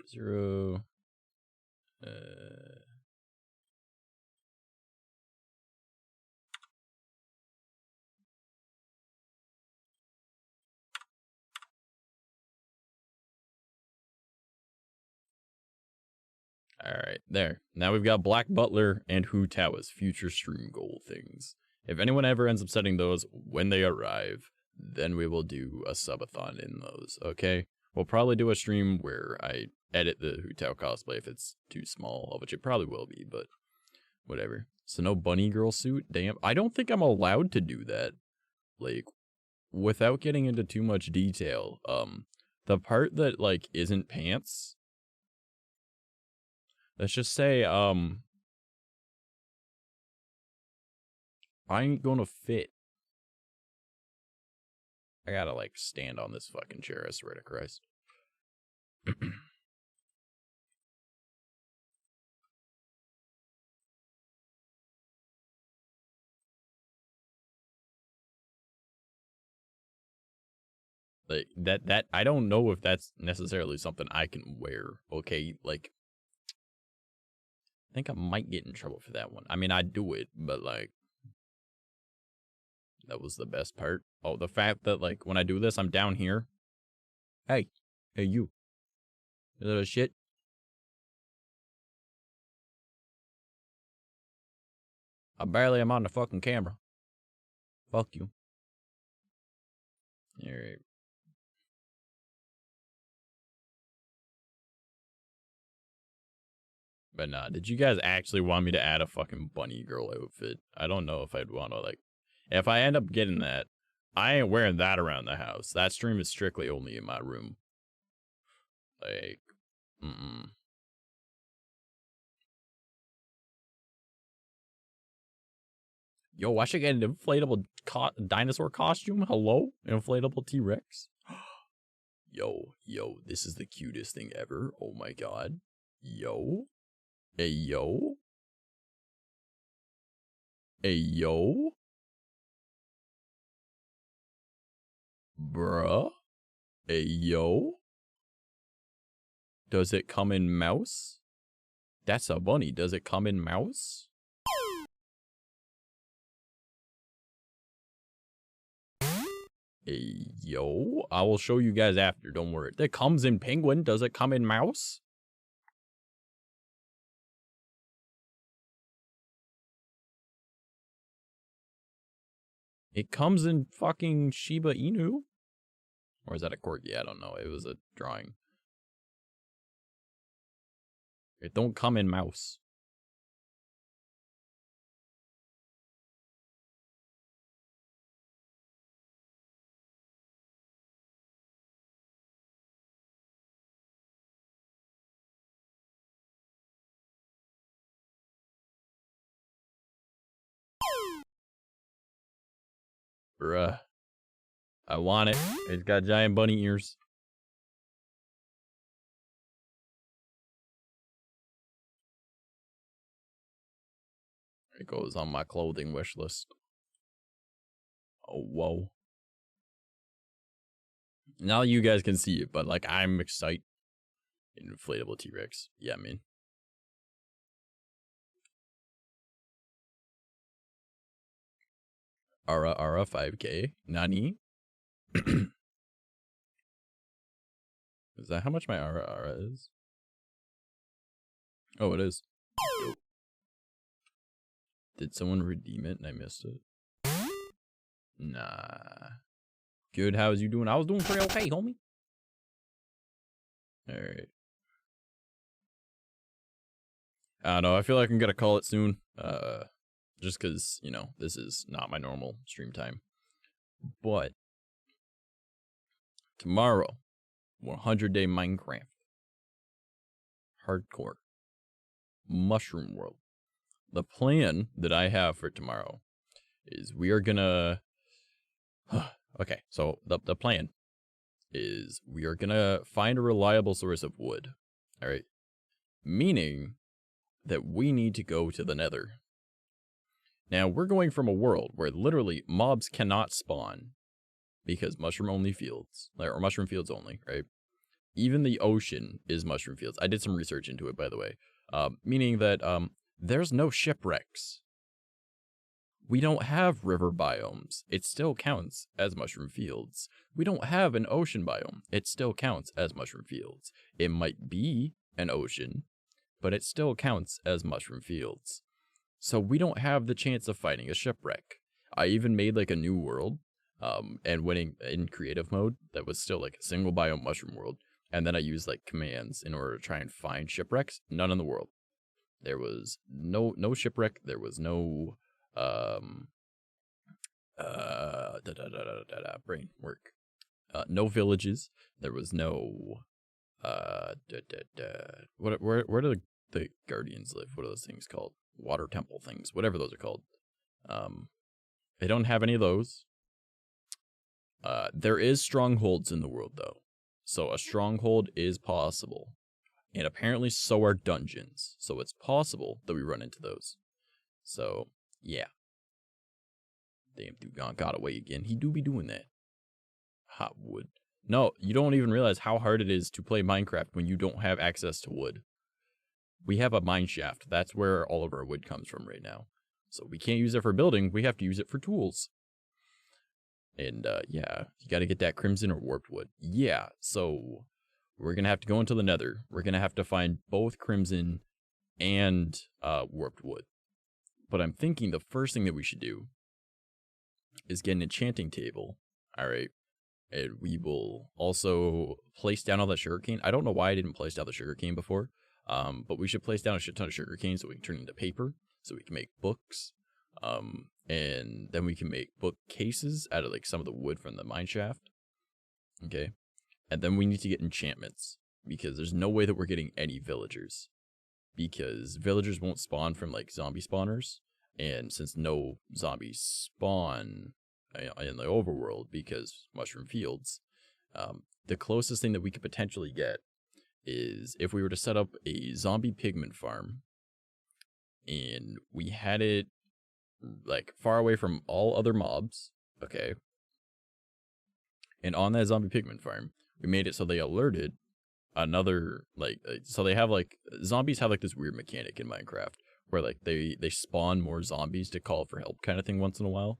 0. Alright, there. Now we've got Black Butler and 𝐂𝐡𝐚�𝐴's future stream goal things. If anyone ever ends up setting those when they arrive, then we will do a subathon in those, okay? We'll probably do a stream where I edit the 𝐂𝐡𝐴 cosplay if it's too small, which it probably will be, but whatever. So no bunny girl suit? Damn. I don't think I'm allowed to do that. Like, without getting into too much detail, the part that, like, isn't pants... Let's just say, I ain't gonna fit. I gotta, like, stand on this fucking chair, I swear to Christ. Like, that, I don't know if that's necessarily something I can wear, okay? Like, I think I might get in trouble for that one. I mean, I'd do it, but, like, that was the best part. Oh, the fact that, like, when I do this, I'm down here. Hey, you. You little shit. I barely am on the fucking camera. Fuck you. Alright. But nah, did you guys actually want me to add a fucking bunny girl outfit? I don't know if I'd want to, like... If I end up getting that, I ain't wearing that around the house. That stream is strictly only in my room. Like... Yo, I should get an inflatable dinosaur costume? Hello? An inflatable T-Rex? Yo, this is the cutest thing ever. Oh my god. Yo. Hey, yo. Hey, yo. Bruh. Hey, yo. Does it come in mouse? That's a bunny. Does it come in mouse? Hey, yo. I will show you guys after. Don't worry. It comes in penguin. Does it come in mouse? It comes in fucking Shiba Inu. Or is that a corgi? I don't know. It was a drawing. It don't come in mouse. Bruh. I want it. It's got giant bunny ears. It goes on my clothing wish list. Oh, whoa. Now you guys can see it, but like I'm excited. Inflatable T-Rex. Yeah, man. Ara 5K. Nani? Is that how much my Ara is? Oh, it is. Yo. Did someone redeem it and I missed it? Nah. Good, how's you doing? I was doing pretty okay, homie. Alright. I don't know, I feel like I'm gonna call it soon. Just because, you know, this is not my normal stream time. But tomorrow, 100-day Minecraft. Hardcore. Mushroom World. The plan that I have for tomorrow is we are gonna... okay, so the plan is we are gonna find a reliable source of wood. Alright? Meaning that we need to go to the Nether. Now, we're going from a world where literally mobs cannot spawn because mushroom fields only, right? Even the ocean is mushroom fields. I did some research into it, by the way. Meaning that there's no shipwrecks. We don't have river biomes. It still counts as mushroom fields. We don't have an ocean biome. It still counts as mushroom fields. It might be an ocean, but it still counts as mushroom fields. So we don't have the chance of fighting a shipwreck. I even made like a new world, and went in creative mode that was still like a single biome mushroom world. And then I used like commands in order to try and find shipwrecks. None in the world. There was no shipwreck. There was no brain work. No villages. There was no where do the guardians live? What are those things called? Water temple things, whatever those are called. They don't have any of those. There is strongholds in the world though, so a stronghold is possible, and apparently so are dungeons. So it's possible that we run into those. So yeah, damn dude got away again. He do be doing that. Hot wood. No, you don't even realize how hard it is to play Minecraft when you don't have access to wood. We have a mine shaft. That's where all of our wood comes from right now. So we can't use it for building. We have to use it for tools. And yeah, you got to get that crimson or warped wood. Yeah, so we're going to have to go into the Nether. We're going to have to find both crimson and warped wood. But I'm thinking the first thing that we should do is get an enchanting table. All right. And we will also place down all that sugarcane. I don't know why I didn't place down the sugarcane before. But we should place down a shit ton of sugarcane so we can turn it into paper, so we can make books, and then we can make bookcases out of like some of the wood from the mine shaft. Okay, and then we need to get enchantments because there's no way that we're getting any villagers, because villagers won't spawn from like zombie spawners, and since no zombies spawn in the overworld because mushroom fields, the closest thing that we could potentially get is if we were to set up a zombie pigment farm and we had it like far away from all other mobs, okay? And on that zombie pigment farm, we made it so they alerted another, like, so they have like, zombies have like this weird mechanic in Minecraft where like they spawn more zombies to call for help kind of thing once in a while.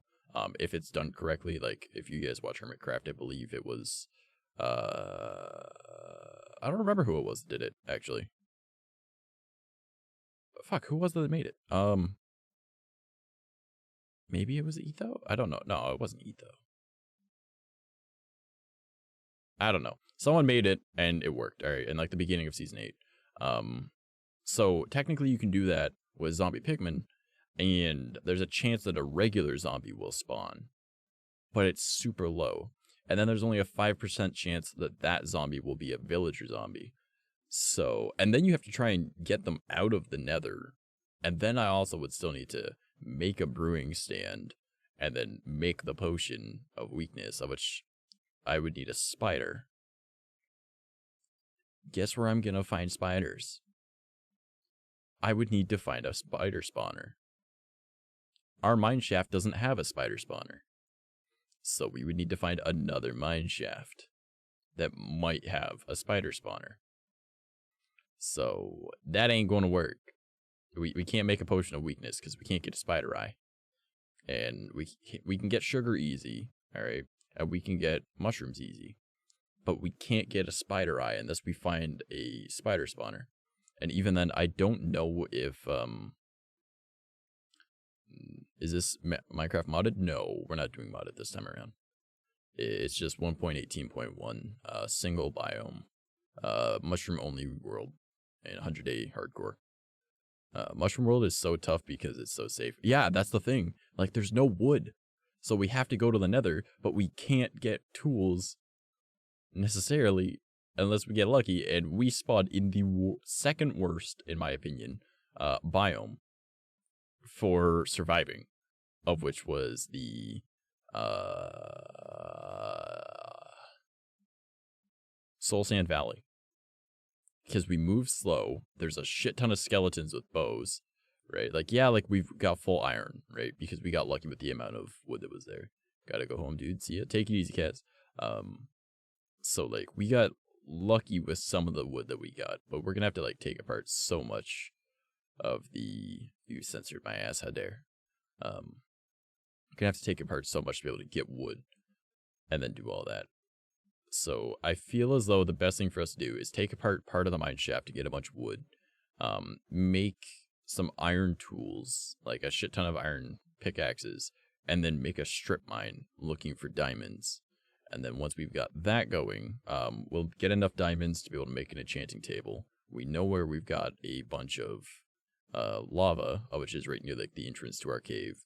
If it's done correctly, like if you guys watch Hermitcraft, I believe it was, I don't remember who it was that did it, actually. Fuck, who was that made it? Maybe it was Etho? I don't know. No, it wasn't Etho. I don't know. Someone made it, and it worked, alright, in like the beginning of Season 8. So technically you can do that with zombie pigmen, and there's a chance that a regular zombie will spawn, but it's super low. And then there's only a 5% chance that that zombie will be a villager zombie. So, and then you have to try and get them out of the Nether. And then I also would still need to make a brewing stand and then make the potion of weakness, of which I would need a spider. Guess where I'm gonna find spiders? I would need to find a spider spawner. Our mineshaft doesn't have a spider spawner. So we would need to find another mineshaft that might have a spider spawner. So that ain't gonna work. We can't make a potion of weakness because we can't get a spider eye. And we can get sugar easy, alright? And we can get mushrooms easy. But we can't get a spider eye unless we find a spider spawner. And even then, I don't know if, is this Minecraft modded? No, we're not doing modded this time around. It's just 1.18.1, single biome, mushroom only world, and 100-day hardcore. Mushroom world is so tough because it's so safe. Yeah, that's the thing. Like, there's no wood. So we have to go to the nether, but we can't get tools necessarily unless we get lucky. And we spawned in the second worst, in my opinion, biome for surviving, of which was the Soul Sand Valley. Because we move slow, there's a shit ton of skeletons with bows, right? Like, yeah, like we've got full iron, right? Because we got lucky with the amount of wood that was there. Gotta go home, dude. See ya. Take it easy, cats. So like we got lucky with some of the wood that we got, but we're gonna have to like take apart so much of the. You censored my ass, how dare. We're gonna have to take apart so much to be able to get wood, and then do all that. So I feel as though the best thing for us to do is take apart part of the mine shaft to get a bunch of wood, make some iron tools, like a shit ton of iron pickaxes, and then make a strip mine looking for diamonds. And then once we've got that going, we'll get enough diamonds to be able to make an enchanting table. We know where we've got a bunch of lava, which is right near like the entrance to our cave.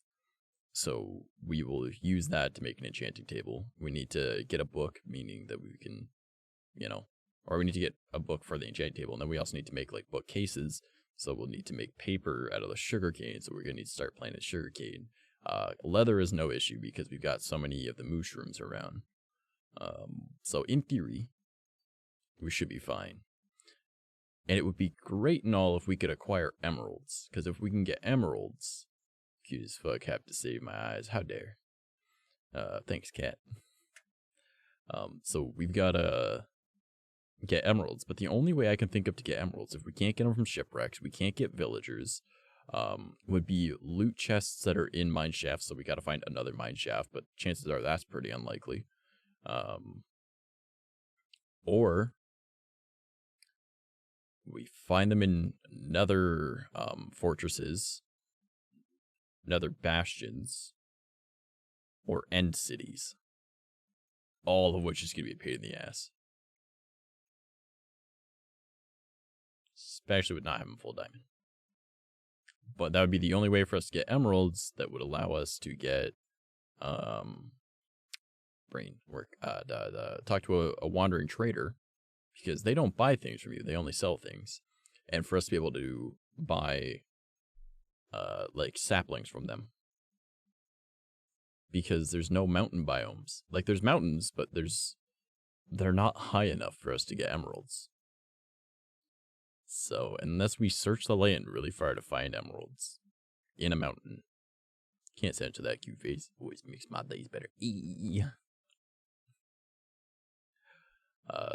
So we will use that to make an enchanting table. We need to get a book, meaning that we can, you know, or we need to get a book for the enchanting table. And then we also need to make like bookcases. So we'll need to make paper out of the sugarcane. So we're going to need to start planting sugarcane. Leather is no issue because we've got so many of the mushrooms around. So in theory, we should be fine. And it would be great and all if we could acquire emeralds. Because if we can get emeralds, cute as fuck, have to save my eyes. How dare. Thanks, cat. So we've got to get emeralds. But the only way I can think of to get emeralds, if we can't get them from shipwrecks, we can't get villagers, would be loot chests that are in mine shafts. So we got to find another mine shaft. But chances are that's pretty unlikely. Or we find them in nether fortresses, nether bastions, or end cities. All of which is going to be a pain in the ass. Especially with not having full diamond. But that would be the only way for us to get emeralds that would allow us to get brain work. Talk to a wandering trader, because they don't buy things from you, they only sell things. And for us to be able to buy like saplings from them, because there's no mountain biomes. Like there's mountains, but they're not high enough for us to get emeralds. So unless we search the land really far to find emeralds in a mountain, can't send it to that cute face. Always makes my days better.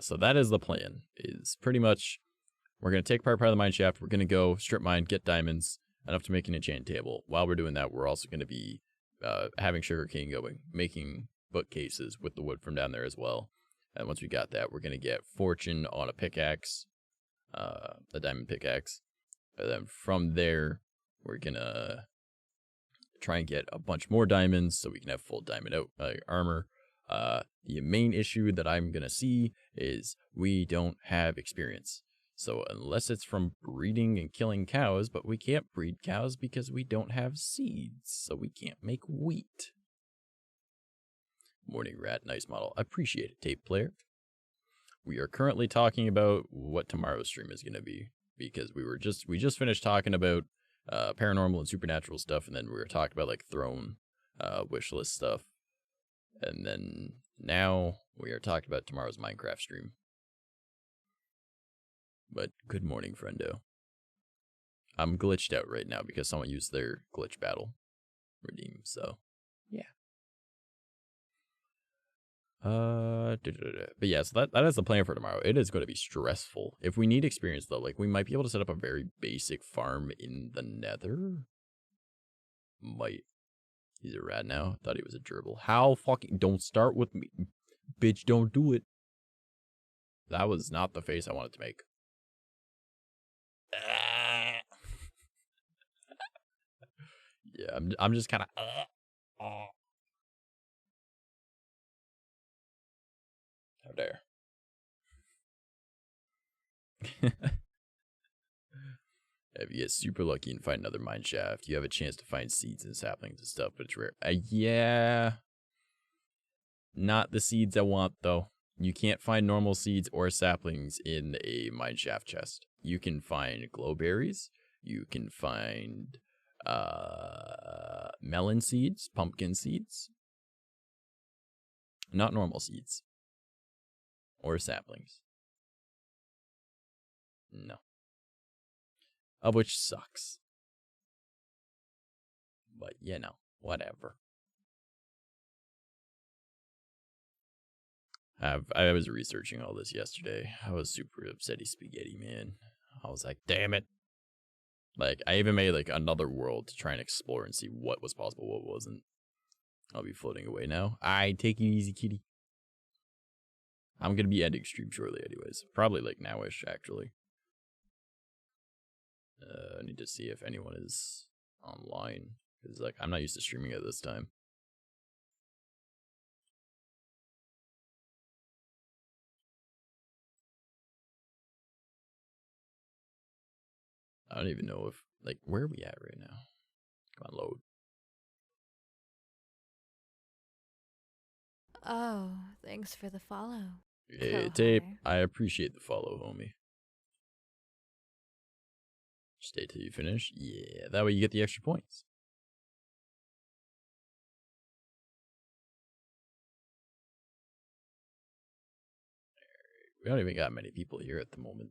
So that is the plan. Is pretty much we're gonna take apart part of the mine shaft. We're gonna go strip mine, get diamonds enough to make an enchant table. While we're doing that, we're also gonna be having sugarcane going, making bookcases with the wood from down there as well. And once we got that, we're gonna get fortune on a pickaxe, a diamond pickaxe. And then from there, we're gonna try and get a bunch more diamonds so we can have full diamond armor. The main issue that I'm gonna see is we don't have experience. So unless it's from breeding and killing cows, but we can't breed cows because we don't have seeds, so we can't make wheat. Morning rat, nice model. I appreciate it, tape player. We are currently talking about what tomorrow's stream is gonna be, because we just finished talking about paranormal and supernatural stuff, and then we were talking about like throne wish list stuff. And then now we are talking about tomorrow's Minecraft stream. But good morning, friendo. I'm glitched out right now because someone used their glitch battle redeem, so yeah. But yeah, so that is the plan for tomorrow. It is going to be stressful. If we need experience though, like we might be able to set up a very basic farm in the nether. Might. He's a rat now. Thought he was a gerbil. How fucking... Don't start with me. Bitch, don't do it. That was not the face I wanted to make. Yeah, I'm just kind of... How dare. If you get super lucky and find another mine shaft, you have a chance to find seeds and saplings and stuff, but it's rare. Yeah. Not the seeds I want, though. You can't find normal seeds or saplings in a mine shaft chest. You can find glowberries. You can find melon seeds, pumpkin seeds. Not normal seeds. Or saplings. No. Of which sucks. But, you know, whatever. I was researching all this yesterday. I was super upsetty spaghetti, man. I was like, damn it. Like, I even made, like, another world to try and explore and see what was possible, what wasn't. I'll be floating away now. Alright, take it easy, kitty. I'm gonna be ending stream shortly anyways. Probably, like, nowish, actually. I need to see if anyone is online. Because, like, I'm not used to streaming at this time. I don't even know if, like, where are we at right now? Come on, load. Oh, thanks for the follow. Hey, Tape, I appreciate the follow, homie. Stay till you finish. Yeah, that way you get the extra points. We don't even got many people here at the moment.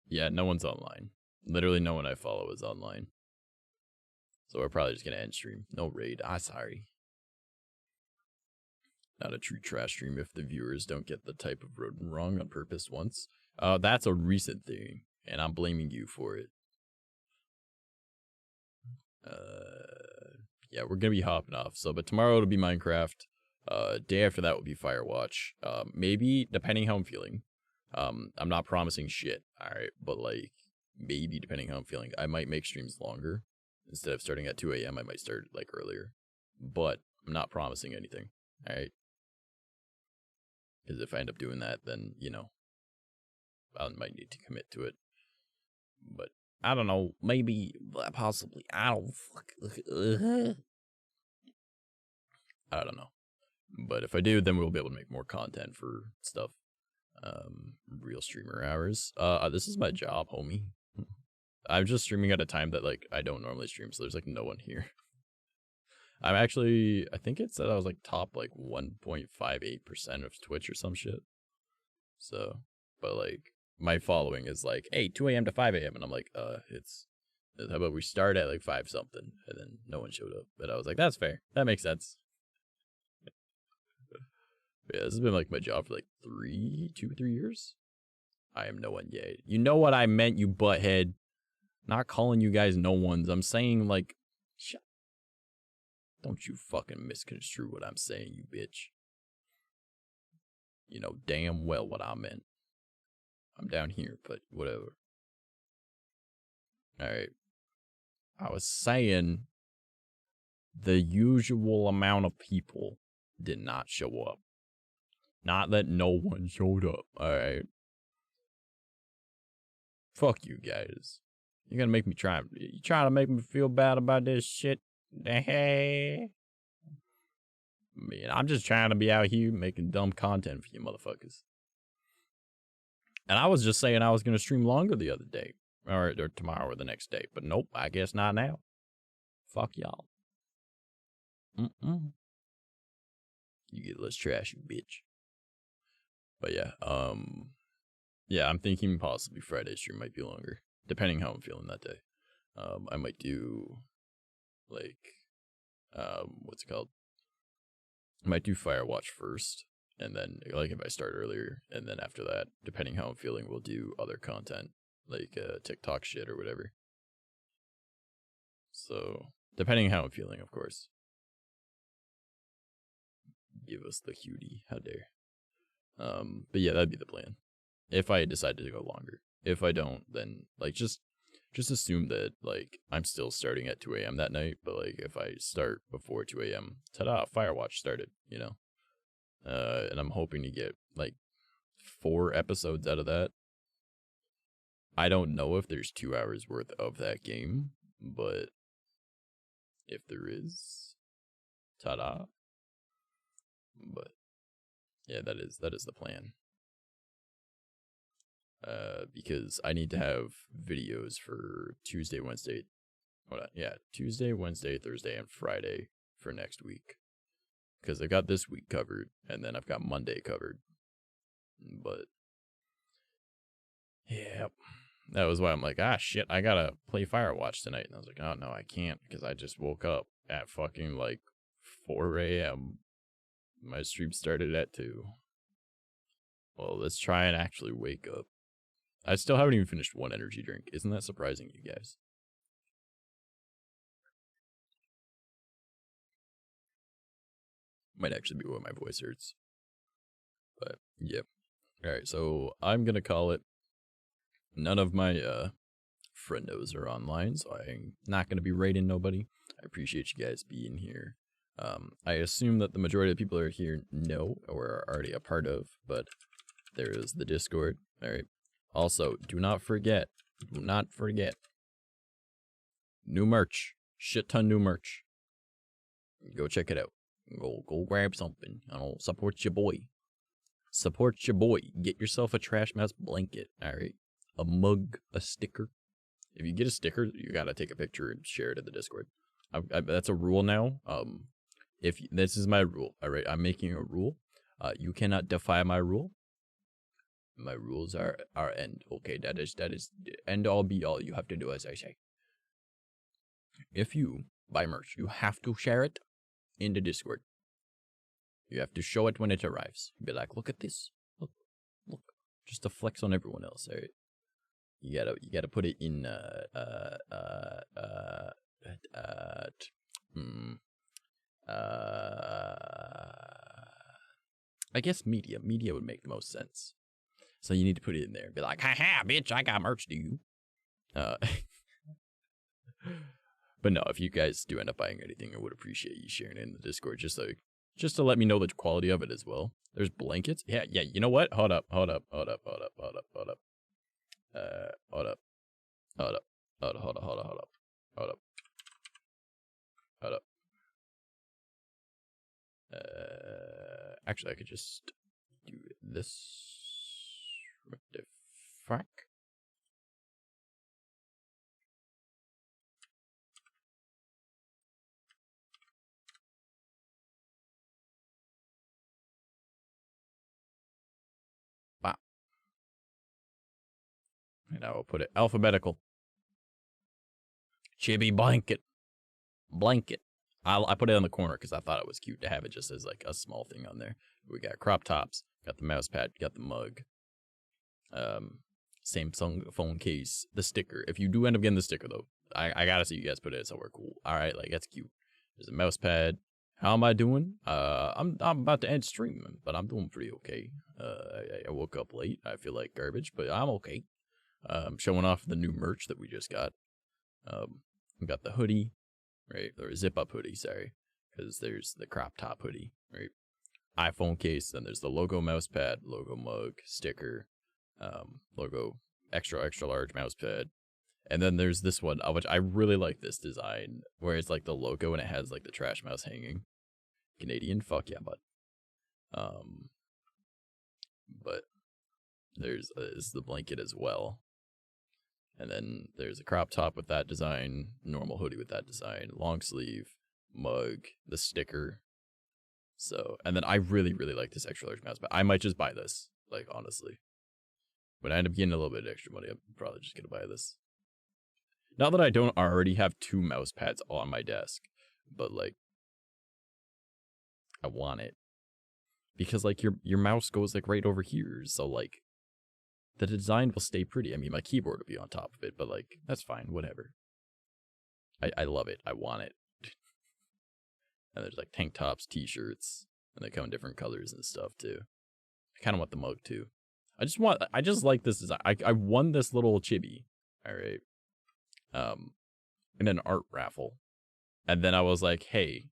Yeah, no one's online. Literally no one I follow is online. So we're probably just gonna end stream. No raid. Sorry. Not a true trash stream if the viewers don't get the type of rodent wrong on purpose once. That's a recent thing, and I'm blaming you for it. Yeah, we're gonna be hopping off. So, but tomorrow it'll be Minecraft. Day after that will be Firewatch. Maybe depending how I'm feeling. I'm not promising shit. All right, but like maybe depending how I'm feeling, I might make streams longer. Instead of starting at 2 a.m., I might start like earlier. But I'm not promising anything. All right. Because if I end up doing that, then you know, I might need to commit to it. But I don't know. Maybe, possibly. I don't know. But if I do, then we'll be able to make more content for stuff. Real streamer hours. This is my job, homie. I'm just streaming at a time that like I don't normally stream, so there's like no one here. I'm actually, I think it said I was like top like 1.58% of Twitch or some shit. So, but like my following is like, hey, 2 a.m. to 5 a.m. And I'm like, how about we start at like 5 something? And then no one showed up. But I was like, that's fair. That makes sense. Yeah, this has been like my job for like 3 years. I am no one yet. You know what I meant, you butthead. Not calling you guys no ones. I'm saying like, shut. Don't you fucking misconstrue what I'm saying, you bitch. You know damn well what I meant. I'm down here, but whatever. Alright. I was saying the usual amount of people did not show up. Not that no one showed up, alright? Fuck you guys. You're gonna make me try. You trying to make me feel bad about this shit? Hey. Man, I'm just trying to be out here making dumb content for you motherfuckers. And I was just saying I was gonna stream longer the other day. Or tomorrow or the next day. But nope, I guess not now. Fuck y'all. You get less trash, you bitch. But yeah, yeah, I'm thinking possibly Friday stream might be longer, depending how I'm feeling that day. I might do, like, what's it called? I might do Firewatch first, and then, like, if I start earlier, and then after that, depending how I'm feeling, we'll do other content, like, TikTok shit or whatever. So, depending how I'm feeling, of course. Give us the cutie, how dare. But yeah, that'd be the plan. If I decide to go longer. If I don't, then, like, just assume that, like, I'm still starting at 2 a.m. that night, but, like, if I start before 2 a.m., ta-da, Firewatch started, you know? And I'm hoping to get, like, 4 episodes out of that. I don't know if there's 2 hours worth of that game, but if there is, ta-da. But yeah, that is the plan. Because I need to have videos for Tuesday, Wednesday, Tuesday, Wednesday, Thursday, and Friday for next week. Because I got this week covered, and then I've got Monday covered. But yeah, that was why I'm like, shit, I gotta play Firewatch tonight. And I was like, oh no, I can't, because I just woke up at fucking like 4 a.m. My stream started at 2. Well, let's try and actually wake up. I still haven't even finished one energy drink. Isn't that surprising, you guys? Might actually be why my voice hurts. But, yep. Alright, so I'm gonna call it. None of my friendos are online, so I'm not gonna be raiding nobody. I appreciate you guys being here. I assume that the majority of the people are here know or are already a part of, but there is the Discord. Alright. Also, do not forget, new merch. Shit ton new merch. Go check it out. Go grab something. Support your boy. Support your boy. Get yourself a Trash Mouse blanket, alright? A mug, a sticker. If you get a sticker, you gotta take a picture and share it in the Discord. That's a rule now. This is my rule, alright? I'm making a rule. You cannot defy my rule. My rules are end. Okay, that is end all be all. You have to do as I say. If you buy merch, you have to share it in the Discord. You have to show it when it arrives. Be like, look at this. Look. Just to flex on everyone else, alright? You gotta put it in I guess media. Media would make the most sense. So you need to put it in there and be like, haha, bitch, I got merch, do you? But no, if you guys do end up buying anything, I would appreciate you sharing it in the Discord, just to let me know the quality of it as well. There's blankets. Yeah, you know what? Hold up. Actually, I could just do this. What the fuck? Wow. And I will put it alphabetical. Chibi blanket. I put it on the corner because I thought it was cute to have it just as like a small thing on there. We got crop tops, got the mouse pad, got the mug. Samsung phone case, the sticker. If you do end up getting the sticker though, I gotta see you guys put it somewhere cool. Alright, like that's cute. There's a mouse pad. How am I doing? I'm about to end stream, but I'm doing pretty okay. I woke up late. I feel like garbage, but I'm okay. Showing off the new merch that we just got. We got the hoodie, right? Or zip up hoodie, sorry. Because there's the crop top hoodie, right? iPhone case, then there's the logo mouse pad, logo mug, sticker, logo extra large mouse pad. And then there's this one, which I really like this design, where it's like the logo and it has like the trash mouse hanging. Canadian, fuck yeah, bud. But there's is the blanket as well. And then there's a crop top with that design, normal hoodie with that design, long sleeve, mug, the sticker. So, and then I really, really like this extra large mouse pad. I might just buy this, like, honestly. When I end up getting a little bit of extra money, I'm probably just gonna buy this. Not that I don't already have 2 mouse pads on my desk, but like, I want it. Because like your mouse goes like right over here, so like the design will stay pretty. I mean, my keyboard will be on top of it, but like, that's fine, whatever. I love it. I want it. And there's like tank tops, t-shirts, and they come in different colors and stuff too. I kind of want the mug too. I just like this design. I won this little chibi, all right, in an art raffle. And then I was like, hey,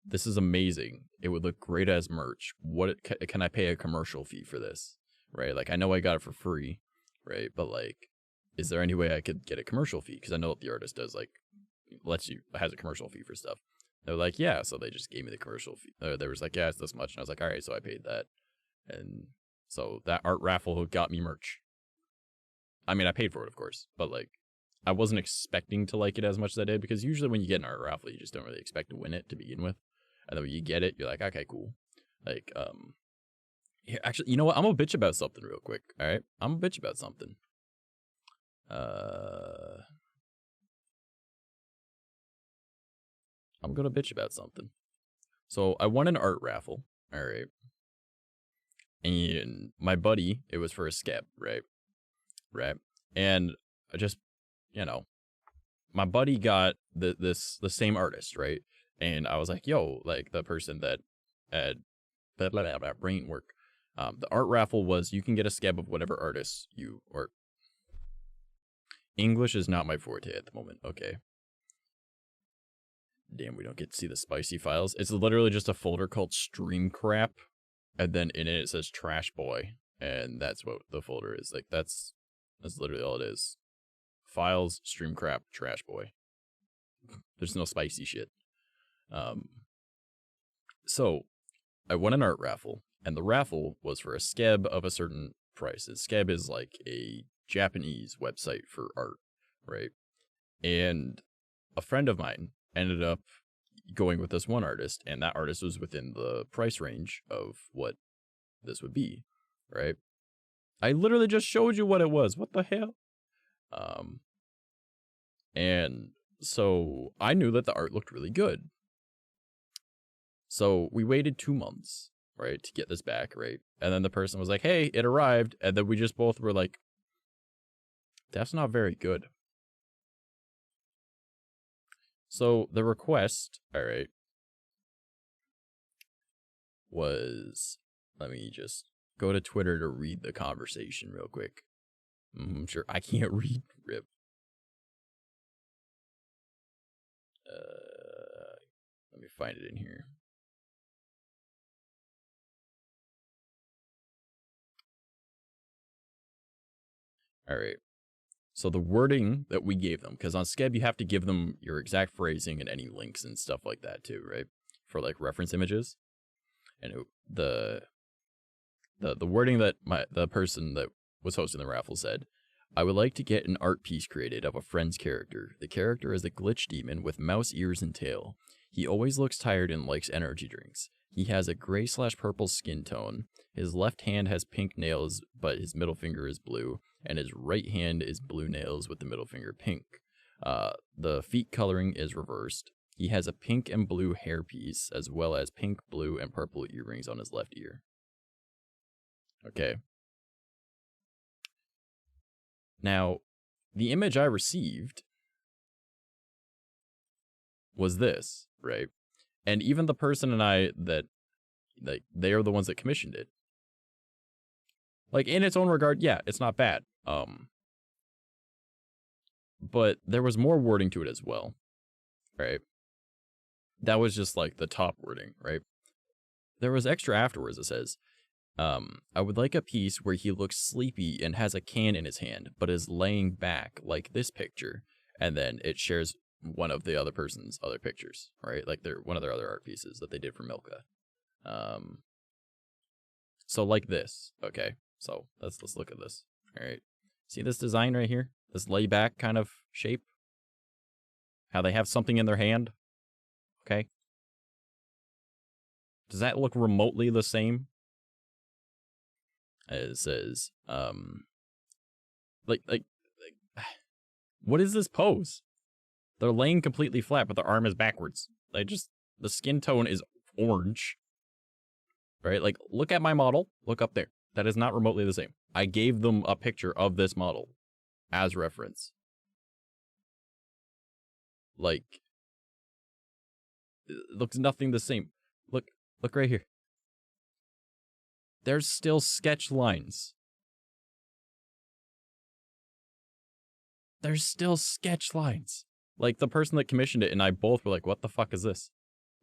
this is amazing. It would look great as merch. Can I pay a commercial fee for this? Right? Like, I know I got it for free, right? But like, is there any way I could get a commercial fee? Because I know what the artist does, like, has a commercial fee for stuff. They're like, yeah. So they just gave me the commercial fee. They was like, yeah, it's this much. And I was like, all right. So I paid that. And so that art raffle got me merch. I mean, I paid for it, of course, but like, I wasn't expecting to like it as much as I did, because usually when you get an art raffle, you just don't really expect to win it to begin with. And then when you get it, you're like, okay, cool. Like, here, actually, you know what? I'm gonna bitch about something real quick. All right, I'm gonna bitch about something. I'm gonna bitch about something. So I won an art raffle. All right, and my buddy, it was for a skeb, right? Right, and I just, you know, my buddy got the same artist, right? And I was like, yo, like the person that had brain work. The art raffle was you can get a skeb of whatever artist you or. English is not my forte at the moment. Okay. Damn, we don't get to see the spicy files. It's literally just a folder called Stream Crap, and then in it says Trash Boy, and that's what the folder is. Like that's literally all it is. Files, Stream Crap, Trash Boy. There's no spicy shit. So I won an art raffle, and the raffle was for a skeb of a certain price. And skeb is like a Japanese website for art, right? And a friend of mine ended up going with this one artist, and that artist was within the price range of what this would be, right? I literally just showed you what it was. What the hell? And so I knew that the art looked really good. So we waited 2 months, right, to get this back, right? And then the person was like, hey, it arrived. And then we just both were like, that's not very good. So the request, all right, was, let me just go to Twitter to read the conversation real quick. I'm sure I can't read, rip. Let me find it in here. All right. So the wording that we gave them, because on Skeb you have to give them your exact phrasing and any links and stuff like that too, right? For like reference images. And the wording that the person that was hosting the raffle said, I would like to get an art piece created of a friend's character. The character is a glitch demon with mouse ears and tail. He always looks tired and likes energy drinks. He has a gray/purple skin tone. His left hand has pink nails, but his middle finger is blue, and his right hand is blue nails with the middle finger pink. The feet coloring is reversed. He has a pink and blue hairpiece, as well as pink, blue, and purple earrings on his left ear. Okay. Now, the image I received was this, right? And even the person and I that, like, they are the ones that commissioned it. Like, in its own regard, yeah, it's not bad. But there was more wording to it as well, right? That was just, like, the top wording, right? There was extra afterwards that says, I would like a piece where he looks sleepy and has a can in his hand, but is laying back, like this picture. And then it shares one of the other person's other pictures, right? Like one of their other art pieces that they did for Milka. So like this, okay? So let's look at this, all right? See this design right here? This layback kind of shape? How they have something in their hand, okay? Does that look remotely the same? It says, like, what is this pose? They're laying completely flat, but their arm is backwards. The skin tone is orange. Right? Like, look at my model. Look up there. That is not remotely the same. I gave them a picture of this model as reference. Like, it looks nothing the same. Look right here. There's still sketch lines. There's still sketch lines. Like, the person that commissioned it and I both were like, what the fuck is this?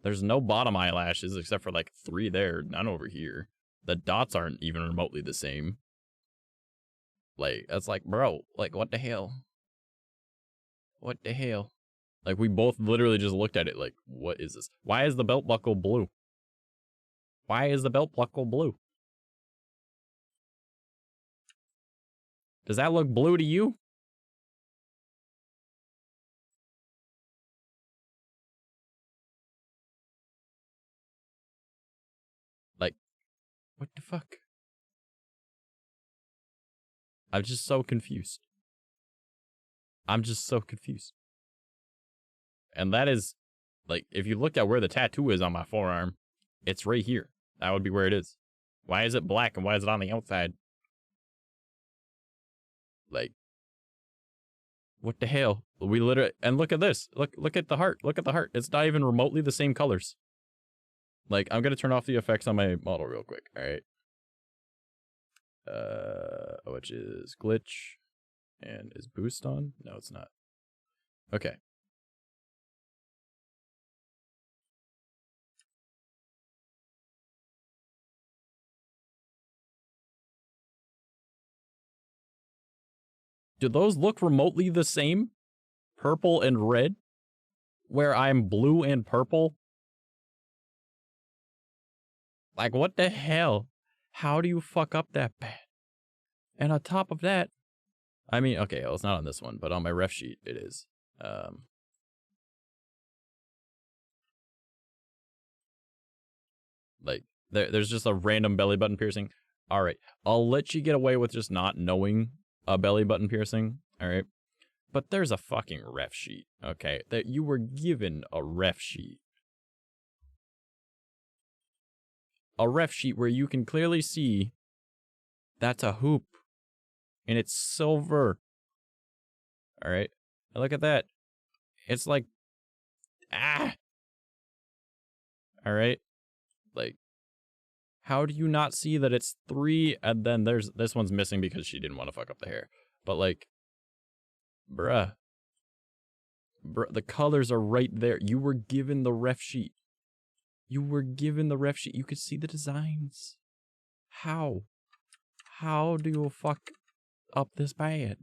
There's no bottom eyelashes except for like 3 there, none over here. The dots aren't even remotely the same. Like, that's like, bro, like, what the hell? What the hell? Like, we both literally just looked at it like, what is this? Why is the belt buckle blue? Why is the belt buckle blue? Does that look blue to you? Like, what the fuck? I'm just so confused. I'm just so confused. And that is, like, if you look at where the tattoo is on my forearm, it's right here. That would be where it is. Why is it black and why is it on the outside? Like, what the hell? We literally, and look at this. Look at the heart. Look at the heart. It's not even remotely the same colors. Like, I'm gonna turn off the effects on my model real quick. All right. Which is glitch, and is boost on? No, it's not. Okay. Do those look remotely the same? Purple and red? Where I'm blue and purple? Like, what the hell? How do you fuck up that bad? And on top of that, I mean, okay, well, it's not on this one, but on my ref sheet, it is. Like, there's just a random belly button piercing. All right, I'll let you get away with just not knowing a belly button piercing, all right? But there's a fucking ref sheet, okay? That you were given a ref sheet. A ref sheet where you can clearly see that's a hoop. And it's silver. All right. And look at that. It's like, ah. All right. Like, how do you not see that it's 3 and then there's this one's missing because she didn't want to fuck up the hair. But like, bruh, the colors are right there. You were given the ref sheet. You were given the ref sheet. You could see the designs. How? How do you fuck up this bad?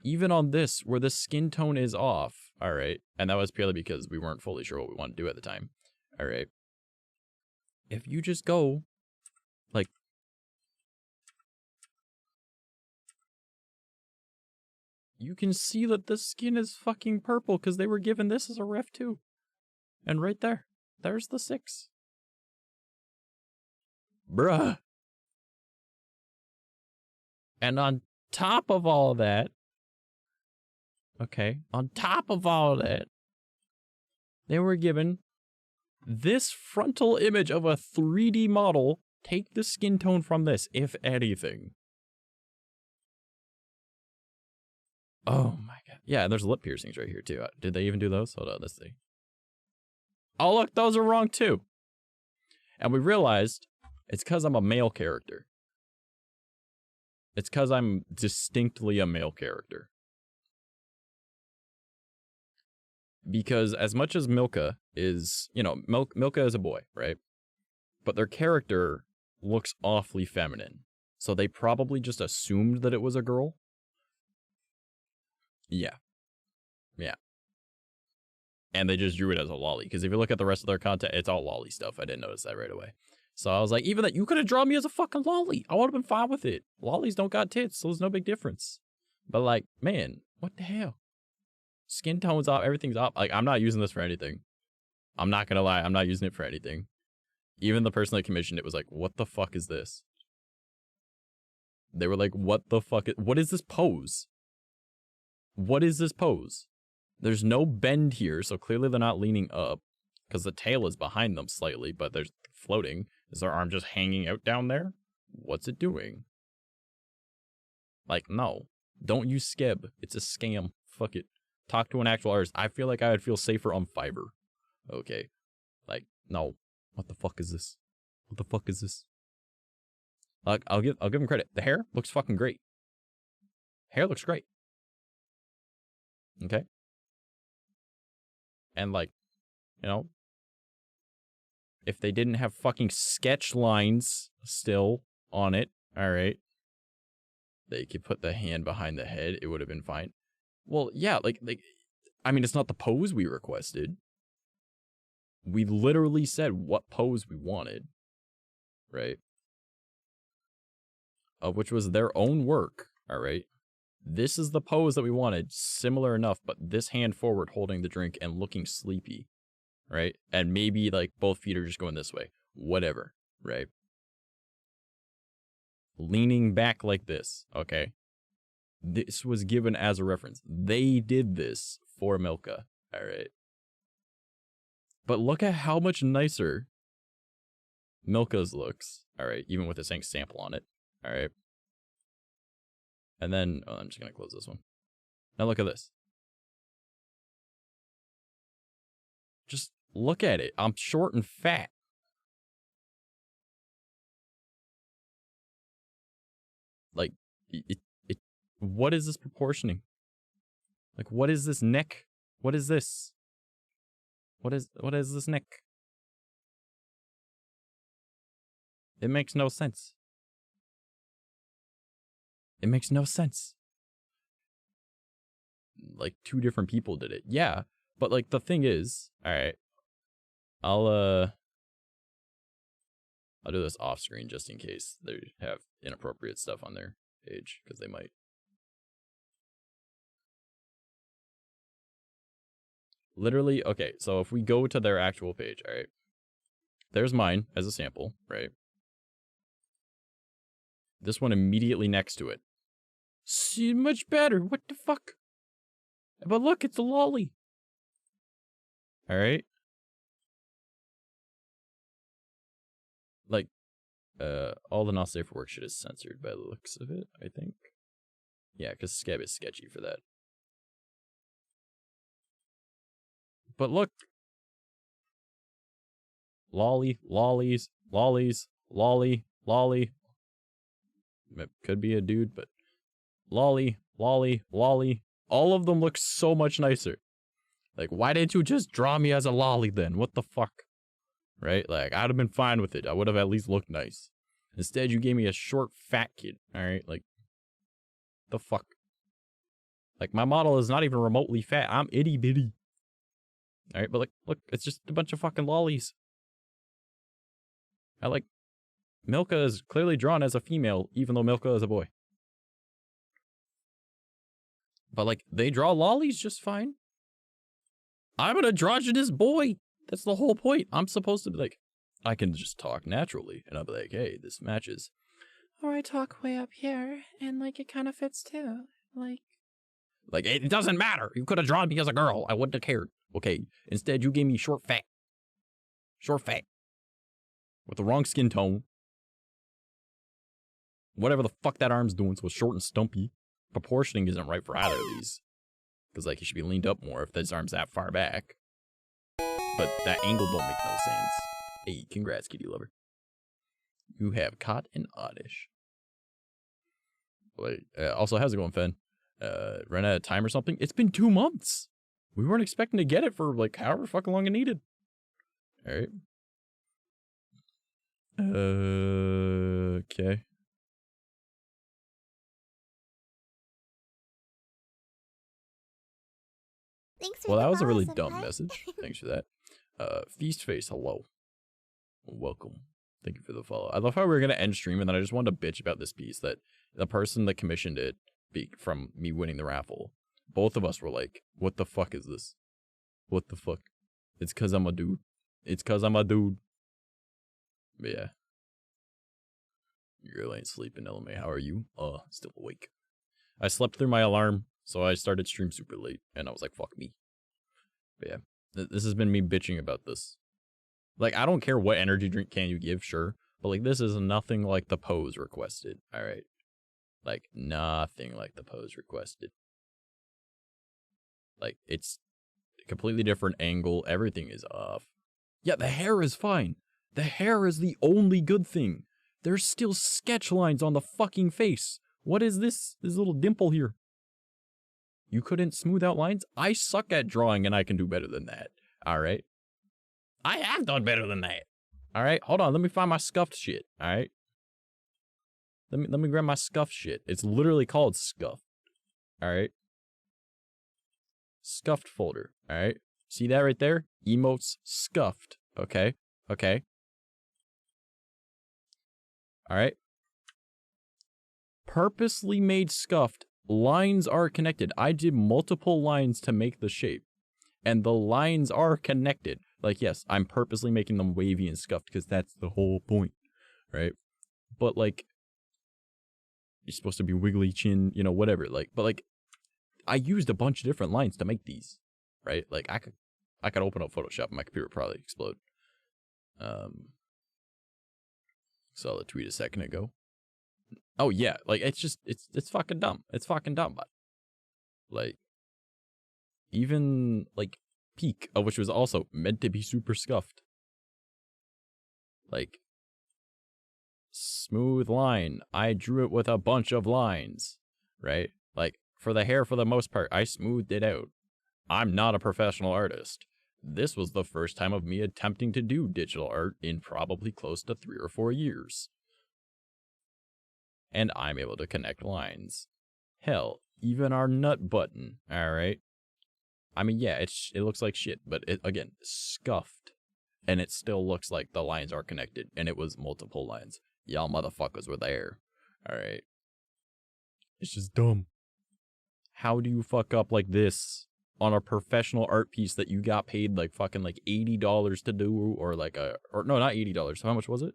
Even on this, where the skin tone is off, all right, and that was purely because we weren't fully sure what we wanted to do at the time, all right, if you just go, like, you can see that the skin is fucking purple because they were given this as a ref too. And right there, there's the 6. Bruh. And on top of all that, okay, on top of all that, they were given this frontal image of a 3D model. Take the skin tone from this, if anything. Oh my god. Yeah, there's lip piercings right here too. Did they even do those? Hold on, let's see. Oh look, those are wrong too. And we realized it's because I'm a male character. It's because I'm distinctly a male character. Because as much as Milka is, you know, Milka is a boy, right? But their character looks awfully feminine. So they probably just assumed that it was a girl. Yeah. Yeah. And they just drew it as a lolly. Because if you look at the rest of their content, it's all lolly stuff. I didn't notice that right away. So I was like, even that, you could have drawn me as a fucking lolly. I would have been fine with it. Lollies don't got tits, so there's no big difference. But like, man, what the hell? Skin tone's off, everything's off. Like, I'm not using this for anything. I'm not gonna lie, I'm not using it for anything. Even the person that commissioned it was like, what the fuck is this? They were like, what the fuck? What is this pose? What is this pose? There's no bend here, so clearly they're not leaning up because the tail is behind them slightly, but they're floating. Is their arm just hanging out down there? What's it doing? Like, no. Don't use Skeb. It's a scam. Fuck it. Talk to an actual artist. I feel like I would feel safer on Fiverr. Okay. Like, no. What the fuck is this? What the fuck is this? Like, I'll give him credit. The hair looks fucking great. Hair looks great. Okay. And like, you know, if they didn't have fucking sketch lines still on it, all right, they could put the hand behind the head. It would have been fine. Well, yeah, like, I mean, it's not the pose we requested. We literally said what pose we wanted, right? Which was their own work, all right? This is the pose that we wanted, similar enough, but this hand forward holding the drink and looking sleepy, right? And maybe, like, both feet are just going this way. Whatever, right? Leaning back like this, okay? This was given as a reference. They did this for Milka, all right? But look at how much nicer Milka's looks, all right? Even with this ink sample on it, all right? And then, oh, I'm just going to close this one. Now look at this. Just look at it. I'm short and fat. Like, what is this proportioning? Like, what is this neck? What is this? What is this neck? It makes no sense. It makes no sense. Like, two different people did it. Yeah, but like the thing is, all right, I'll do this off screen just in case they have inappropriate stuff on their page, because they might. Literally, okay, so if we go to their actual page, all right, there's mine as a sample, right? This one immediately next to it. See, much better. What the fuck? But look, it's a lolly. All right. Like, all the not safe for work shit is censored by the looks of it, I think. Yeah, because Scab is sketchy for that. But look. Lolly, lollies, lollies, lolly, lolly. It could be a dude, but lolly, lolly, lolly. All of them look so much nicer. Like, why didn't you just draw me as a lolly then? What the fuck? Right? Like, I'd have been fine with it. I would have at least looked nice. Instead, you gave me a short, fat kid. All right? Like, the fuck? Like, my model is not even remotely fat. I'm itty bitty. All right? But, like, look, it's just a bunch of fucking lollies. I like, Milka is clearly drawn as a female, even though Milka is a boy. But, like, they draw lollies just fine. I'm an androgynous boy. That's the whole point. I'm supposed to be like, I can just talk naturally. And I'll be like, hey, this matches. Or I talk way up here, and, like, it kind of fits, too. Like, it doesn't matter. You could have drawn me as a girl. I wouldn't have cared. Okay. Instead, you gave me short fat. Short fat. With the wrong skin tone. Whatever the fuck that arm's doing, so it's short and stumpy. Proportioning isn't right for either of these. Because, like, he should be leaned up more if this arm's that far back. But that angle don't make no sense. Hey, congrats, kitty lover. You have caught an oddish. Wait, also, how's it going, Fen? Ran out of time or something? It's been 2 months. We weren't expecting to get it for, like, however fucking long it needed. Alright. Okay. Thanks for Well, the that was a follow, really senpai. dumb message. Thanks for that. Feast Face, hello. Welcome. Thank you for the follow. I love how we were going to end stream, and then I just wanted to bitch about this piece that the person that commissioned it from me winning the raffle, both of us were like, what the fuck is this? What the fuck? It's because I'm a dude. It's cause I'm a dude. But yeah. Your girl ain't sleeping, LMA. How are you? Still awake. I slept through my alarm, so I started stream super late, and I was like, fuck me. But yeah. This has been me bitching about this. Like, I don't care what energy drink can you give, sure. But, like, this is nothing like the pose requested, alright? Like, nothing like the pose requested. Like, it's a completely different angle. Everything is off. Yeah, the hair is fine. The hair is the only good thing. There's still sketch lines on the fucking face. What is this? This little dimple here. You couldn't smooth out lines? I suck at drawing and I can do better than that. Alright? I have done better than that. Alright? Hold on. Let me find my scuffed shit. Alright? Let me grab my scuffed shit. It's literally called scuffed. Alright? Scuffed folder. Alright? See that right there? Emotes scuffed. Okay? Okay? Alright? Purposely made scuffed. Lines are connected. I did multiple lines to make the shape. And the lines are connected. Like, yes, I'm purposely making them wavy and scuffed because that's the whole point. Right? But, like, you're supposed to be wiggly chin, you know, whatever. Like, but, like, I used a bunch of different lines to make these. Right? Like, I could open up Photoshop and my computer would probably explode. Saw the tweet a second ago. Oh yeah, like it's just it's fucking dumb. It's fucking dumb, but like even like Peak, which was also meant to be super scuffed. Like smooth line. I drew it with a bunch of lines, right? Like for the hair for the most part, I smoothed it out. I'm not a professional artist. This was the first time of me attempting to do digital art in probably close to 3 or 4 years. And I'm able to connect lines. Hell, even our nut button, alright? I mean, yeah, it looks like shit, but it, again, scuffed. And it still looks like the lines are connected, and it was multiple lines. Y'all motherfuckers were there, alright? It's just dumb. How do you fuck up like this on a professional art piece that you got paid like fucking like $80 to do, or like or no, not $80. How much was it?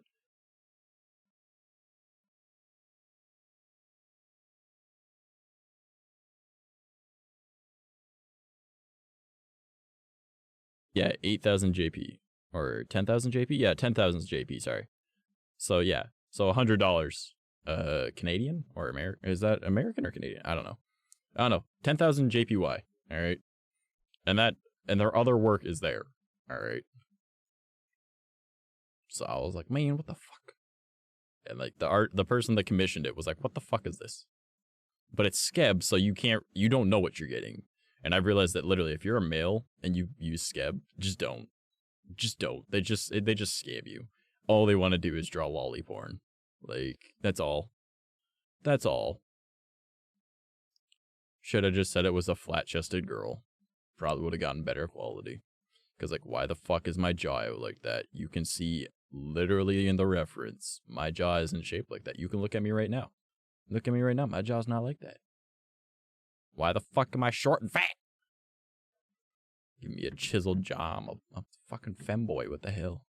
Yeah, 8,000 JP. Or 10,000 JP? Yeah, 10,000 JP, sorry. So, yeah. So, $100 Canadian or American? Is that American or Canadian? I don't know. 10,000 JPY. All right. And their other work is there. All right. So, I was like, man, what the fuck? And like the person that commissioned it was like, what the fuck is this? But it's Skeb, so you don't know what you're getting. And I've realized that literally if you're a male and you use Skeb, just don't. Just don't. They just scam you. All they want to do is draw lolly porn. Like, that's all. That's all. Should have just said it was a flat-chested girl. Probably would have gotten better quality. Because, like, why the fuck is my jaw out like that? You can see literally in the reference, my jaw isn't shaped like that. You can look at me right now. Look at me right now. My jaw's not like that. Why the fuck am I short and fat? Give me a chiseled jaw. I'm a fucking femboy. What the hell?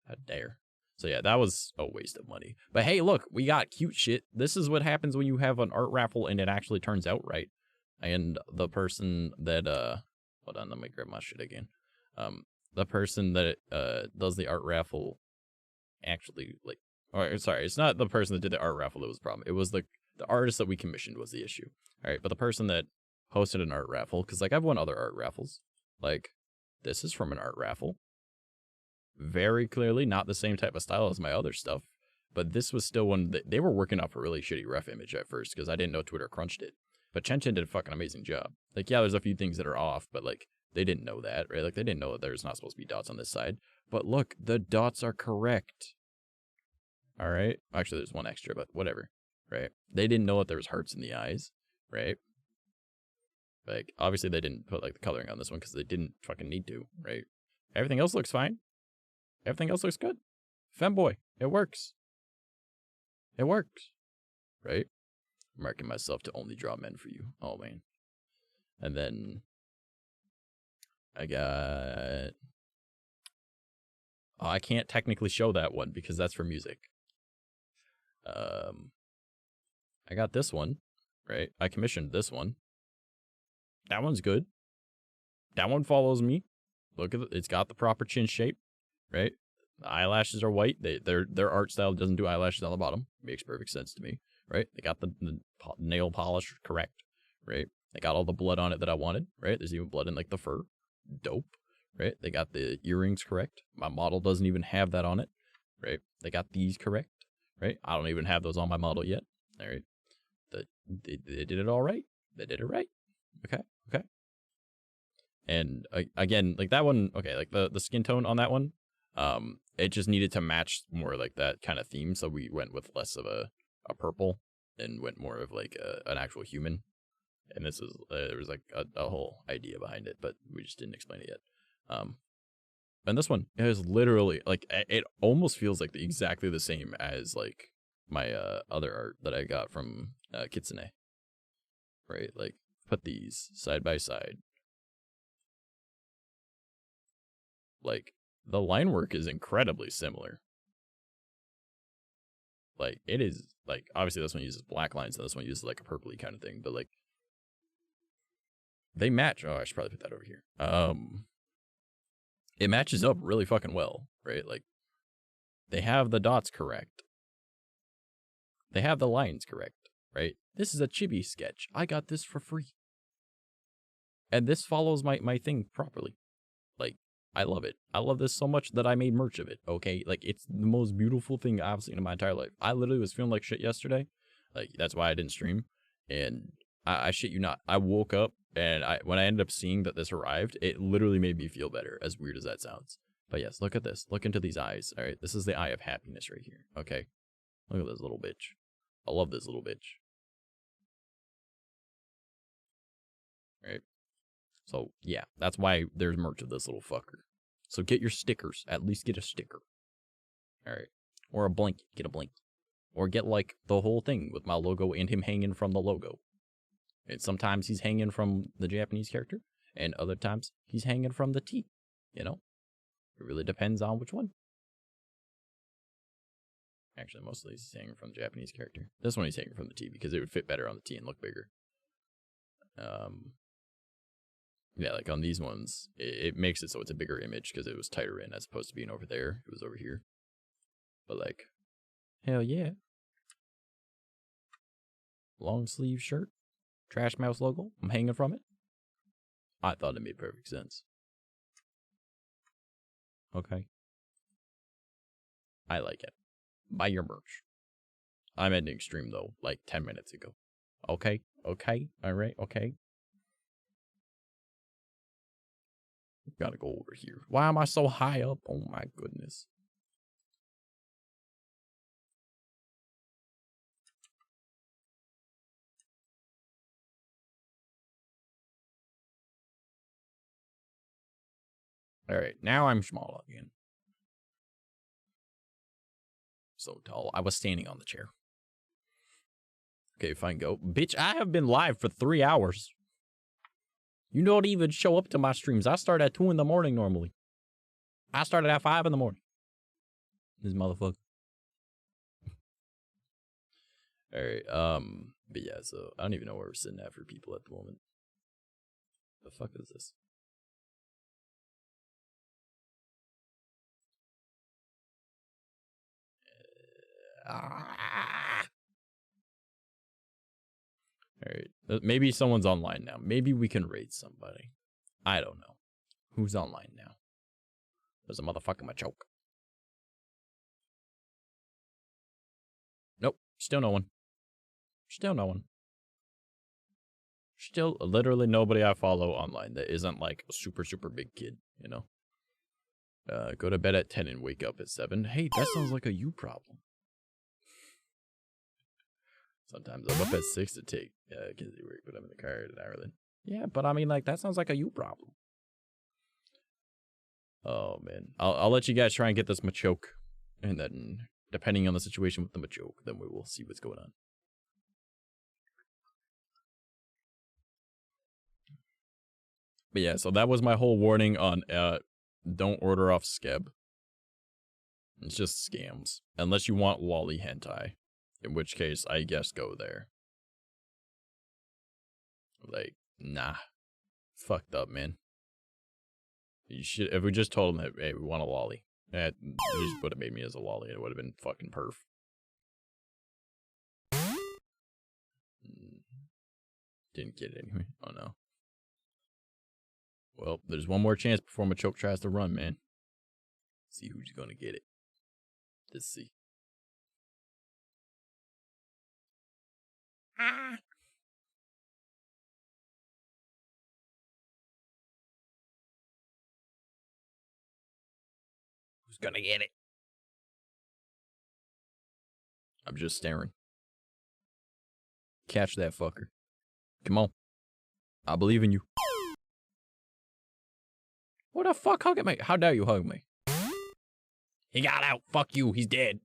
How dare. So yeah, that was a waste of money. But hey, look, we got cute shit. This is what happens when you have an art raffle and it actually turns out right. And the person that, hold on, let me grab my shit again. The person that does the art raffle actually, like, or sorry, it's not the person that did the art raffle that was the problem. It was the artist that we commissioned was the issue. All right, but the person that hosted an art raffle, because like I've won other art raffles. Like, this is from an art raffle. Very clearly not the same type of style as my other stuff. But this was still one that they were working off a really shitty ref image at first because I didn't know Twitter crunched it. But Chen did a fucking amazing job. Like, yeah, there's a few things that are off, but like, they didn't know that, right? Like, they didn't know that there's not supposed to be dots on this side. But look, the dots are correct. All right? Actually, there's one extra, but whatever, right? They didn't know that there was hearts in the eyes, right? Like, obviously they didn't put, like, the coloring on this one because they didn't fucking need to, right? Everything else looks fine. Everything else looks good. Femboy. It works. It works. Right? I'm marking myself to only draw men for you. Oh, man. And then I got I can't technically show that one because that's for music. I got this one, right? I commissioned this one. That one's good. That one follows me. Look at it. It's got the proper chin shape, right? The eyelashes are white. Their art style doesn't do eyelashes on the bottom. Makes perfect sense to me, right? They got the nail polish correct, right? They got all the blood on it that I wanted, right? There's even blood in like the fur. Dope, right? They got the earrings correct. My model doesn't even have that on it, right? They got these correct, right? I don't even have those on my model yet, all right? They did it all right. They did it right. Okay. And again, like that one, okay, like the skin tone on that one, it just needed to match more like that kind of theme. So we went with less of a purple and went more of like an actual human. And this is, there was like a whole idea behind it, but we just didn't explain it yet. And this one is literally like, it almost feels like exactly the same as like my other art that I got from 𝐂𝐡𝐚𝐭, right? Like put these side by side. Like the line work is incredibly similar. Like it is like, obviously this one uses black lines and this one uses like a purpley kind of thing, but like they match. Oh, I should probably put that over here. It matches up really fucking well, right? Like they have the dots correct. They have the lines correct, right? This is a chibi sketch. I got this for free. And this follows my thing properly. Like, I love it. I love this so much that I made merch of it, okay? Like, it's the most beautiful thing I've seen in my entire life. I literally was feeling like shit yesterday. Like, that's why I didn't stream. And I shit you not. I woke up, and when I ended up seeing that this arrived, it literally made me feel better, as weird as that sounds. But yes, look at this. Look into these eyes, all right? This is the eye of happiness right here, okay? Look at this little bitch. I love this little bitch. Right? So, yeah, that's why there's merch of this little fucker. So get your stickers. At least get a sticker. Alright. Or a blanket. Get a blanket. Or get, like, the whole thing with my logo and him hanging from the logo. And sometimes he's hanging from the Japanese character. And other times he's hanging from the T. You know? It really depends on which one. Actually, mostly he's hanging from the Japanese character. This one he's hanging from the T because it would fit better on the T and look bigger. Yeah, like on these ones, it makes it so it's a bigger image because it was tighter in as opposed to being over there. It was over here. But like, hell yeah. Long sleeve shirt. Trash Mouse logo. I'm hanging from it. I thought it made perfect sense. Okay. I like it. Buy your merch. I'm ending stream though, like 10 minutes ago. Okay. Alright. Okay. Gotta go over here. Why am I so high up? Oh my goodness. Alright, now I'm small again. So tall. I was standing on the chair. Okay, fine, go. Bitch, I have been live for 3 hours. You don't even show up to my streams. I start at 2 in the morning normally. I started at 5 in the morning. This motherfucker. Alright, but yeah, so I don't even know where we're sitting at for people at the moment. The fuck is this? Alright, maybe someone's online now. Maybe we can raid somebody. I don't know. Who's online now? There's a motherfucker Machoke. Nope, still no one. Still no one. Still literally nobody I follow online that isn't like a super, super big kid, you know? Go to bed at 10 and wake up at 7. Hey, that sounds like a you problem. Sometimes I'm up at 6 to take kids to work, but I'm in the car in Ireland. Yeah, but I mean, like, that sounds like a you problem. Oh, man. I'll let you guys try and get this Machoke. And then, depending on the situation with the Machoke, then we will see what's going on. But yeah, so that was my whole warning on don't order off Skeb. It's just scams. Unless you want lolly hentai. In which case, I guess go there. Like, nah. Fucked up, man. You should, if we just told them that, hey, we want a lolly. That just would have made me as a lolly. It would have been fucking perf. Didn't get it anyway. Oh no. Well, there's one more chance before Machoke tries to run, man. See who's gonna get it. Let's see. Who's gonna get it? I'm just staring. Catch that fucker. Come on. I believe in you. What the fuck hugging me? How dare you hug me? He got out. Fuck you. He's dead.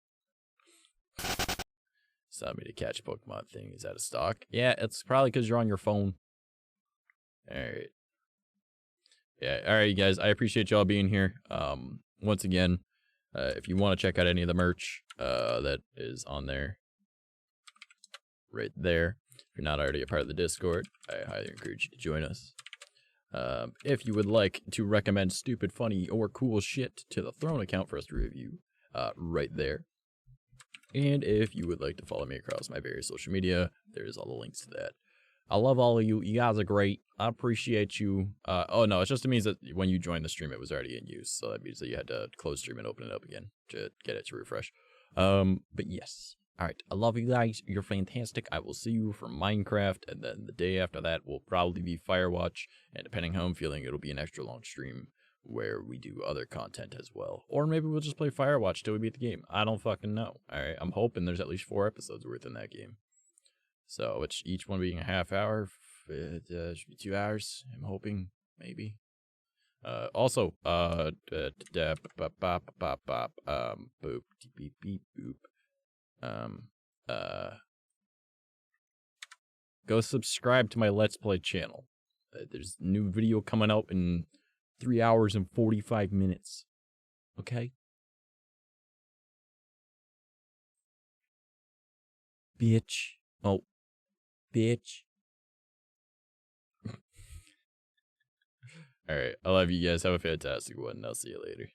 Sent me to catch Pokemon thing. Is that a stock? Yeah, it's probably because you're on your phone. Alright. Yeah, alright, you guys. I appreciate y'all being here. Once again, if you want to check out any of the merch that is on there, right there. If you're not already a part of the Discord, I highly encourage you to join us. If you would like to recommend stupid, funny, or cool shit to the Throne account for us to review, right there. And if you would like to follow me across my various social media, there's all the links to that. I love all of you. You guys are great. I appreciate you. Oh, no, it just means that when you joined the stream, it was already in use. So that means that you had to close stream and open it up again to get it to refresh. But yes. All right. I love you guys. You're fantastic. I will see you for Minecraft. And then the day after that will probably be Firewatch. And depending how I'm feeling, it'll be an extra long stream where we do other content as well. Or maybe we'll just play Firewatch till we beat the game. I don't fucking know. All right. I'm hoping there's at least 4 episodes worth in that game. So, which each one being a half hour, it should be 2 hours. I'm hoping, maybe. Also, boop, beep, beep, boop. Go subscribe to my Let's Play channel. There's a new video coming out in 3 hours and 45 minutes. Okay? Bitch. Oh. Bitch. Alright, I love you guys. Have a fantastic one. I'll see you later.